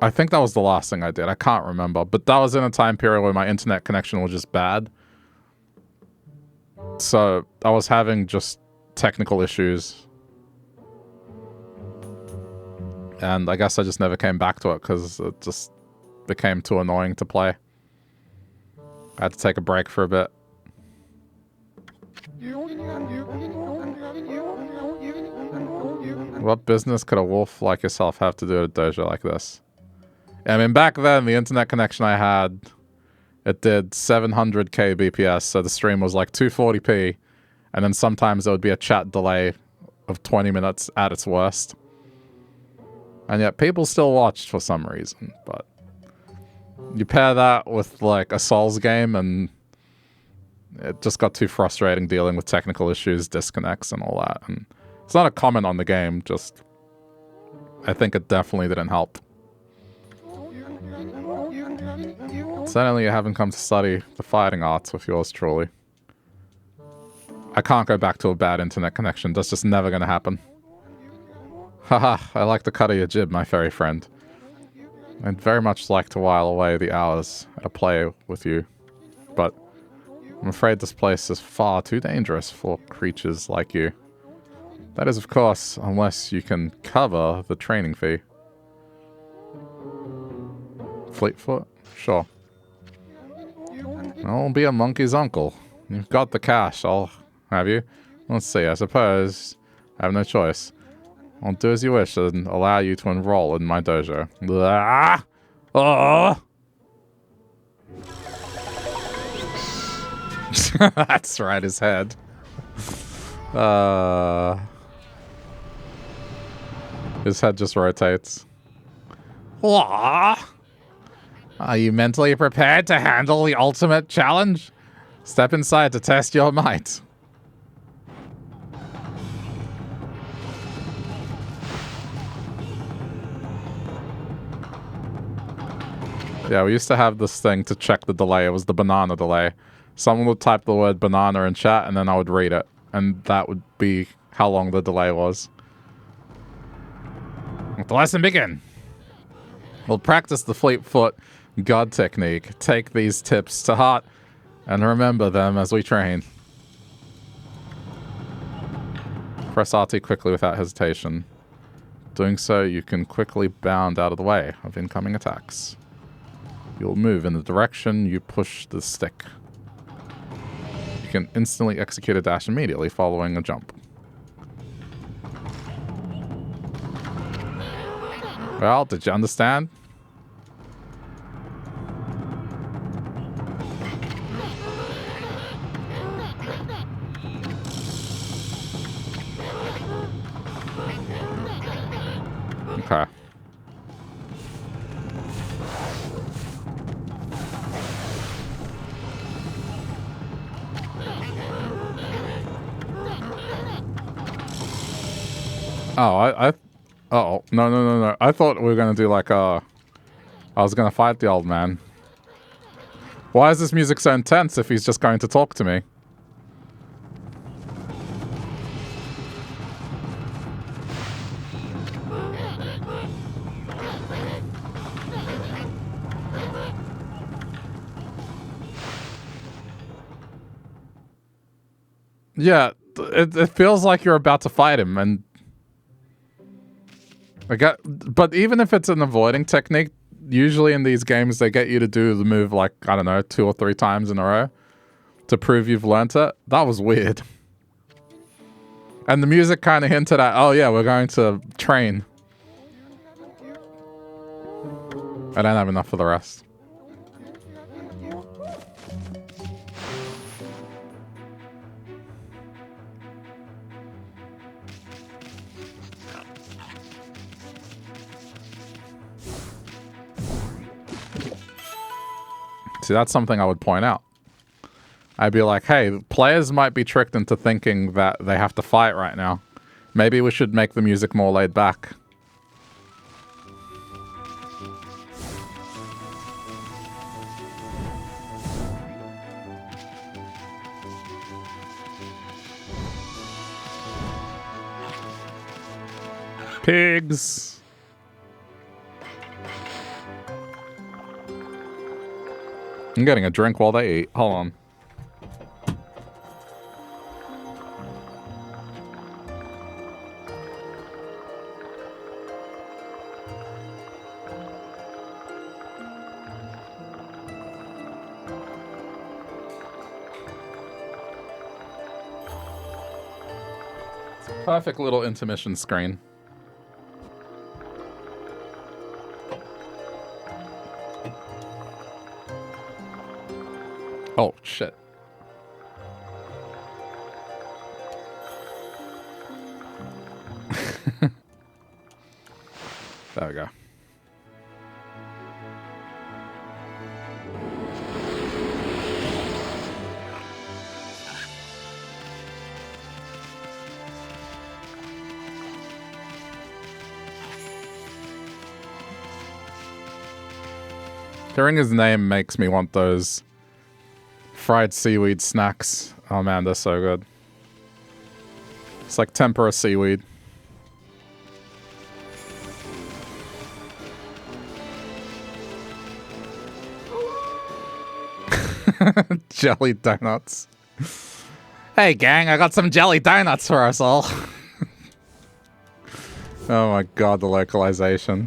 I think that was the last thing I did. I can't remember, but that was in a time period where my internet connection was just bad. So I was having just technical issues. And I guess I just never came back to it because it just became too annoying to play. I had to take a break for a bit. What business could a wolf like yourself have to do at a dojo like this? I mean, back then, the internet connection I had, it did 700k BPS, so the stream was like 240p, and then sometimes there would be a chat delay of 20 minutes at its worst. And yet people still watched for some reason, but you pair that with like a Souls game and it just got too frustrating dealing with technical issues, disconnects and all that. And it's not a comment on the game, just I think it definitely didn't help. Certainly you haven't come to study the fighting arts with yours truly. I can't go back to a bad internet connection, that's just never gonna happen. Haha, I like the cut of your jib, my fairy friend. I'd very much like to while away the hours at a play with you, but I'm afraid this place is far too dangerous for creatures like you. That is, of course, unless you can cover the training fee. Fleetfoot? Sure. I'll be a monkey's uncle. You've got the cash, I'll have you. Let's see, I suppose I have no choice. I'll do as you wish and allow you to enroll in my dojo. Ah! Oh! That's right, his head. His head just rotates. Ah! Are you mentally prepared to handle the ultimate challenge? Step inside to test your might. Yeah, we used to have this thing to check the delay. It was the banana delay. Someone would type the word banana in chat and then I would read it. And that would be how long the delay was. Let the lesson begin. We'll practice the Fleetfoot God technique. Take these tips to heart and remember them as we train. Press RT quickly without hesitation. Doing so, you can quickly bound out of the way of incoming attacks. You'll move in the direction you push the stick. You can instantly execute a dash immediately following a jump. Well, did you understand? Okay. Oh, uh-oh. No. I thought we were gonna do like I was gonna fight the old man. Why is this music so intense if he's just going to talk to me? Yeah, it feels like you're about to fight him, and but even if it's an avoiding technique, usually in these games they get you to do the move like, I don't know, 2 or 3 times in a row to prove you've learnt it. That was weird. And the music kind of hinted at, oh yeah, we're going to train. I don't have enough for the rest. See, that's something I would point out. I'd be like, hey, players might be tricked into thinking that they have to fight right now. Maybe we should make the music more laid back. Pigs. I'm getting a drink while they eat. Hold on. It's a perfect little intermission screen. Oh, shit. There we go. Hearing his name makes me want those fried seaweed snacks. Oh man, they're so good. It's like tempura seaweed. Jelly donuts. Hey gang, I got some jelly donuts for us all. Oh my god, the localization.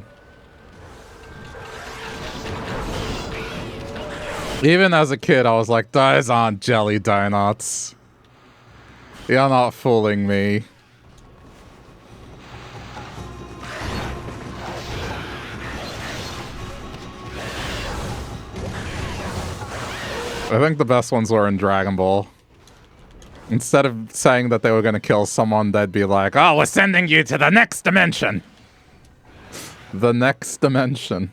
Even as a kid, I was like, those aren't jelly donuts. You're not fooling me. I think the best ones were in Dragon Ball. Instead of saying that they were going to kill someone, they'd be like, oh, we're sending you to the next dimension. The next dimension.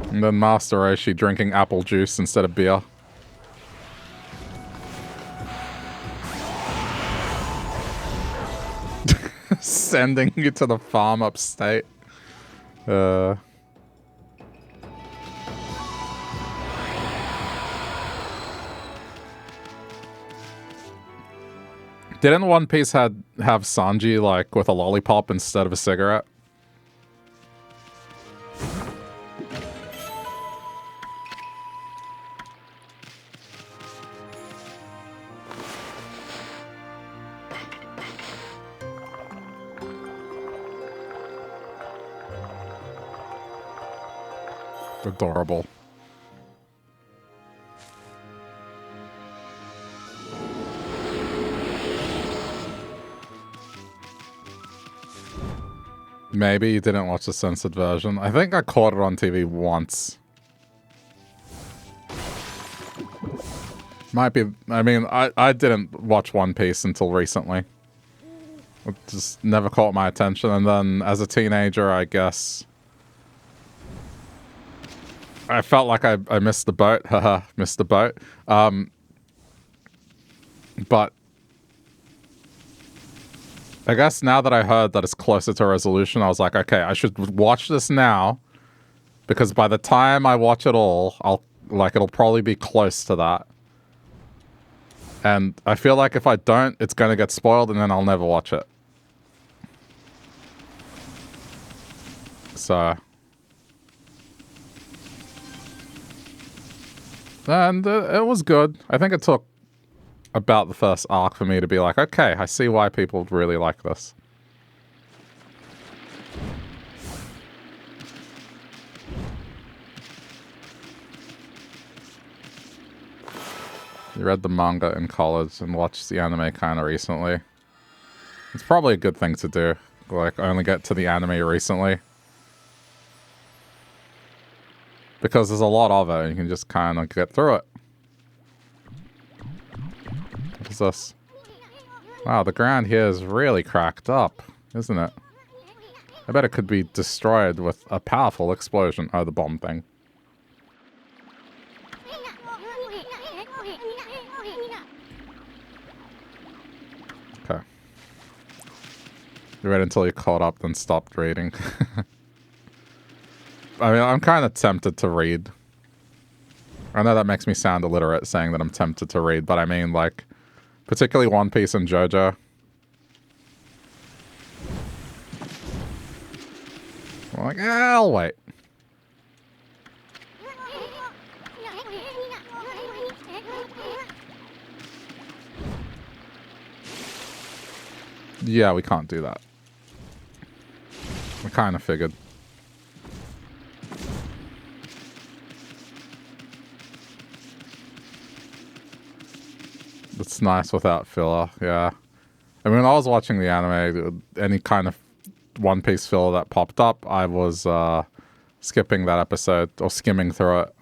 And then Master Roshi drinking apple juice instead of beer. Sending you to the farm upstate. Didn't One Piece have Sanji like with a lollipop instead of a cigarette? Adorable. Maybe you didn't watch the censored version. I think I caught it on TV once. Might be... I mean, I didn't watch One Piece until recently. It just never caught my attention. And then as a teenager, I guess... I felt like I missed the boat. Haha, missed the boat. But I guess now that I heard that it's closer to resolution, I was like, okay, I should watch this now, because by the time I watch it all, it'll probably be close to that. And I feel like if I don't, it's going to get spoiled and then I'll never watch it. So... And it was good. I think it took about the first arc for me to be like, okay, I see why people really like this. You read the manga in college and watched the anime kind of recently. It's probably a good thing to do. Like, only get to the anime recently. Because there's a lot of it, and you can just kind of get through it. What is this? Wow, the ground here is really cracked up, isn't it? I bet it could be destroyed with a powerful explosion. Oh, the bomb thing. Okay. You read until you caught up, then stopped reading. I mean, I'm kind of tempted to read. I know that makes me sound illiterate saying that I'm tempted to read, but I mean, like, particularly One Piece and JoJo. I'm like, I'll wait. Yeah, we can't do that. I kind of figured. It's nice without filler, yeah. I mean, when I was watching the anime, any kind of One Piece filler that popped up, I was skipping that episode, or skimming through it.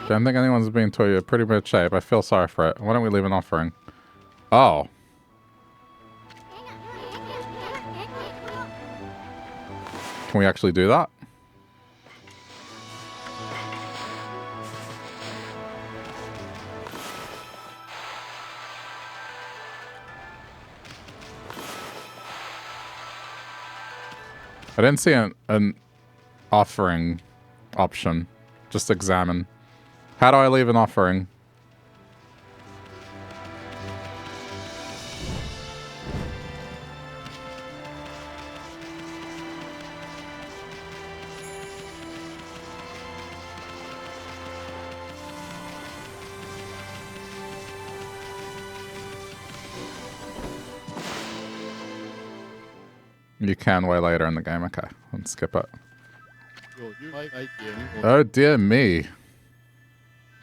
Don't think anyone's been to you. Pretty bad shape. I feel sorry for it. Why don't we leave an offering? Oh. Can we actually do that? I didn't see an offering option. Just examine. How do I leave an offering? You can way later in the game. Okay, let's skip it. Oh dear me.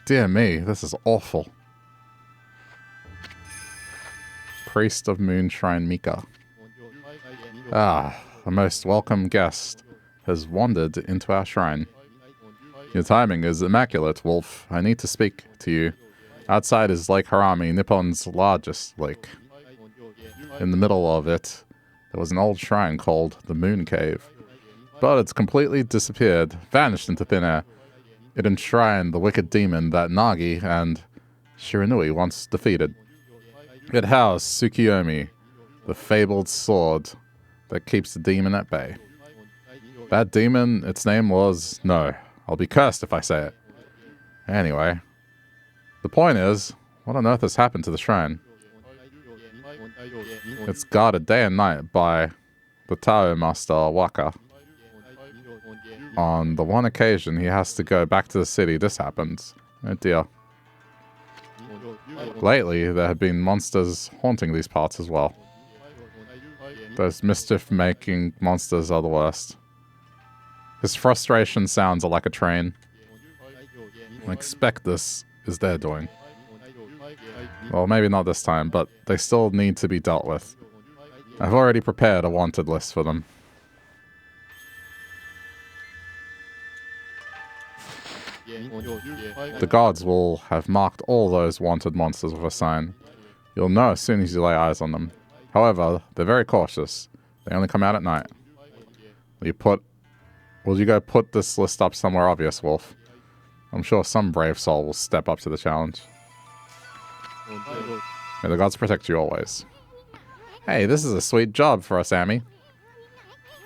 Dear me, this is awful. Priest of Moonshrine Mika. Ah, a most welcome guest has wandered into our shrine. Your timing is immaculate, Wolf. I need to speak to you. Outside is Lake Harami, Nippon's largest lake. In the middle of it, there was an old shrine called the Moon Cave. But it's completely disappeared, vanished into thin air. It enshrined the wicked demon that Nagi and Shiranui once defeated. It housed Tsukiyomi, the fabled sword that keeps the demon at bay. That demon, its name was... No, I'll be cursed if I say it. Anyway, the point is, what on earth has happened to the shrine? It's guarded day and night by the Tao Master Waka. On the one occasion he has to go back to the city, this happens. Oh dear. Lately, there have been monsters haunting these parts as well. Those mischief-making monsters are the worst. His frustration sounds like a train. I expect this is their doing. Well, maybe not this time, but they still need to be dealt with. I've already prepared a wanted list for them. The gods will have marked all those wanted monsters with a sign. You'll know as soon as you lay eyes on them. However, they're very cautious. They only come out at night. Will you go put this list up somewhere obvious, Wolf? I'm sure some brave soul will step up to the challenge. May the gods protect you always. Hey, this is a sweet job for us, Amy.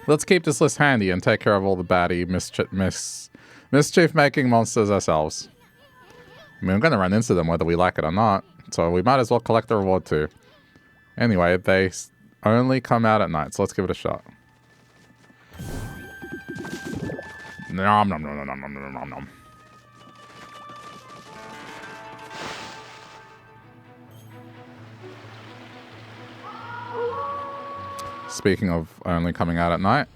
Let's keep this list handy and take care of all the baddie mischief-making monsters ourselves. I mean, I'm going to run into them whether we like it or not, so we might as well collect the reward too. Anyway, they only come out at night, so let's give it a shot. Nom nom nom nom nom nom nom nom. Speaking of only coming out at night,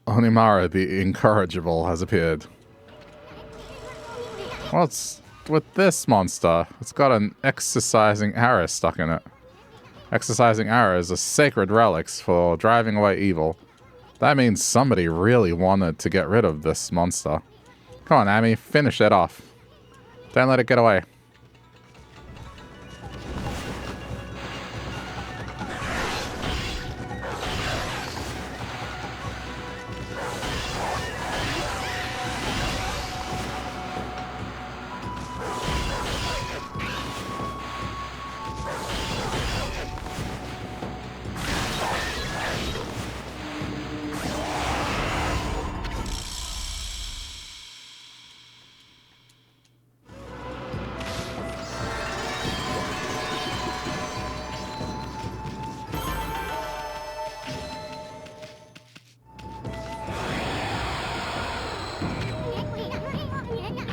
Onimara the Incorrigible has appeared. What's with this monster? It's got an exercising arrow stuck in it. Exercising arrows are sacred relics for driving away evil. That means somebody really wanted to get rid of this monster. Come on, Amy, finish it off. Don't let it get away.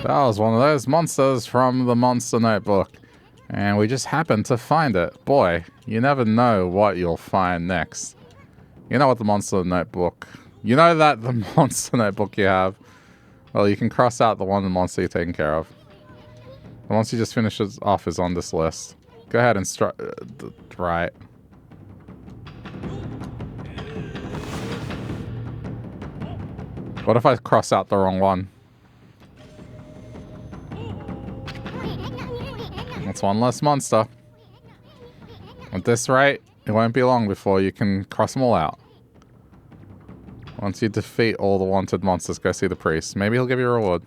That was one of those monsters from the Monster Notebook, and we just happened to find it. Boy, you never know what you'll find next. You know what the Monster Notebook... You know that the Monster Notebook you have? Well, you can cross out the one monster you're taking care of. The monster you just finished off is on this list. Go ahead and right. What if I cross out the wrong one? That's one less monster. At this rate, it won't be long before you can cross them all out. Once you defeat all the wanted monsters, go see the priest. Maybe he'll give you a reward.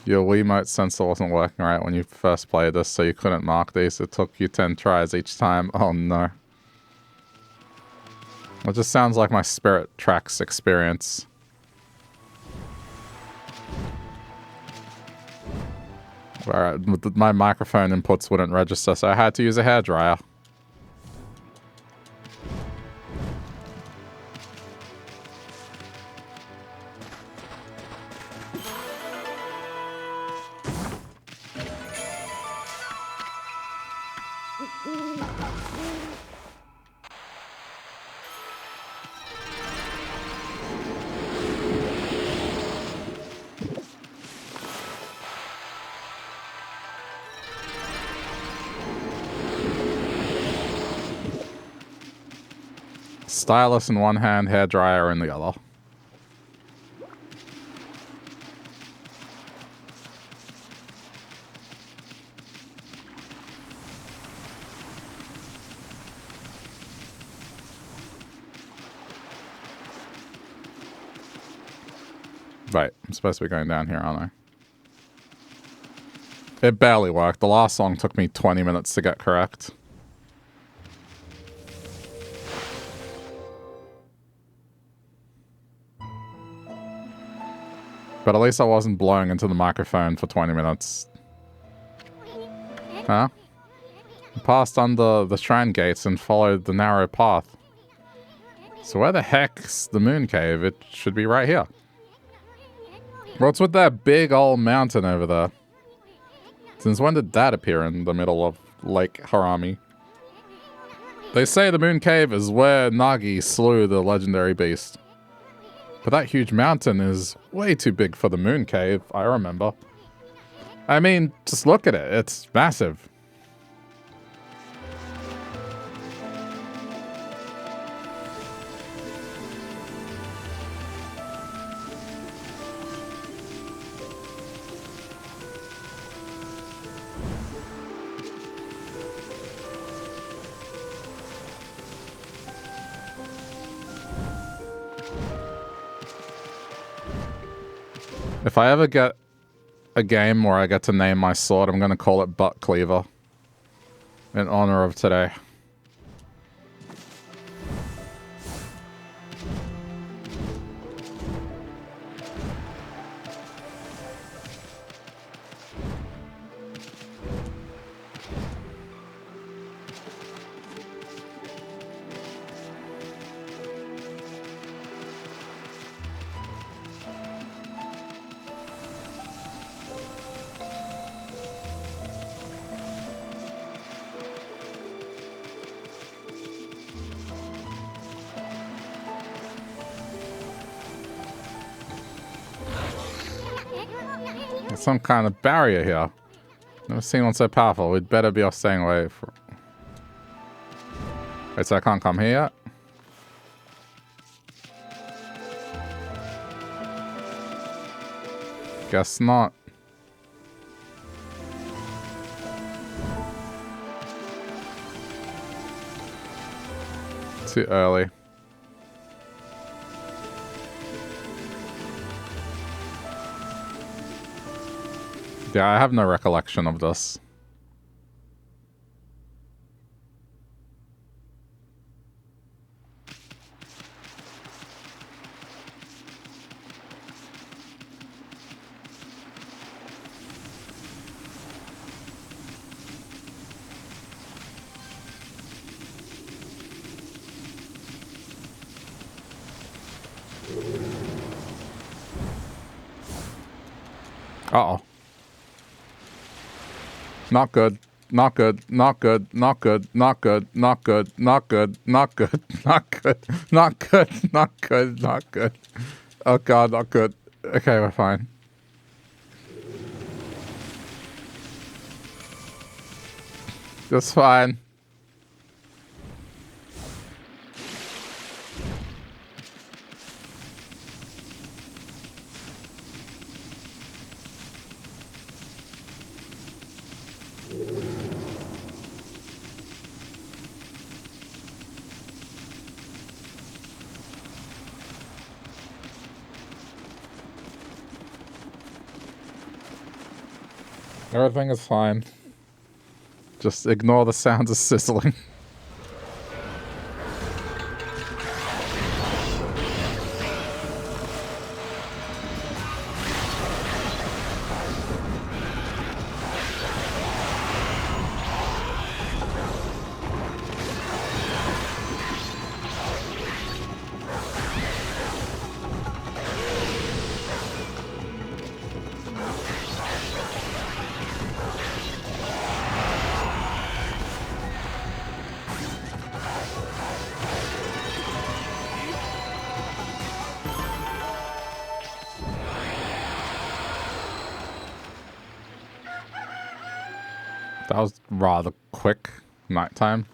Your Wiimote sensor wasn't working right when you first played this, so you couldn't mark these. It took you 10 tries each time. Oh no. It just sounds like my Spirit Tracks experience. Where my microphone inputs wouldn't register, so I had to use a hairdryer. Stylus in one hand, hairdryer in the other. Right, I'm supposed to be going down here, aren't I? It barely worked. The last song took me 20 minutes to get correct. But at least I wasn't blowing into the microphone for 20 minutes. Huh? I passed under the shrine gates and followed the narrow path. So where the heck's the moon cave? It should be right here. What's with that big old mountain over there? Since when did that appear in the middle of Lake Harami? They say the moon cave is where Nagi slew the legendary beast. But that huge mountain is way too big for the moon cave, I remember. I mean, just look at it. It's massive. If I ever get a game where I get to name my sword, I'm gonna call it Butt Cleaver. In honor of today. There's some kind of barrier here. Never seen one so powerful. We'd better be off staying away from... Wait, so I can't come here yet? Guess not. Too early. Yeah, I have no recollection of this. Uh-oh. Not good. Not good. Not good. Not good. Not good. Not good. Not good. Not good. Not good. Not good. Not good. Not good. Oh god, not good. Okay, we're fine. That's fine. Everything is fine. Just ignore the sounds of sizzling. That was rather quick nighttime.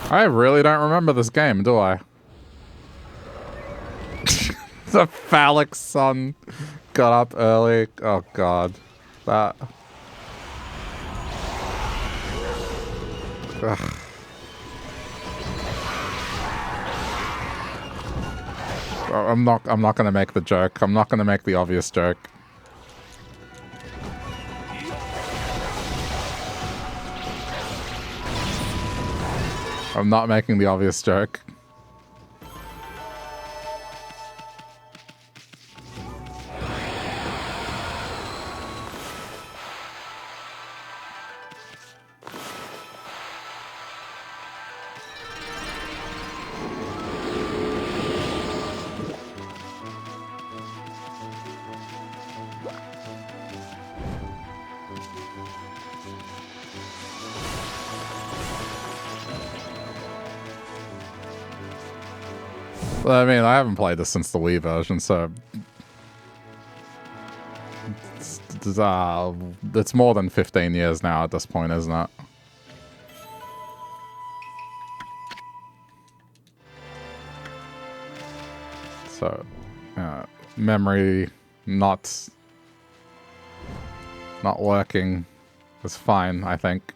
I really don't remember this game, do I? The phallic sun got up early. Oh god. That... Ugh. I'm not gonna make the joke. I'm not gonna make the obvious joke. I'm not making the obvious joke. Well, I mean, I haven't played this since the Wii version, so... It's more than 15 years now at this point, isn't it? So, memory not working is fine, I think.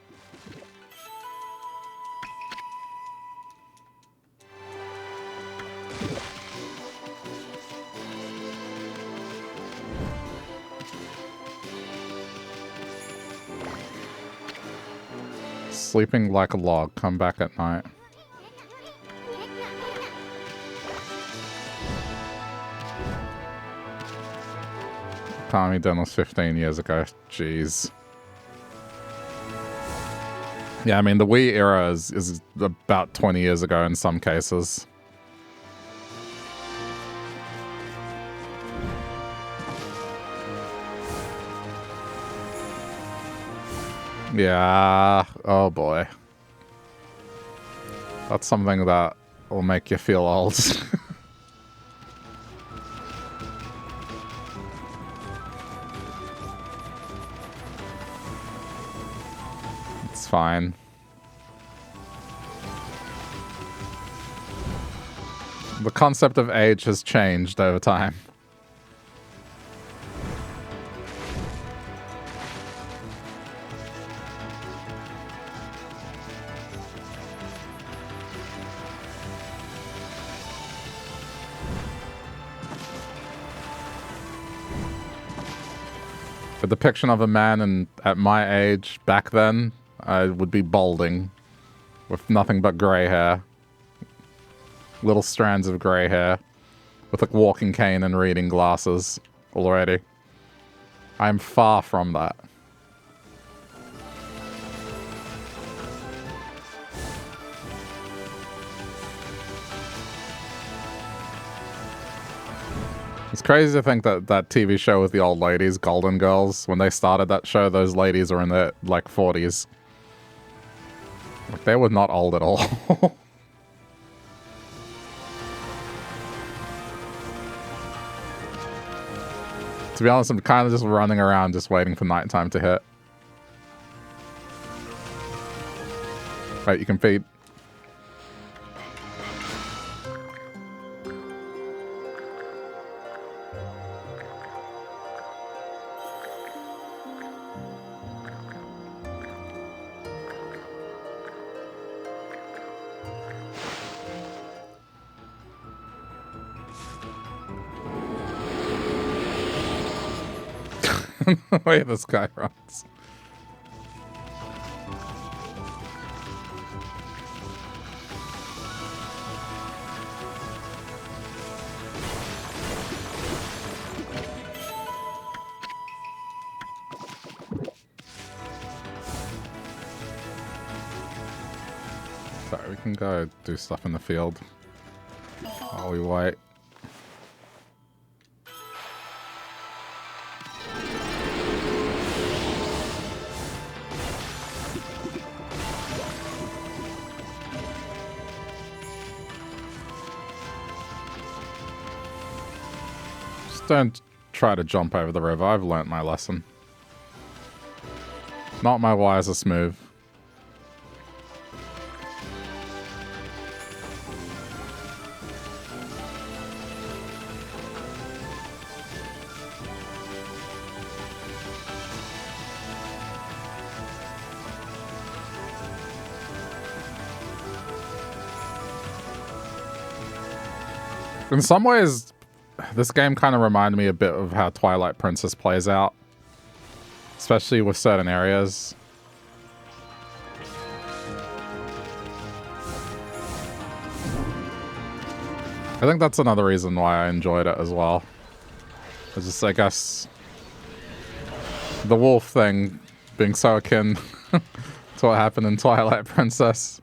Sleeping like a log, come back at night. Okami done was 15 years ago. Jeez. Yeah, I mean, the Wii era is about 20 years ago in some cases. Yeah, oh boy. That's something that will make you feel old. It's fine. The concept of age has changed over time. The depiction of a man at my age back then, I would be balding with nothing but grey hair. Little strands of grey hair with a walking cane and reading glasses already. I'm far from that. It's crazy to think that that TV show with the old ladies, Golden Girls, when they started that show, those ladies were in their, like, 40s. Like, they were not old at all. To be honest, I'm kind of just running around just waiting for nighttime to hit. Right, you can feed. The way this guy runs. Sorry, we can go do stuff in the field while we wait. Don't try to jump over the river. I've learnt my lesson. Not my wisest move. In some ways, this game kind of reminded me a bit of how Twilight Princess plays out. Especially with certain areas. I think that's another reason why I enjoyed it as well. It's just, I guess, the wolf thing being so akin to what happened in Twilight Princess.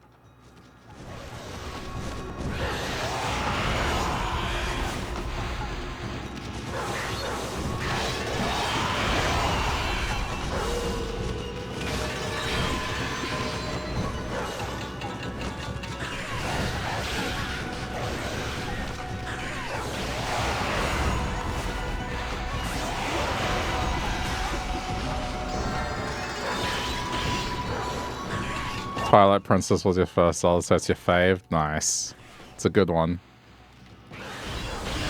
Twilight Princess was your first, so it's your fave. Nice. It's a good one.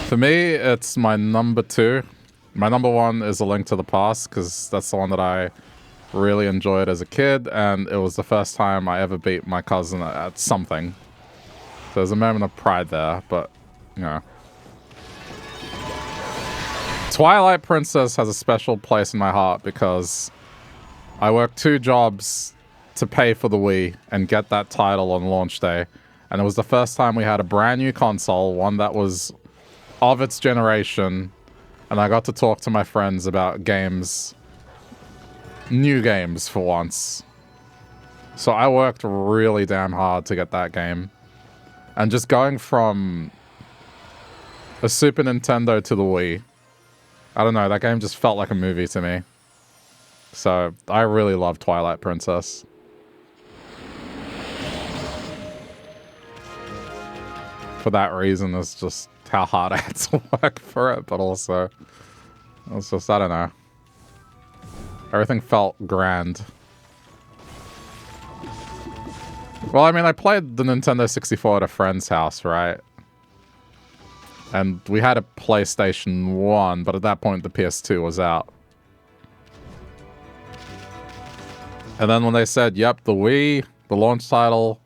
For me, it's my number 2. My number 1 is A Link to the Past, because that's the one that I really enjoyed as a kid, and it was the first time I ever beat my cousin at something. So there's a moment of pride there, but, you know. Twilight Princess has a special place in my heart because I worked 2 jobs to pay for the Wii and get that title on launch day. And it was the first time we had a brand new console, one that was of its generation. And I got to talk to my friends about games, new games for once. So I worked really damn hard to get that game. And just going from a Super Nintendo to the Wii, I don't know, that game just felt like a movie to me. So I really love Twilight Princess. For that reason, it's just how hard I had to work for it, but also, it's just, I don't know. Everything felt grand. Well, I mean, I played the Nintendo 64 at a friend's house, right? And we had a PlayStation 1, but at that point the PS2 was out. And then when they said, yep, the Wii, the launch title,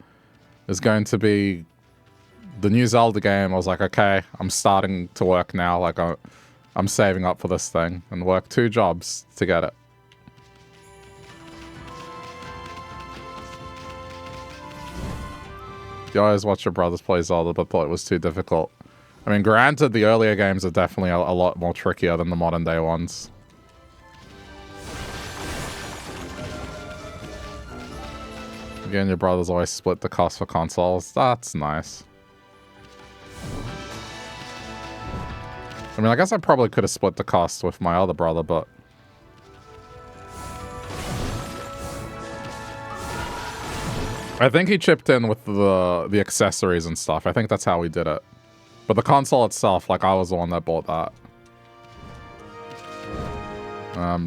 is going to be the new Zelda game, I was like, okay, I'm starting to work now. Like, I'm saving up for this thing and work 2 jobs to get it. You always watch your brothers play Zelda, but thought it was too difficult. I mean, granted, the earlier games are definitely a lot more trickier than the modern day ones. Again, your brothers always split the cost for consoles. That's nice. I mean, I guess I probably could have split the cost with my other brother, but... I think he chipped in with the accessories and stuff. I think that's how we did it. But the console itself, like, I was the one that bought that.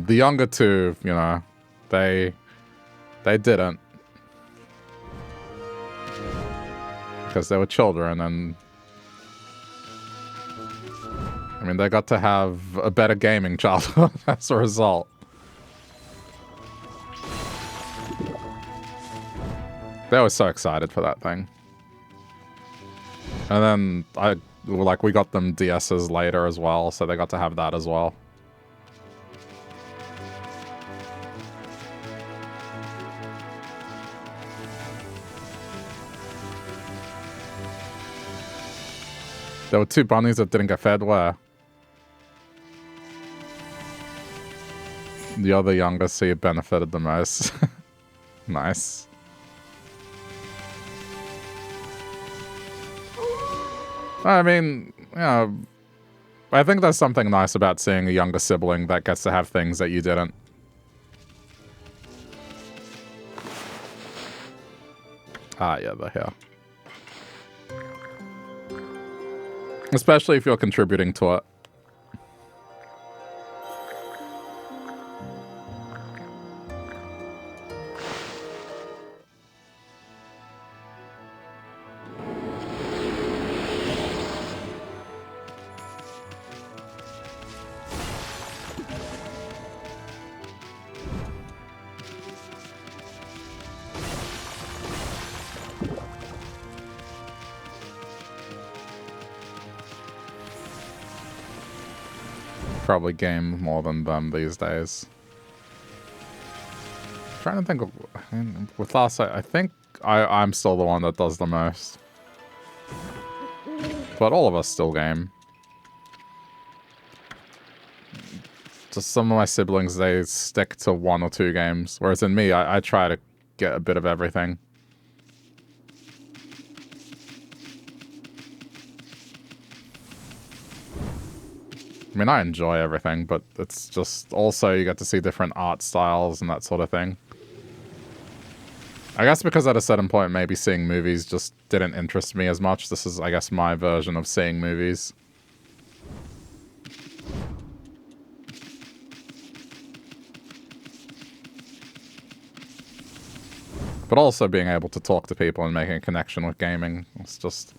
The younger 2, you know, they didn't. Because they were children, and... I mean, they got to have a better gaming childhood as a result. They were so excited for that thing. And then we got them DSs later as well, so they got to have that as well. There were 2 bunnies that didn't get fed. Where? The other younger seed benefited the most. Nice. I mean, you know, I think there's something nice about seeing a younger sibling that gets to have things that you didn't. Ah, yeah, they're here. Especially if you're contributing to it. Probably game more than them these days. Trying to think of, I mean, with us, I think I'm still the one that does the most. But all of us still game. Just some of my siblings, they stick to 1 or 2 games. Whereas in me, I try to get a bit of everything. I mean, I enjoy everything, but it's just also you get to see different art styles and that sort of thing. I guess because at a certain point, maybe seeing movies just didn't interest me as much. This is, I guess, my version of seeing movies. But also being able to talk to people and making a connection with gaming. It's just...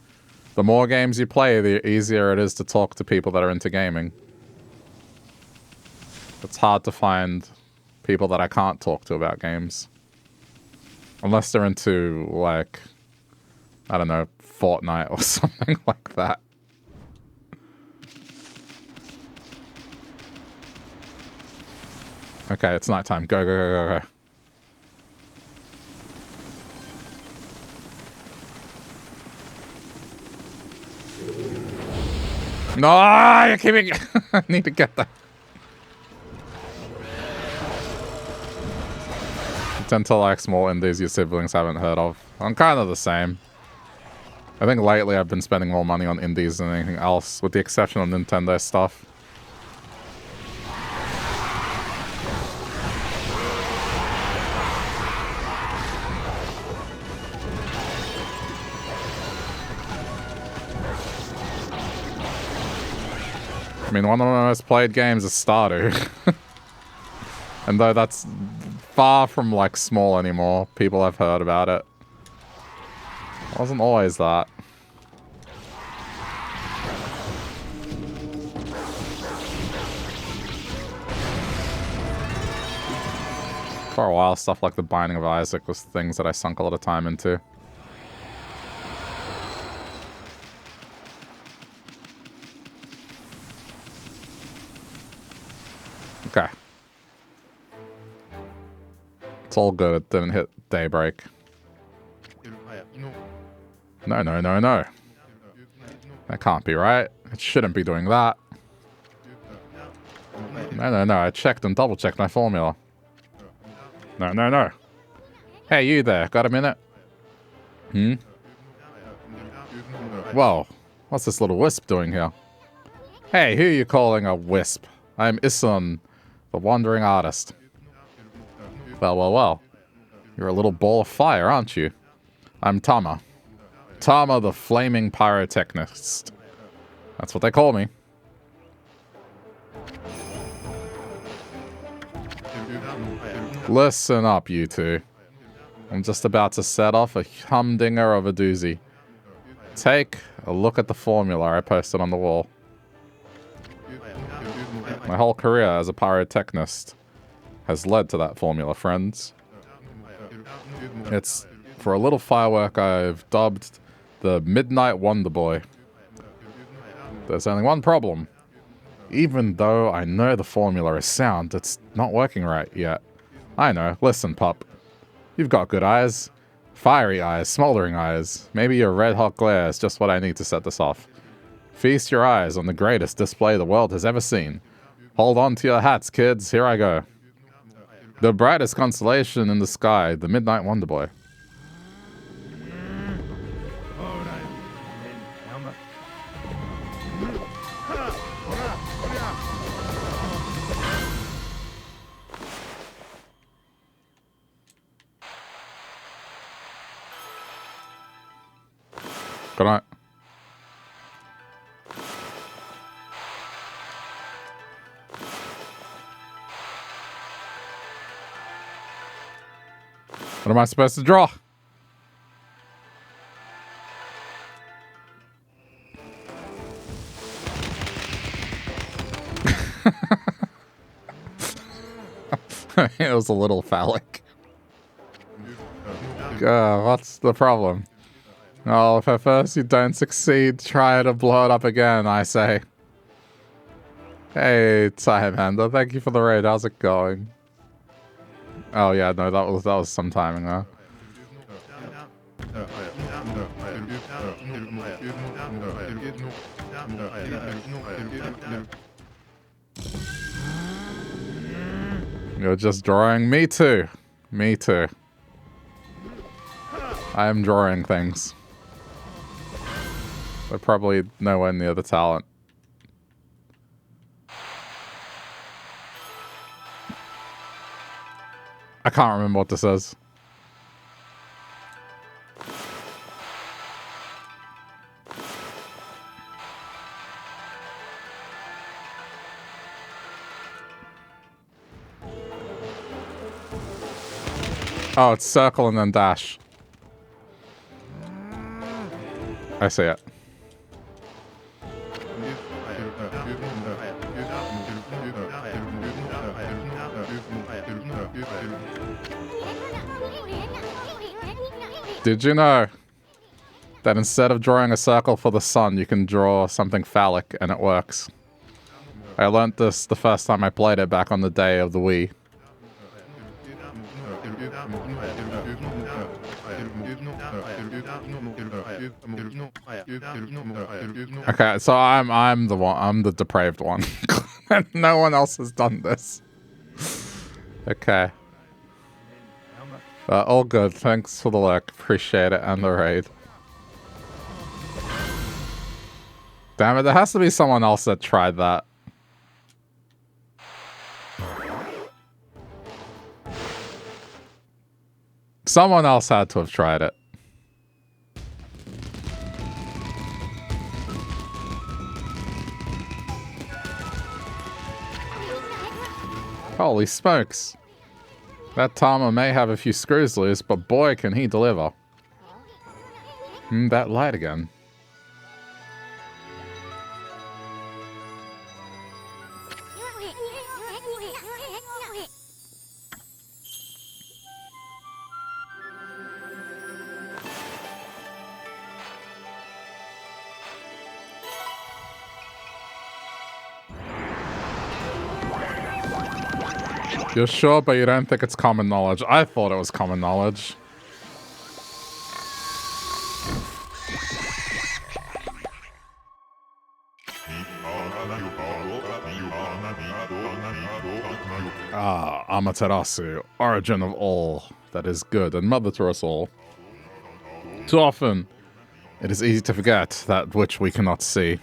The more games you play, the easier it is to talk to people that are into gaming. It's hard to find people that I can't talk to about games. Unless they're into, like, I don't know, Fortnite or something like that. Okay, it's nighttime. Go, go, go, go, go. No, you're keeping... I need to get that. You tend to like small indies your siblings haven't heard of. I'm kind of the same. I think lately I've been spending more money on indies than anything else, with the exception of Nintendo stuff. I mean, one of my most played games is Stardew. And though that's far from, like, small anymore, people have heard about it. It wasn't always that. For a while, stuff like The Binding of Isaac was things that I sunk a lot of time into. Okay. It's all good. It didn't hit daybreak. No, no, no, no. That can't be right. It shouldn't be doing that. No, no, no. I checked and double-checked my formula. No, no, no. Hey, you there. Got a minute? Hmm? Whoa. What's this little wisp doing here? Hey, who are you calling a wisp? I'm Isun, the wandering artist. Well, well, well. You're a little ball of fire, aren't you? I'm Tama. Tama the Flaming Pyrotechnist. That's what they call me. Listen up, you two. I'm just about to set off a humdinger of a doozy. Take a look at the formula I posted on the wall. My whole career as a pyrotechnist has led to that formula, friends. It's for a little firework I've dubbed the Midnight Wonder Boy. There's only one problem. Even though I know the formula is sound, it's not working right yet. I know. Listen, pup. You've got good eyes. Fiery eyes, smoldering eyes. Maybe your red-hot glare is just what I need to set this off. Feast your eyes on the greatest display the world has ever seen. Hold on to your hats, kids. Here I go. The brightest constellation in the sky, the Midnight Wonder Boy. Good night. What am I supposed to draw? It was a little phallic. What's the problem? Oh, if at first you don't succeed, try to blow it up again, I say. Hey, Timehander, thank you for the raid. How's it going? Oh yeah, no, that was some timing though. You're just drawing. Me too. Me too. I am drawing things. They're probably nowhere near the talent. I can't remember what this is. Oh, it's circle and then dash. I see it. Did you know that instead of drawing a circle for the sun, you can draw something phallic and it works? I learnt this the first time I played it back on the day of the Wii. Okay, so I'm the one. I'm the depraved one. No one else has done this. Okay. All good. Thanks for the lurk. Appreciate it and the raid. Damn it, there has to be someone else that tried that. Someone else had to have tried it. Holy smokes. That Tama may have a few screws loose, but boy can he deliver. That light again. You're sure, but you don't think it's common knowledge. I thought it was common knowledge. Ah, Amaterasu, origin of all that is good and mother to us all. Too often, it is easy to forget that which we cannot see.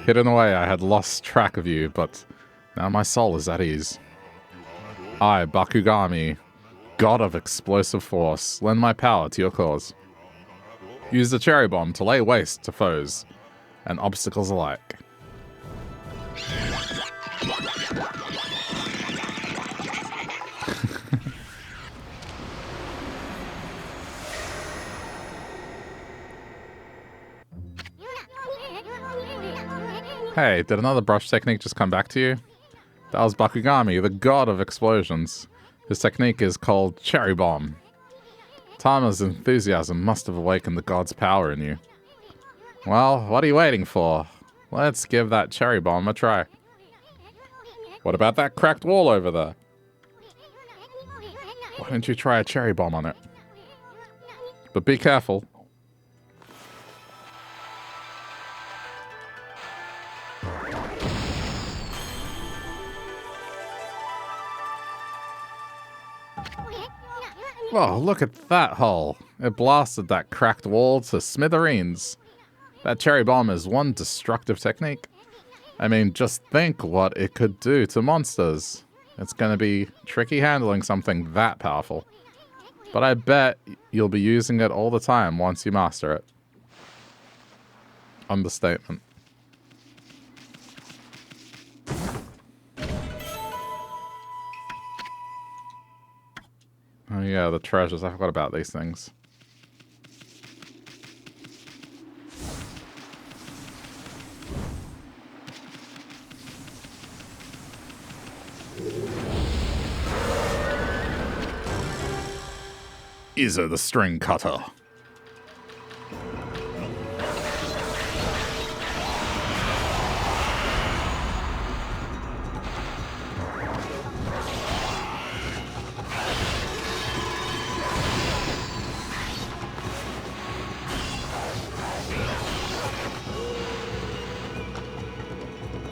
Hidden away, I had lost track of you, but now my soul is at ease. I, Bakugami, god of explosive force, lend my power to your cause. Use the cherry bomb to lay waste to foes and obstacles alike. Hey, did another brush technique just come back to you? That was Bakugami, the god of explosions. His technique is called Cherry Bomb. Tama's enthusiasm must have awakened the god's power in you. Well, what are you waiting for? Let's give that Cherry Bomb a try. What about that cracked wall over there? Why don't you try a Cherry Bomb on it? But be careful. Oh, look at that hole. It blasted that cracked wall to smithereens. That cherry bomb is one destructive technique. I mean, just think what it could do to monsters. It's gonna be tricky handling something that powerful. But I bet you'll be using it all the time once you master it. Understatement. Oh yeah, the treasures. I forgot about these things. Izo the string cutter.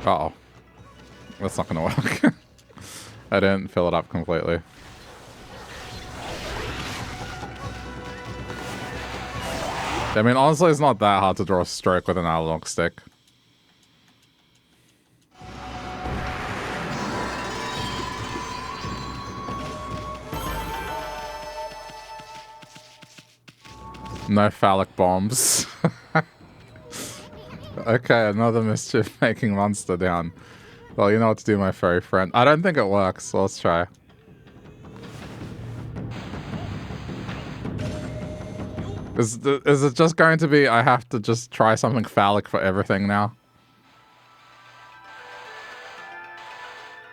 Uh-oh. That's not gonna work. I didn't fill it up completely. I mean, honestly, it's not that hard to draw a stroke with an analog stick. No phallic bombs. Okay, another mischief-making monster down. Well, you know what to do, my furry friend. I don't think it works, so let's try. Is it just going to be I have to just try something phallic for everything now?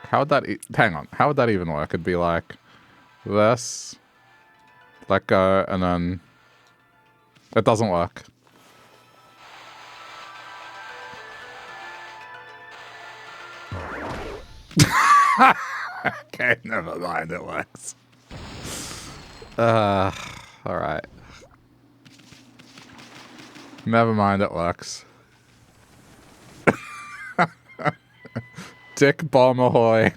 How would that... hang on. How would that even work? It'd be like this, Let go, and then it doesn't work. Okay, never mind, it works. Alright. Never mind, it works. Dick bomb ahoy.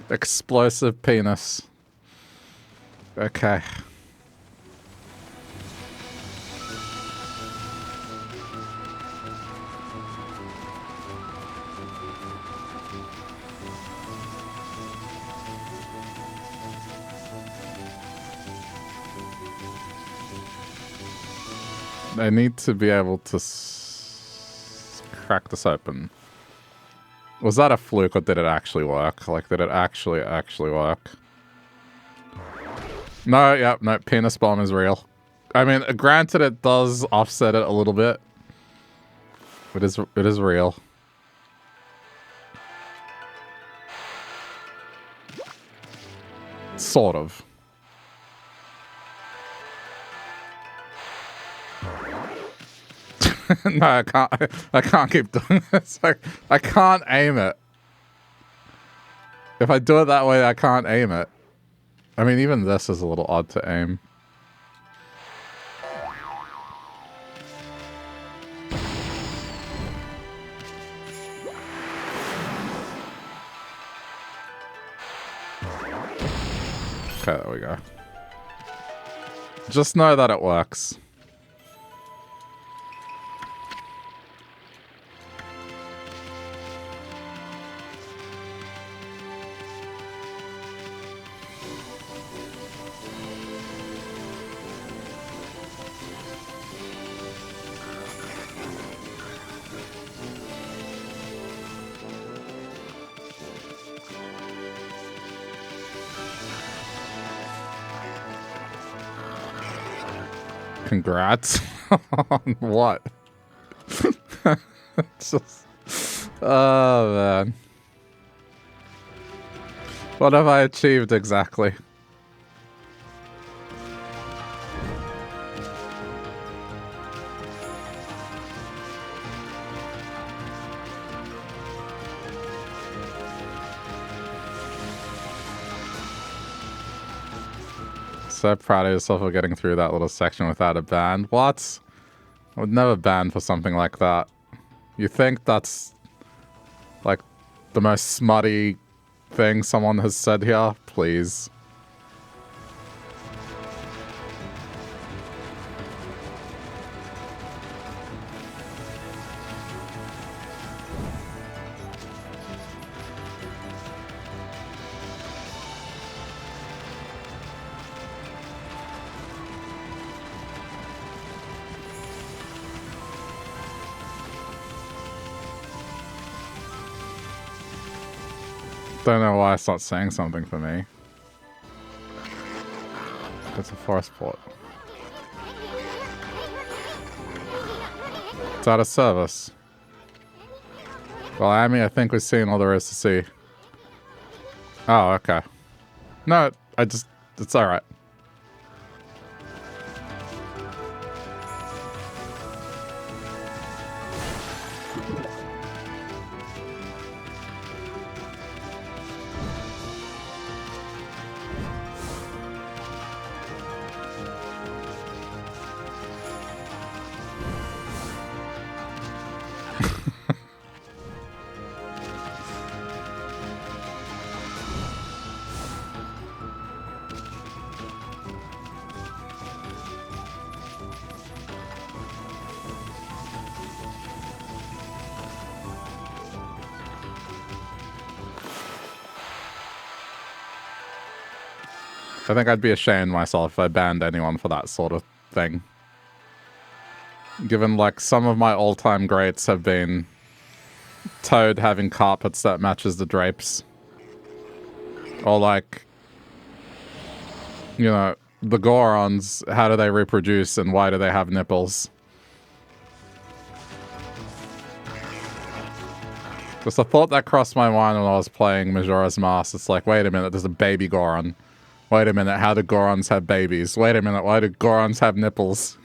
Explosive penis. Okay. I need to be able to crack this open. Was that a fluke or did it actually work? Like, did it actually work? No, yeah, no, penis bomb is real. I mean, granted it does offset it a little bit. It is real. Sort of. No, I can't keep doing this. I can't aim it. If I do it that way, I can't aim it. I mean, even this is a little odd to aim. Okay, there we go. Just know that it works. Congrats. On what? Just, oh man. What have I achieved exactly? So proud of yourself for getting through that little section without a ban. What? I would never ban for something like that. You think that's like the most smutty thing someone has said here? Please. Don't know why it's not saying something for me. It's a forest port. It's out of service. Well, Amy, I think we've seen all there is to see. Oh, okay. No, it's alright. I think I'd be ashamed myself if I banned anyone for that sort of thing. Given, like, some of my all-time greats have been Toad having carpets that matches the drapes. Or, like, you know, the Gorons, how do they reproduce and why do they have nipples? Just a thought that crossed my mind when I was playing Majora's Mask. It's like, wait a minute, there's a baby Goron. Wait a minute, how do Gorons have babies? Wait a minute, why do Gorons have nipples?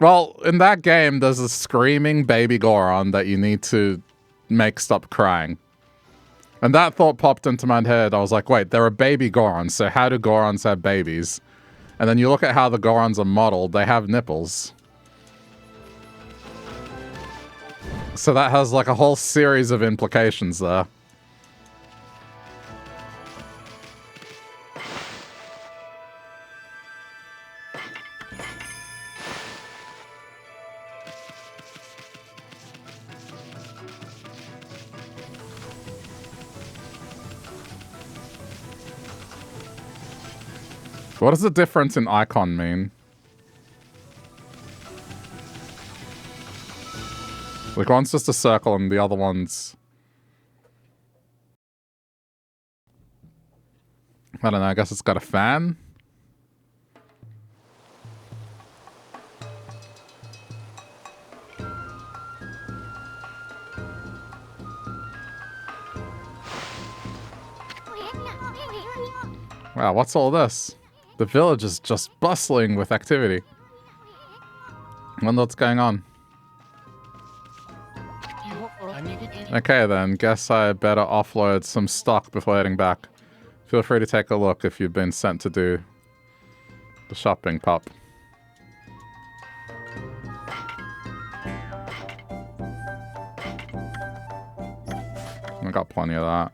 Well, in that game, there's a screaming baby Goron that you need to make stop crying. And that thought popped into my head. I was like, wait, there are baby Gorons, so how do Gorons have babies? And then you look at how the Gorons are modeled, they have nipples. So that has like a whole series of implications there. What does the difference in icon mean? Like, one's just a circle and the other one's... I don't know, I guess it's got a fan? Wow, what's all this? The village is just bustling with activity. I wonder what's going on. Okay then, guess I better offload some stock before heading back. Feel free to take a look if you've been sent to do the shopping, pup. I got plenty of that.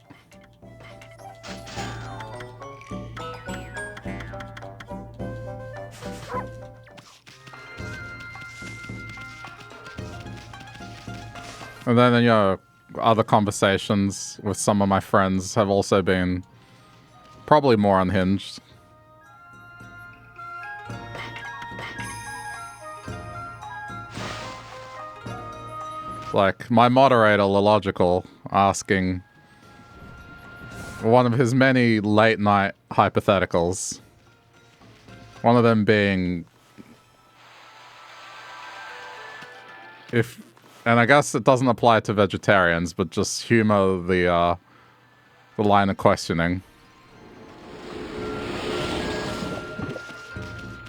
And then, you know, other conversations with some of my friends have also been probably more unhinged. Like, my moderator, Logical, asking one of his many late-night hypotheticals. One of them being... if... And I guess it doesn't apply to vegetarians, but just humor the line of questioning.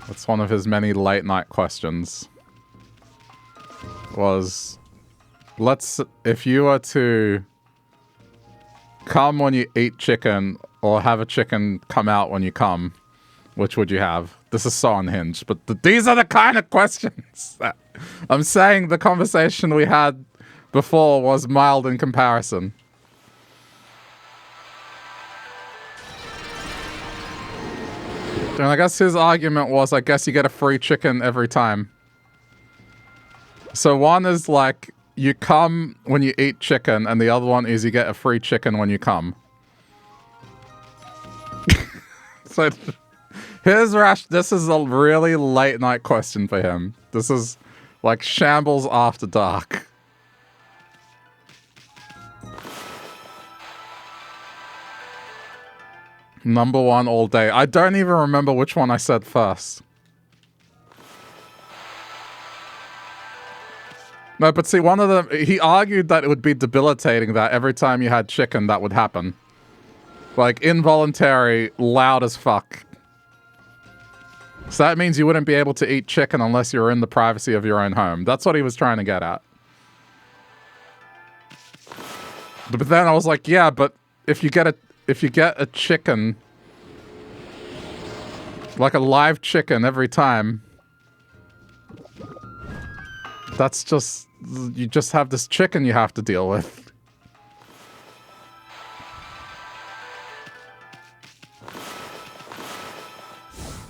That's one of his many late-night questions. Was, if you were to come when you eat chicken, or have a chicken come out when you come, which would you have? This is so unhinged, but these are the kind of questions that I'm saying the conversation we had before was mild in comparison. And I guess his argument was, I guess you get a free chicken every time. So one is like, you come when you eat chicken, and the other one is you get a free chicken when you come. So... here's Rash. This is a really late night question for him. This is like Shambles after dark. Number one all day. I don't even remember which one I said first. No, but see, one of them, he argued that it would be debilitating that every time you had chicken, that would happen. Like, involuntary, loud as fuck. So that means you wouldn't be able to eat chicken unless you were in the privacy of your own home. That's what he was trying to get at. But then I was like, yeah, but if you get a chicken, like a live chicken every time, that's just, you just have this chicken you have to deal with.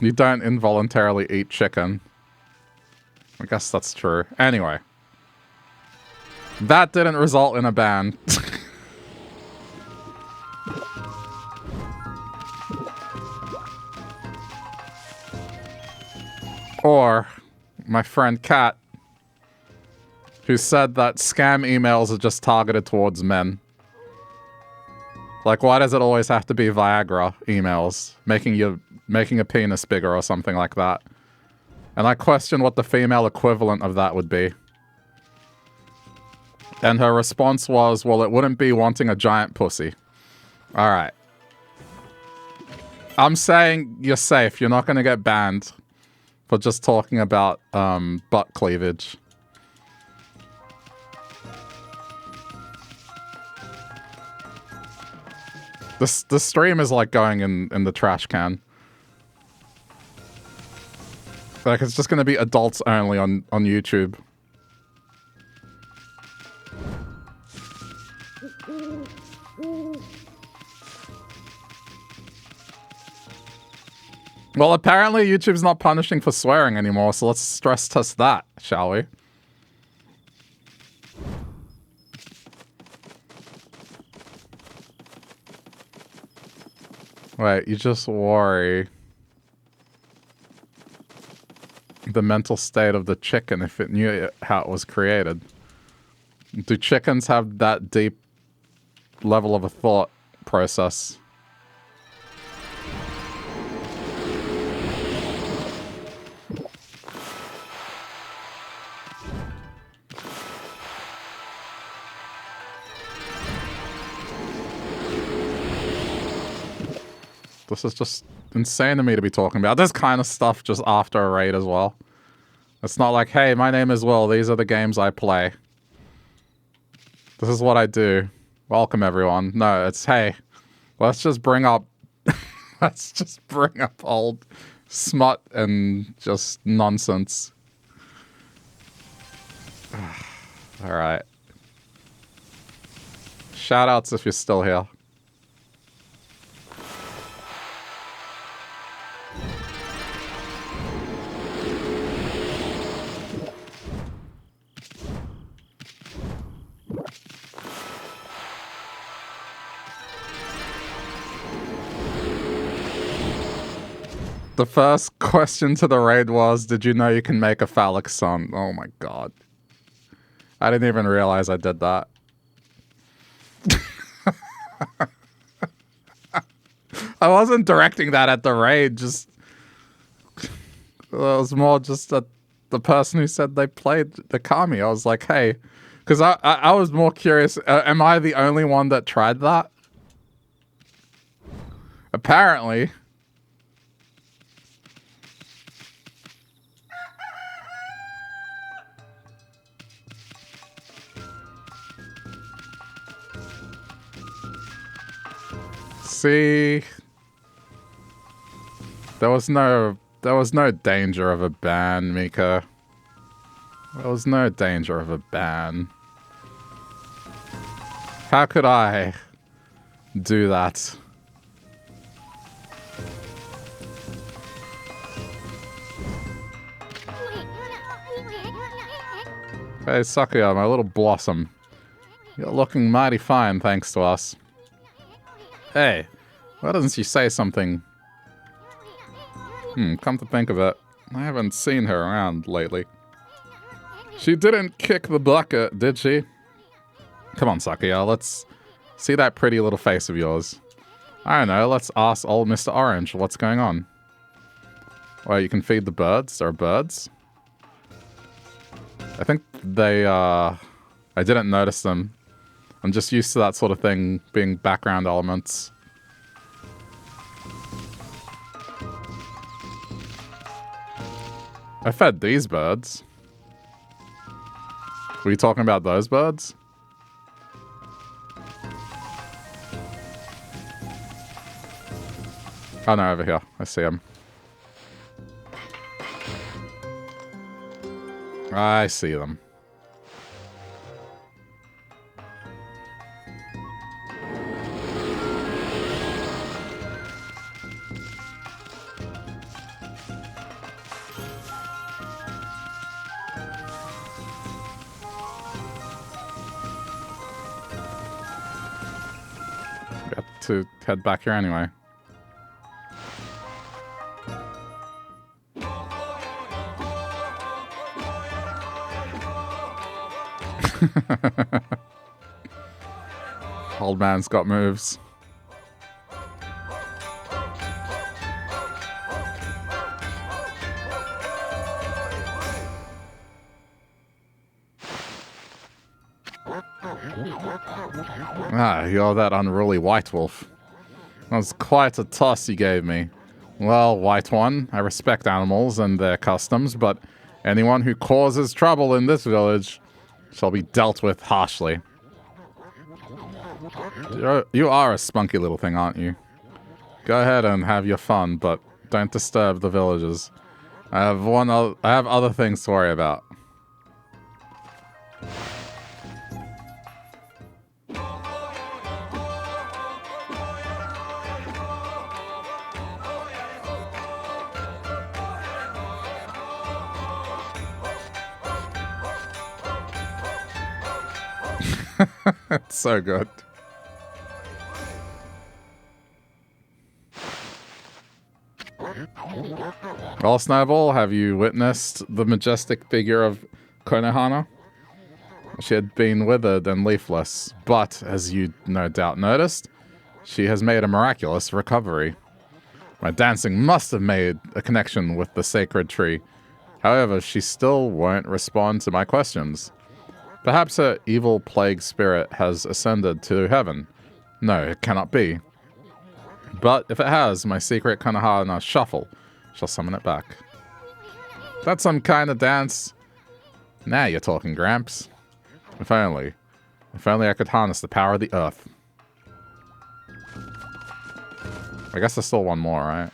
You don't involuntarily eat chicken. I guess that's true. Anyway. That didn't result in a ban. Or my friend Kat, who said that scam emails are just targeted towards men. Like, why does it always have to be Viagra emails? Making a penis bigger or something like that. And I questioned what the female equivalent of that would be. And her response was, well, it wouldn't be wanting a giant pussy. Alright. I'm saying you're safe. You're not going to get banned for just talking about butt cleavage. The stream is like going in the trash can. Like, it's just going to be adults only on YouTube. Well, apparently YouTube's not punishing for swearing anymore, so let's stress test that, shall we? Wait, you just worry the mental state of the chicken if it knew how it was created. Do chickens have that deep level of a thought process? This is just insane to me to be talking about this kind of stuff just after a raid as well. It's not like, hey, my name is Will. These are the games I play. This is what I do. Welcome, everyone. No, it's, hey, let's just bring up... let's just bring up old smut and just nonsense. Alright. Shoutouts if you're still here. The first question to the raid was, did you know you can make a phallic son? Oh my god. I didn't even realize I did that. I wasn't directing that at the raid, just... It was more just at the person who said they played Okami. I was like, hey... Because I was more curious, am I the only one that tried that? Apparently... See, there was no danger of a ban, Mika. There was no danger of a ban. How could I do that? Hey, Sakuya, my little blossom. You're looking mighty fine, thanks to us. Hey, why doesn't she say something? Come to think of it, I haven't seen her around lately. She didn't kick the bucket, did she? Come on, Sakuya, let's see that pretty little face of yours. I don't know, let's ask old Mr. Orange what's going on. Well, you can feed the birds. There are birds. I think they, I didn't notice them. I'm just used to that sort of thing being background elements. I fed these birds. Were you talking about those birds? Oh no, over here. I see them. I see them. To head back here anyway. Old man's got moves. Ah, you're that unruly white wolf. That was quite a toss you gave me. Well, white one, I respect animals and their customs, but anyone who causes trouble in this village shall be dealt with harshly. You are a spunky little thing, aren't you? Go ahead and have your fun, but don't disturb the villagers. I have other things to worry about. It's so good. Well, Snowball, have you witnessed the majestic figure of Konohana? She had been withered and leafless, but, as you no doubt noticed, she has made a miraculous recovery. My dancing must have made a connection with the sacred tree. However, she still won't respond to my questions. Perhaps her evil plague spirit has ascended to heaven. No, it cannot be. But if it has, my secret Konohana shuffle shall summon it back. That's some kind of dance. Now you're talking, Gramps. If only I could harness the power of the earth. I guess there's still one more, right?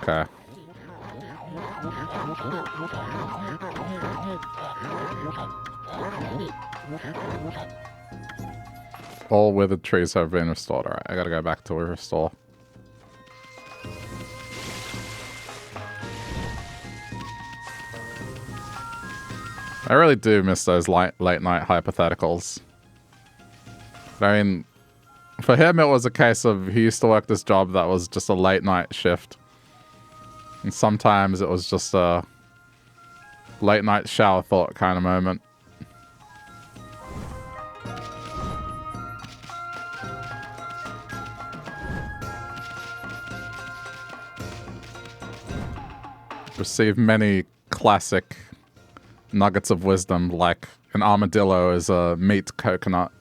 Okay. All withered trees have been restored. Alright, I gotta go back to restore. I really do miss those late night hypotheticals. I mean, for him it was a case of he used to work this job that was just a late night shift. And sometimes it was just a late night shower thought kind of moment. Received many classic nuggets of wisdom, like an armadillo is a meat coconut.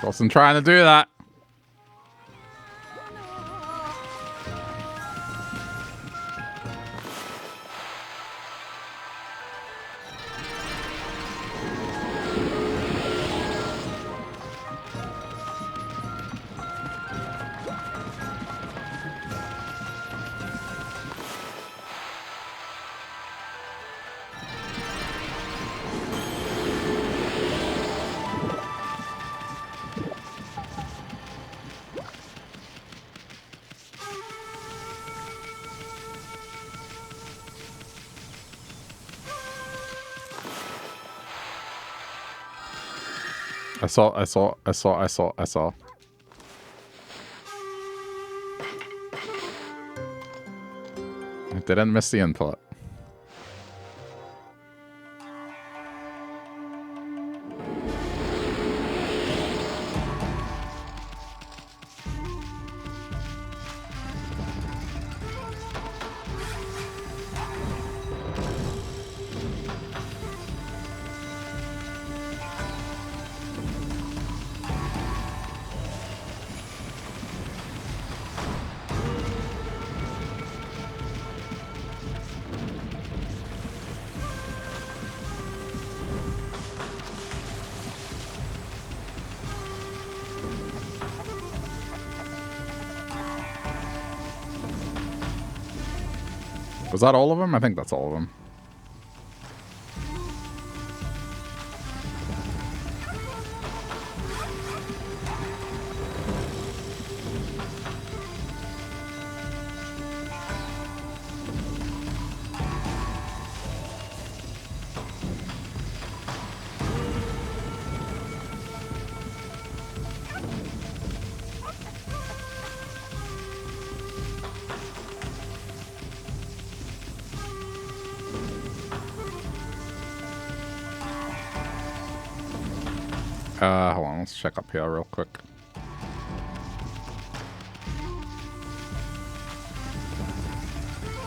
Wasn't trying to do that. I saw. I didn't miss the input. Was that all of them? I think that's all of them. Hold on, let's check up here real quick.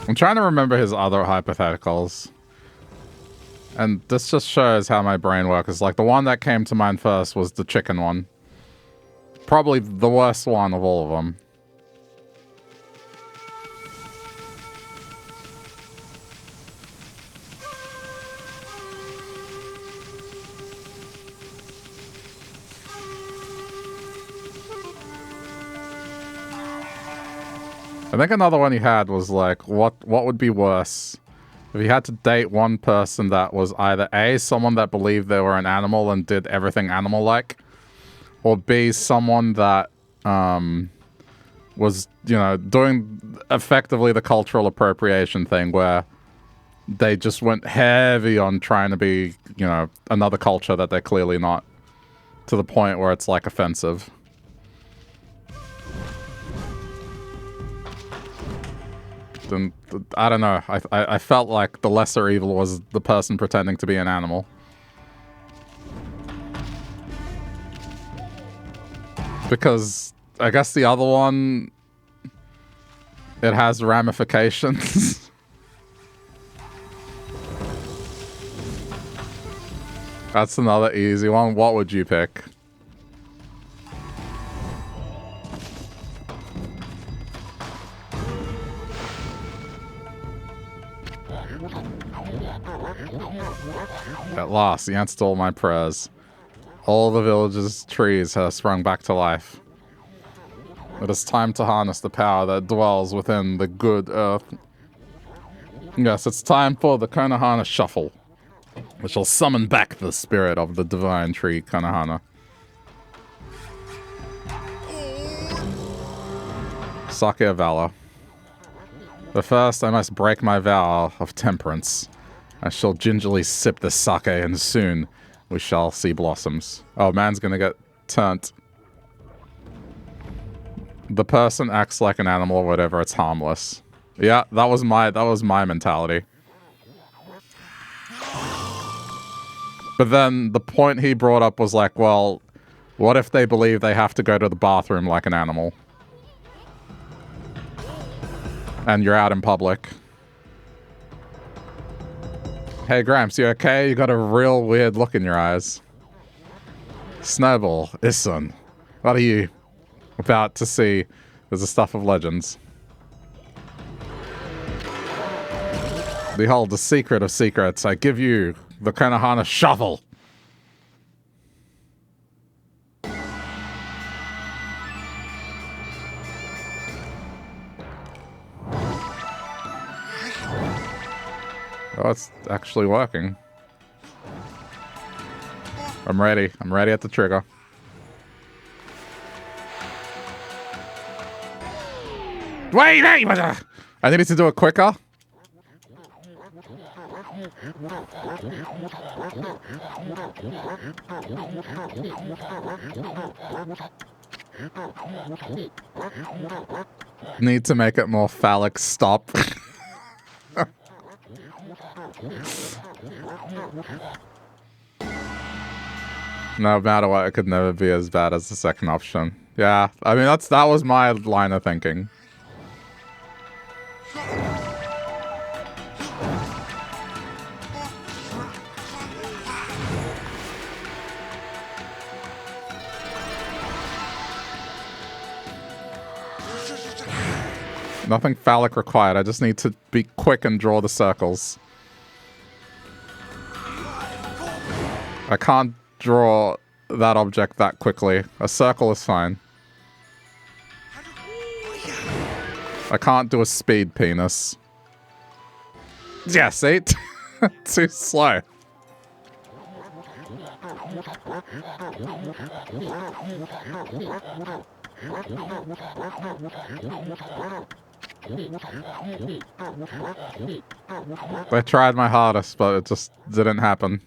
I'm trying to remember his other hypotheticals. And this just shows how my brain works. Like, the one that came to mind first was the chicken one. Probably the worst one of all of them. I think another one he had was like, what would be worse if you had to date one person that was either A, someone that believed they were an animal and did everything animal-like, or B, someone that was, you know, doing effectively the cultural appropriation thing where they just went heavy on trying to be, you know, another culture that they're clearly not, to the point where it's like offensive. And I don't know. I felt like the lesser evil was the person pretending to be an animal. Because I guess the other one, it has ramifications. That's another easy one. What would you pick? At last, the answer to all my prayers. All the village's trees have sprung back to life. It is time to harness the power that dwells within the good earth. Yes, it's time for the Konohana Shuffle, which will summon back the spirit of the divine tree Konohana. Sake of Valor. But first, I must break my vow of temperance. I shall gingerly sip this sake, and soon we shall see blossoms. Oh, man's gonna get turned. The person acts like an animal or whatever, it's harmless. Yeah, that was my mentality. But then the point he brought up was like, well, what if they believe they have to go to the bathroom like an animal? And you're out in public. Hey, Gramps, you okay? You got a real weird look in your eyes. Snowball, Isun, what are you about to see? There's the stuff of legends. Behold, the secret of secrets. I give you the Konohana Shuffle. Oh, it's actually working. I'm ready. I'm ready at the trigger. Wait! I needed to do it quicker. Need to make it more phallic. Stop. No matter what, it could never be as bad as the second option. Yeah, I mean, that was my line of thinking. Nothing phallic required. I just need to be quick and draw the circles. I can't draw that object that quickly. A circle is fine. I can't do a speed penis. Yeah, see? Too slow. I tried my hardest, but it just didn't happen.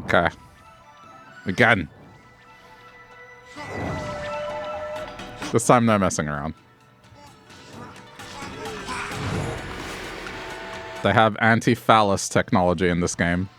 Okay. Again. This time, no messing around. They have anti-phallus technology in this game.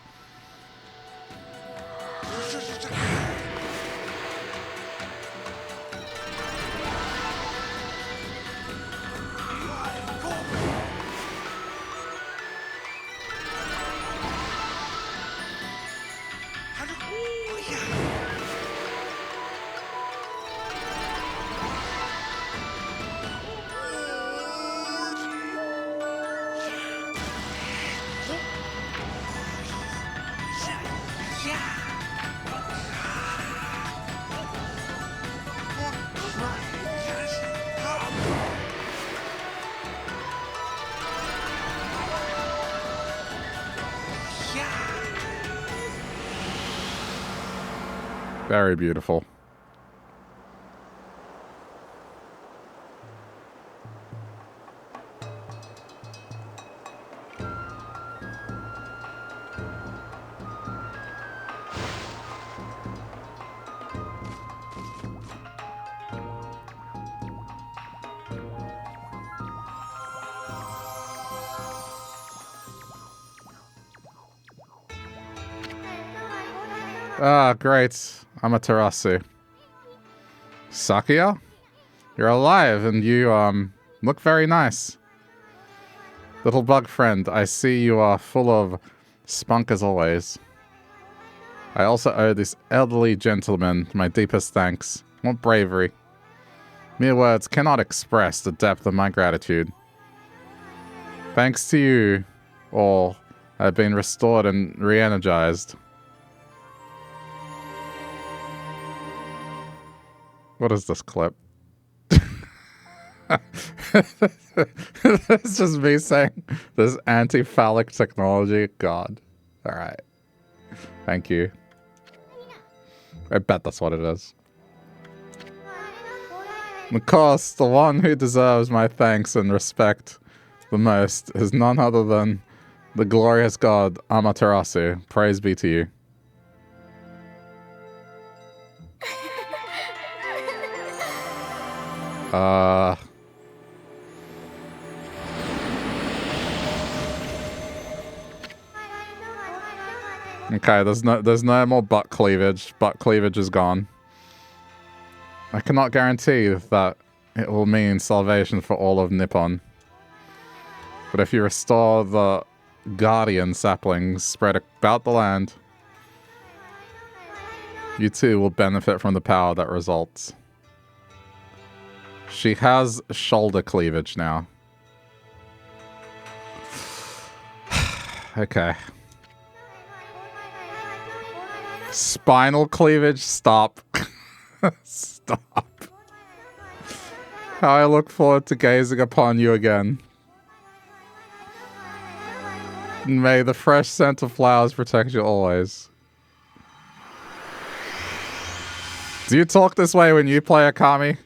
Very beautiful. Ah, great. Amaterasu. Sakuya? You're alive and you, look very nice. Little bug friend, I see you are full of spunk as always. I also owe this elderly gentleman my deepest thanks. What bravery. Mere words cannot express the depth of my gratitude. Thanks to you all, I've been restored and re-energized. What is this clip? It's just me saying this anti-phallic technology. God. Alright. Thank you. I bet that's what it is. Of course, the one who deserves my thanks and respect the most is none other than the glorious god Amaterasu. Praise be to you. Okay, there's no more butt cleavage. Butt cleavage is gone. I cannot guarantee that it will mean salvation for all of Nippon. But if you restore the guardian saplings spread about the land, you too will benefit from the power that results. She has shoulder cleavage now. Okay. Spinal cleavage? Stop. Stop. How I look forward to gazing upon you again. May the fresh scent of flowers protect you always. Do you talk this way when you play Okami?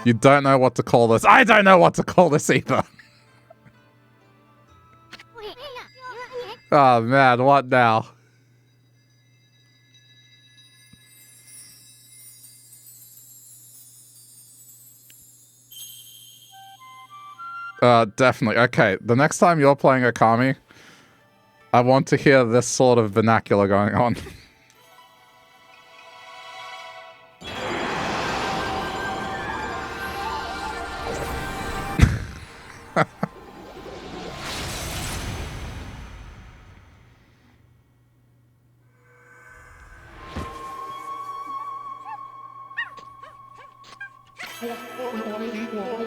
You don't know what to call this. I don't know what to call this either. Oh man, what now? Definitely. Okay, the next time you're playing Okami, I want to hear this sort of vernacular going on.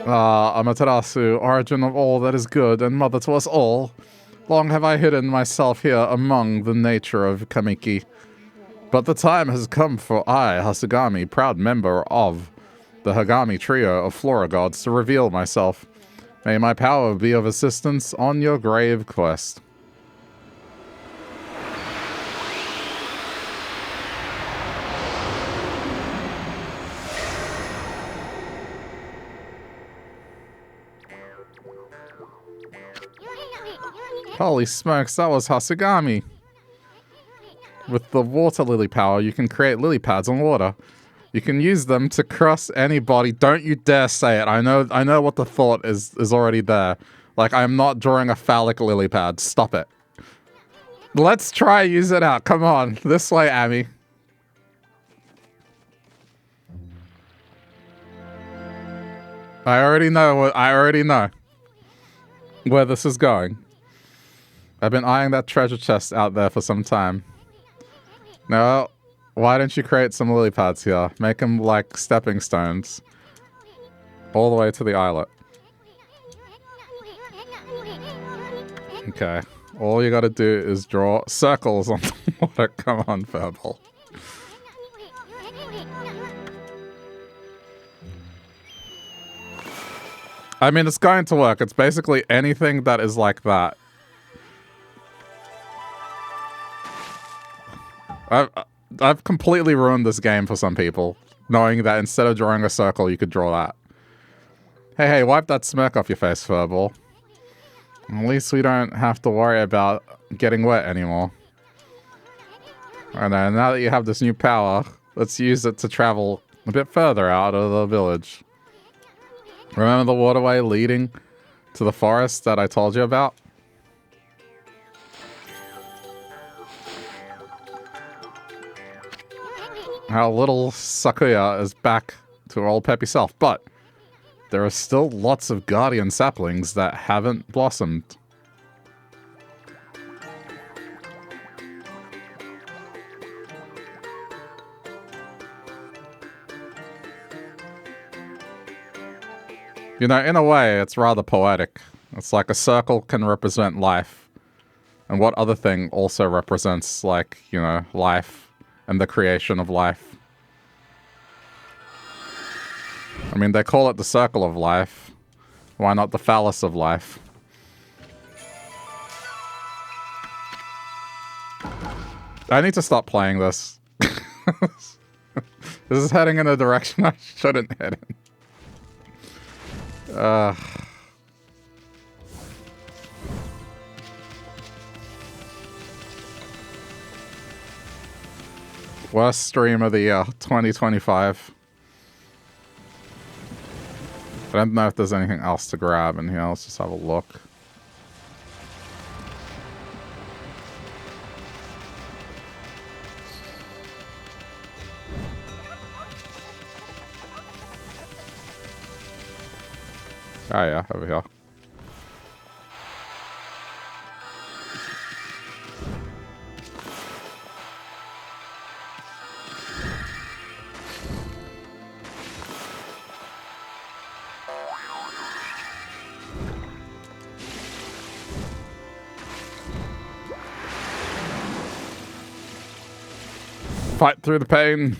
Amaterasu, origin of all that is good and mother to us all. Long have I hidden myself here among the nature of Kamiki. But the time has come for I, Hasagami, proud member of the Hagami trio of Flora gods, to reveal myself. May my power be of assistance on your grave quest. Holy smokes, that was Hasagami. With the water lily power, you can create lily pads on water. You can use them to cross any body. Don't you dare say it. I know what the thought is already there. Like, I'm not drawing a phallic lily pad. Stop it. Let's try use it out. Come on. This way, Amy. I already know where this is going. I've been eyeing that treasure chest out there for some time. Now, why don't you create some lily pads here? Make them like stepping stones. All the way to the islet. Okay. All you gotta do is draw circles on the water. Come on, Verbal. I mean, it's going to work. It's basically anything that is like that. I've completely ruined this game for some people, knowing that instead of drawing a circle, you could draw that. Hey, wipe that smirk off your face, Furball. At least we don't have to worry about getting wet anymore. And then, now that you have this new power, let's use it to travel a bit further out of the village. Remember the waterway leading to the forest that I told you about? How little Sakuya is back to her old peppy self, but there are still lots of guardian saplings that haven't blossomed. You know, in a way, it's rather poetic. It's like a circle can represent life, and what other thing also represents, like, you know, life and the creation of life. I mean, they call it the circle of life. Why not the phallus of life? I need to stop playing this. This is heading in a direction I shouldn't head in. Worst stream of the year, 2025. I don't know if there's anything else to grab in here. Let's just have a look. Oh yeah, over here. Fight through the pain.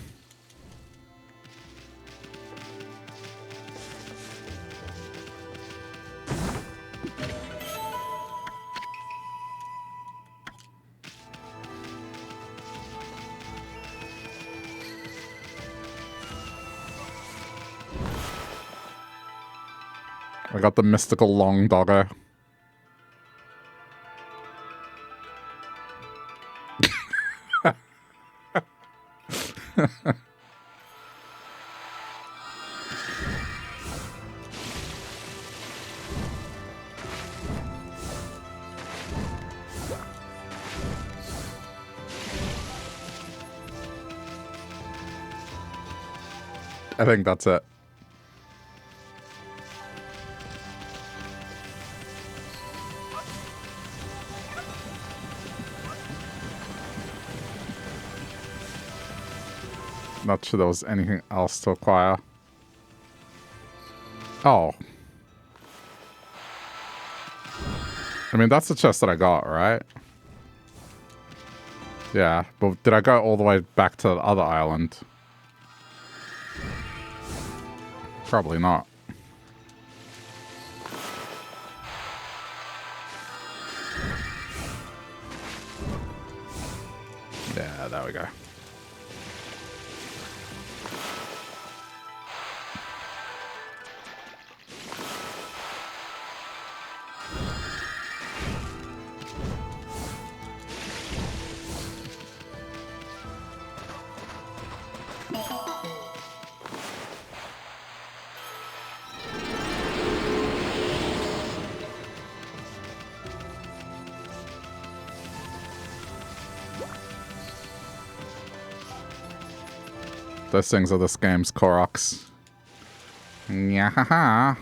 I got the mystical long doggo. I think that's it. Not sure there was anything else to acquire. Oh. I mean, that's the chest that I got, right? Yeah, but did I go all the way back to the other island? Probably not. Yeah, there we go. Those things are this game's Koroks. Nyahaha.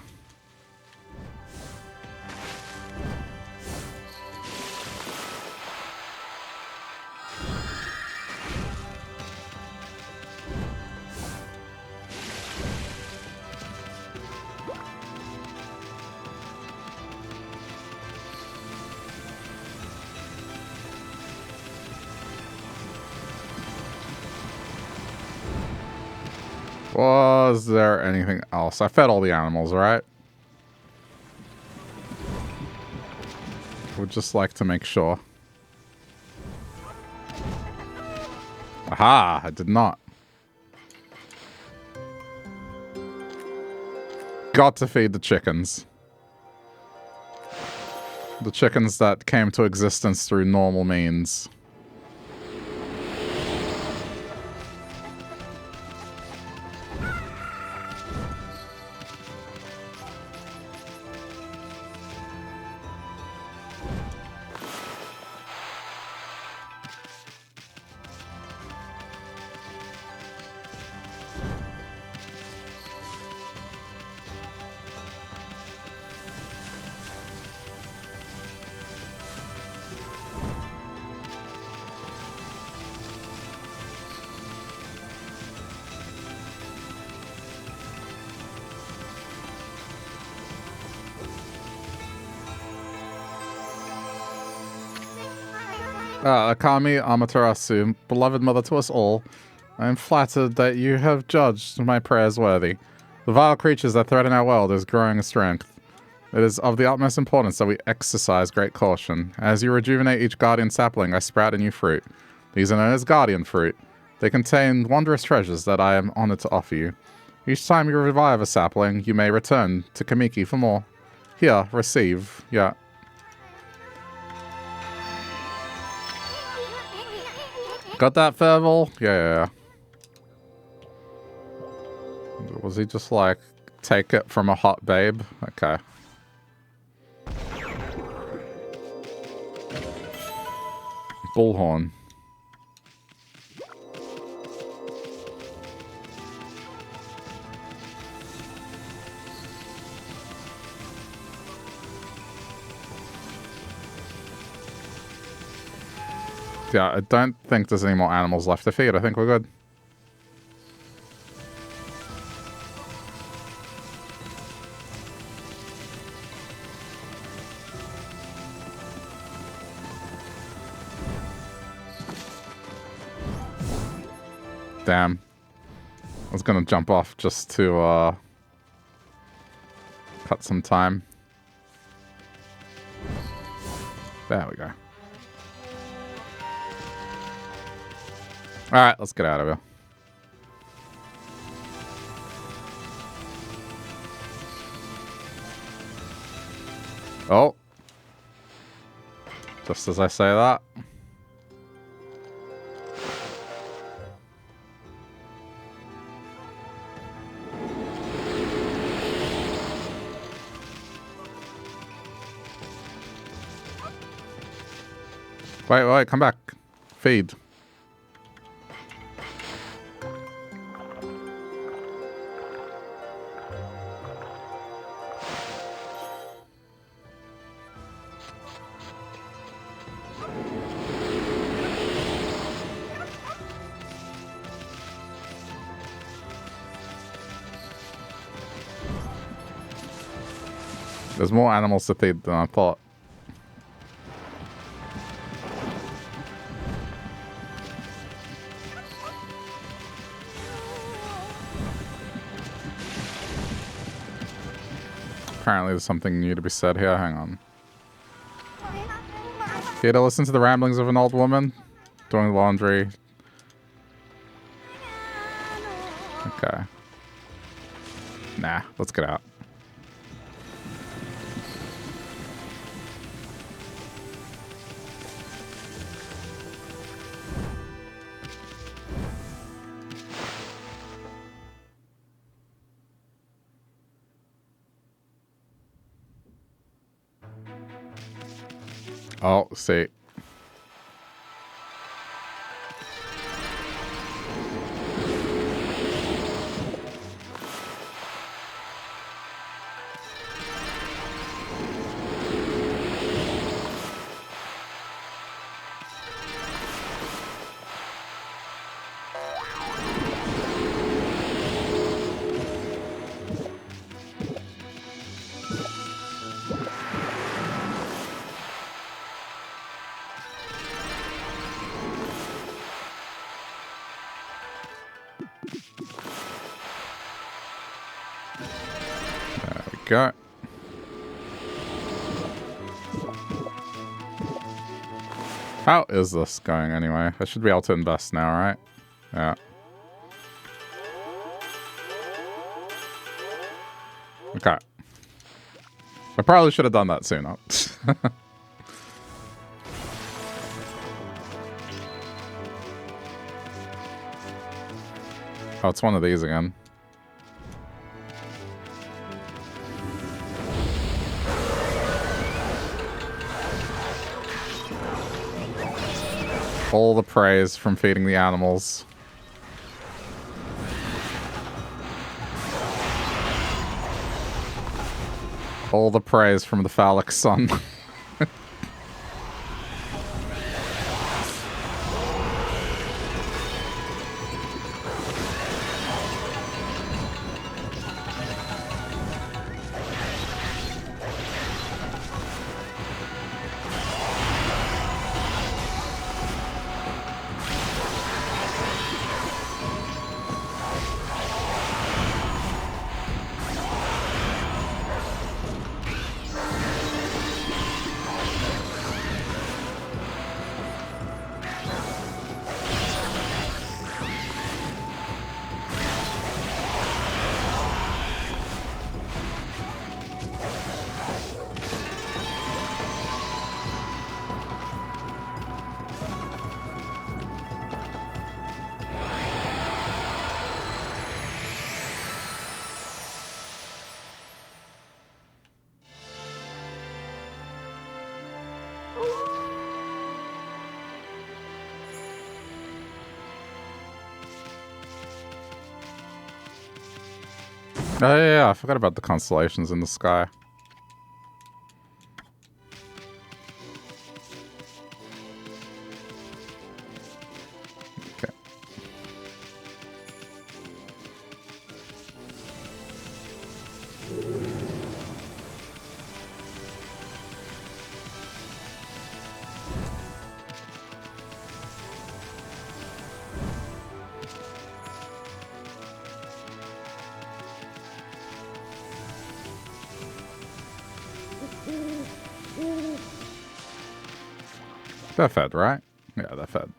Was there anything else? I fed all the animals, right? Would just like to make sure. Aha! I did not. Got to feed the chickens. The chickens that came to existence through normal means. Okami Amaterasu, beloved mother to us all, I am flattered that you have judged my prayers worthy. The vile creatures that threaten our world is growing in strength. It is of the utmost importance that we exercise great caution. As you rejuvenate each guardian sapling, I sprout a new fruit. These are known as guardian fruit. They contain wondrous treasures that I am honored to offer you. Each time you revive a sapling, you may return to Kamiki for more. Here, receive. Yeah. Got that, Ferval? Yeah. Was he just like, take it from a hot babe? Okay. Bullhorn. Yeah, I don't think there's any more animals left to feed. I think we're good. Damn. I was gonna jump off just to, cut some time. There we go. Alright, let's get out of here. Oh. Just as I say that. Wait, come back. Feed. There's more animals to feed than I thought. Apparently there's something new to be said here. Hang on. Here to listen to the ramblings of an old woman doing laundry. Okay. Nah, let's get out. Oh, see. Go. How is this going anyway? I should be able to invest now, right? Yeah. Okay. I probably should have done that sooner. Oh, it's one of these again. All the praise from feeding the animals. All the praise from the phallic sun. Oh yeah, I forgot about the constellations in the sky. Okay. They're fed, right? Yeah, they're fed.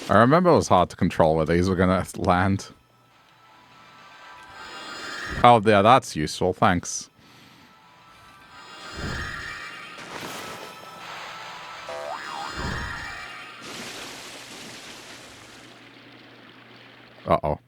I remember it was hard to control where these were gonna land. Oh, yeah, that's useful. Thanks. Uh-oh.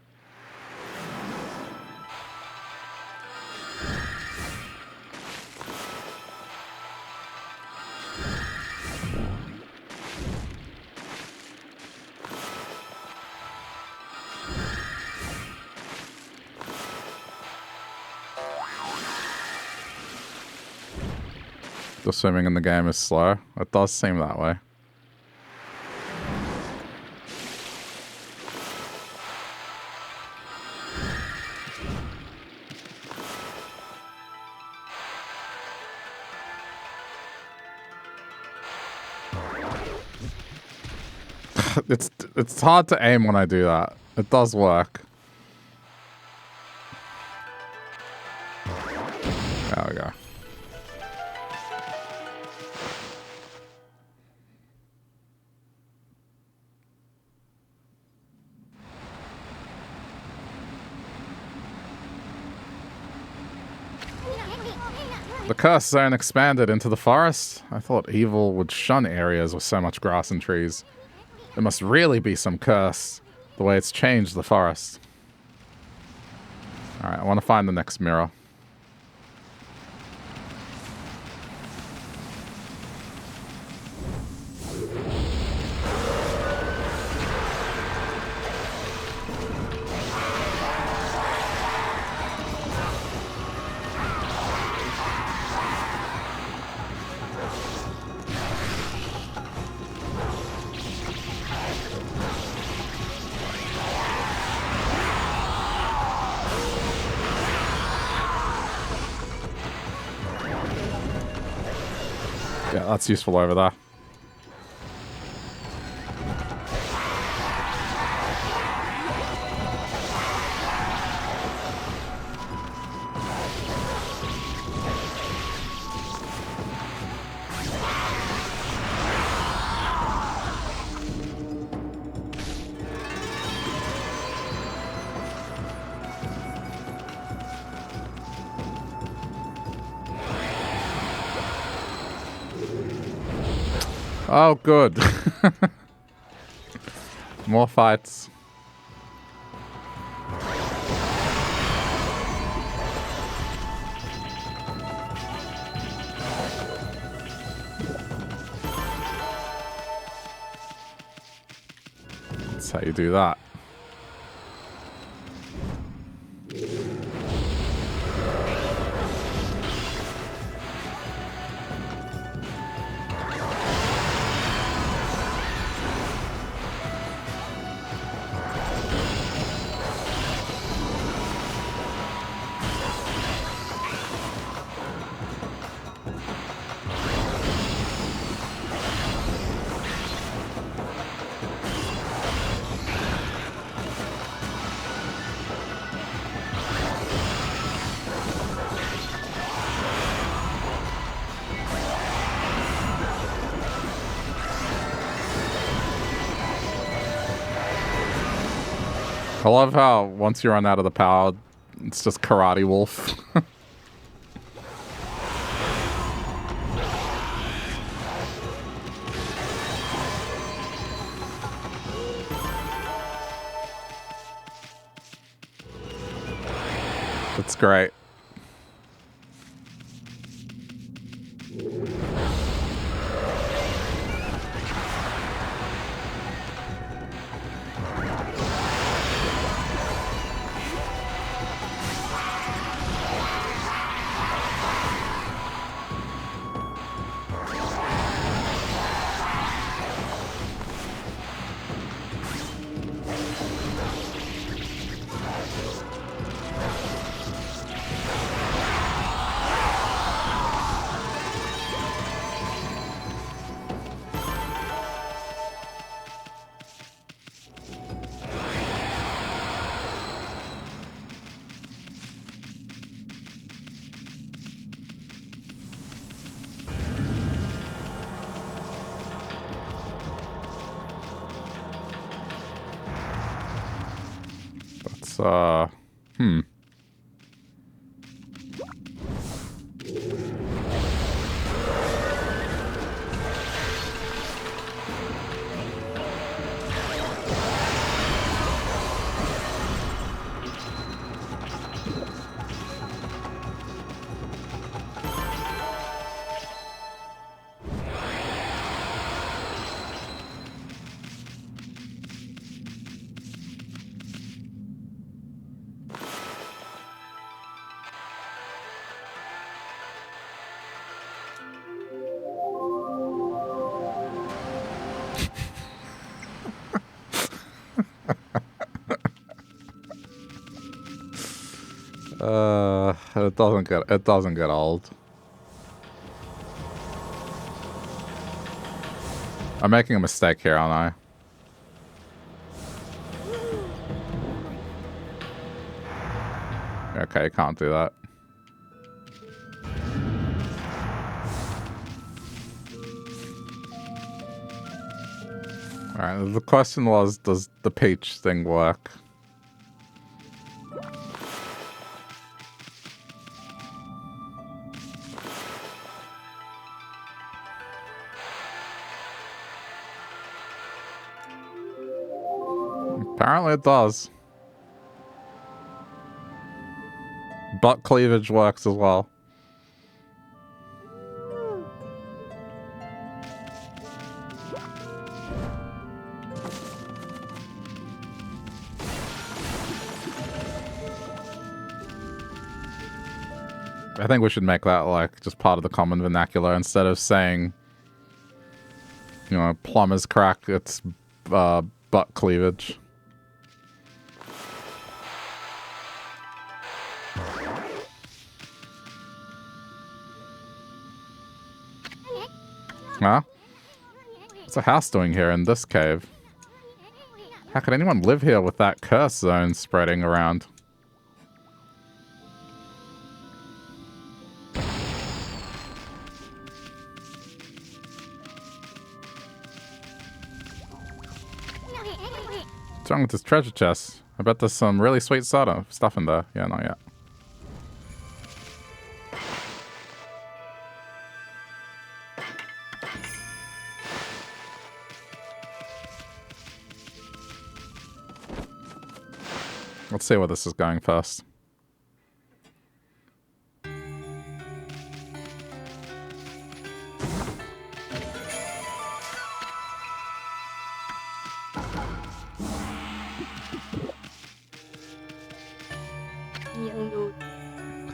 the swimming in the game is slow. It does seem that way. It's hard to aim when I do that. It does work. There we go. The curse zone expanded into the forest. I thought evil would shun areas with so much grass and trees. There must really be some curse, the way it's changed the forest. Alright, I want to find the next mirror. Yeah, that's useful over there. Oh, good. More fights. That's how you do that. I love how once you run out of the power, it's just Karate Wolf. It's great. Hmm. It doesn't get old. I'm making a mistake here, aren't I? Okay, can't do that. Alright, the question was, does the peach thing work? Apparently it does. Butt cleavage works as well. I think we should make that like just part of the common vernacular instead of saying, you know, plumber's crack, it's butt cleavage. Huh? What's a house doing here in this cave? How could anyone live here with that curse zone spreading around? What's wrong with this treasure chest? I bet there's some really sweet soda stuff in there. Yeah, not yet. Let's see where this is going first.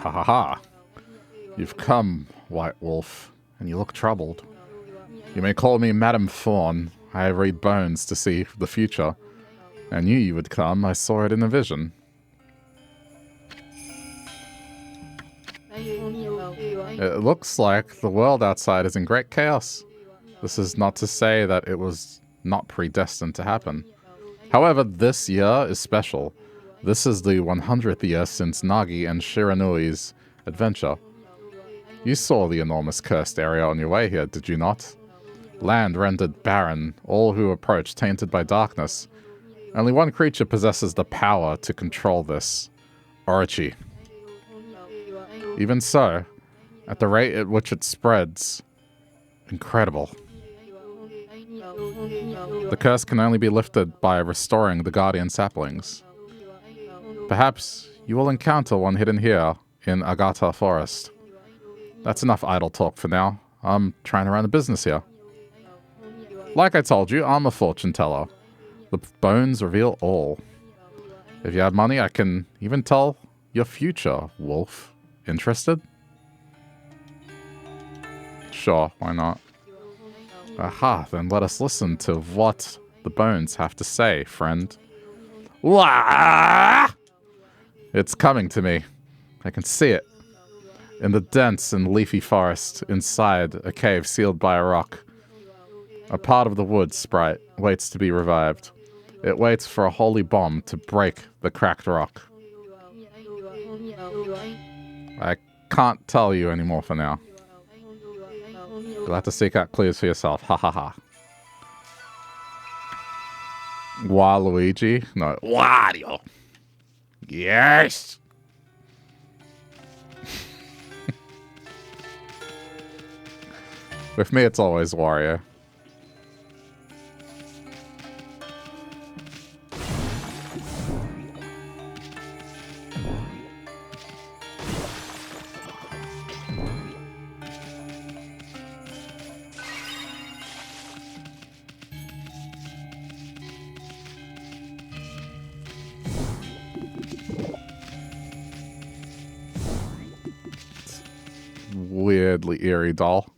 Ha ha ha. You've come, White Wolf, and you look troubled. You may call me Madam Fawn. I read bones to see the future. I knew you would come. I saw it in a vision. It looks like the world outside is in great chaos. This is not to say that it was not predestined to happen. However, this year is special. This is the 100th year since Nagi and Shiranui's adventure. You saw the enormous cursed area on your way here, did you not? Land rendered barren, all who approach tainted by darkness. Only one creature possesses the power to control this. Orochi. Even so, at the rate at which it spreads, incredible. The curse can only be lifted by restoring the guardian saplings. Perhaps you will encounter one hidden here in Agata Forest. That's enough idle talk for now. I'm trying to run a business here. Like I told you, I'm a fortune teller. The bones reveal all. If you have money, I can even tell your future, Wolf. Interested? Sure, why not? Aha, then let us listen to what the bones have to say, friend. Wah! It's coming to me. I can see it. In the dense and leafy forest, inside a cave sealed by a rock, a part of the wood sprite waits to be revived. It waits for a holy bomb to break the cracked rock. I can't tell you anymore for now. You'll have to seek out clues for yourself. Ha ha ha. Waluigi? No. Wario! Yes! With me, it's always Wario. Weirdly eerie doll.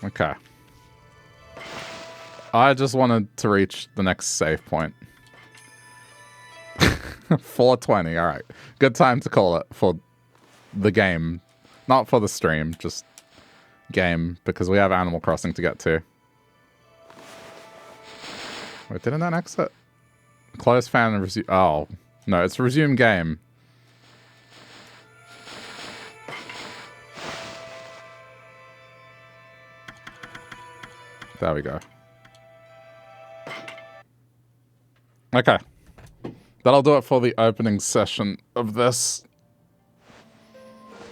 Okay. I just wanted to reach the next save point. 4:20, alright. Good time to call it for the game. Not for the stream, just game, because we have Animal Crossing to get to. Wait, didn't that exit? Close fan and resume. Oh, no, it's resume game. There we go. Okay. That'll do it for the opening session of this.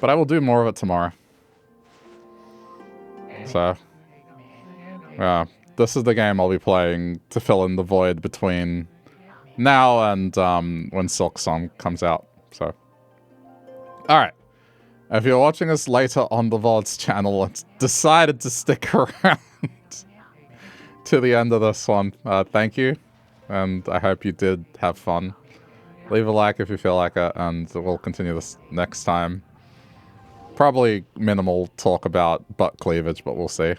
But I will do more of it tomorrow. So, yeah. This is the game I'll be playing to fill in the void between now and when Silk Song comes out. So, alright. If you're watching us later on the VOD's channel and decided to stick around to the end of this one, thank you. And I hope you did have fun. Leave a like if you feel like it, and we'll continue this next time. Probably minimal talk about butt cleavage, but we'll see.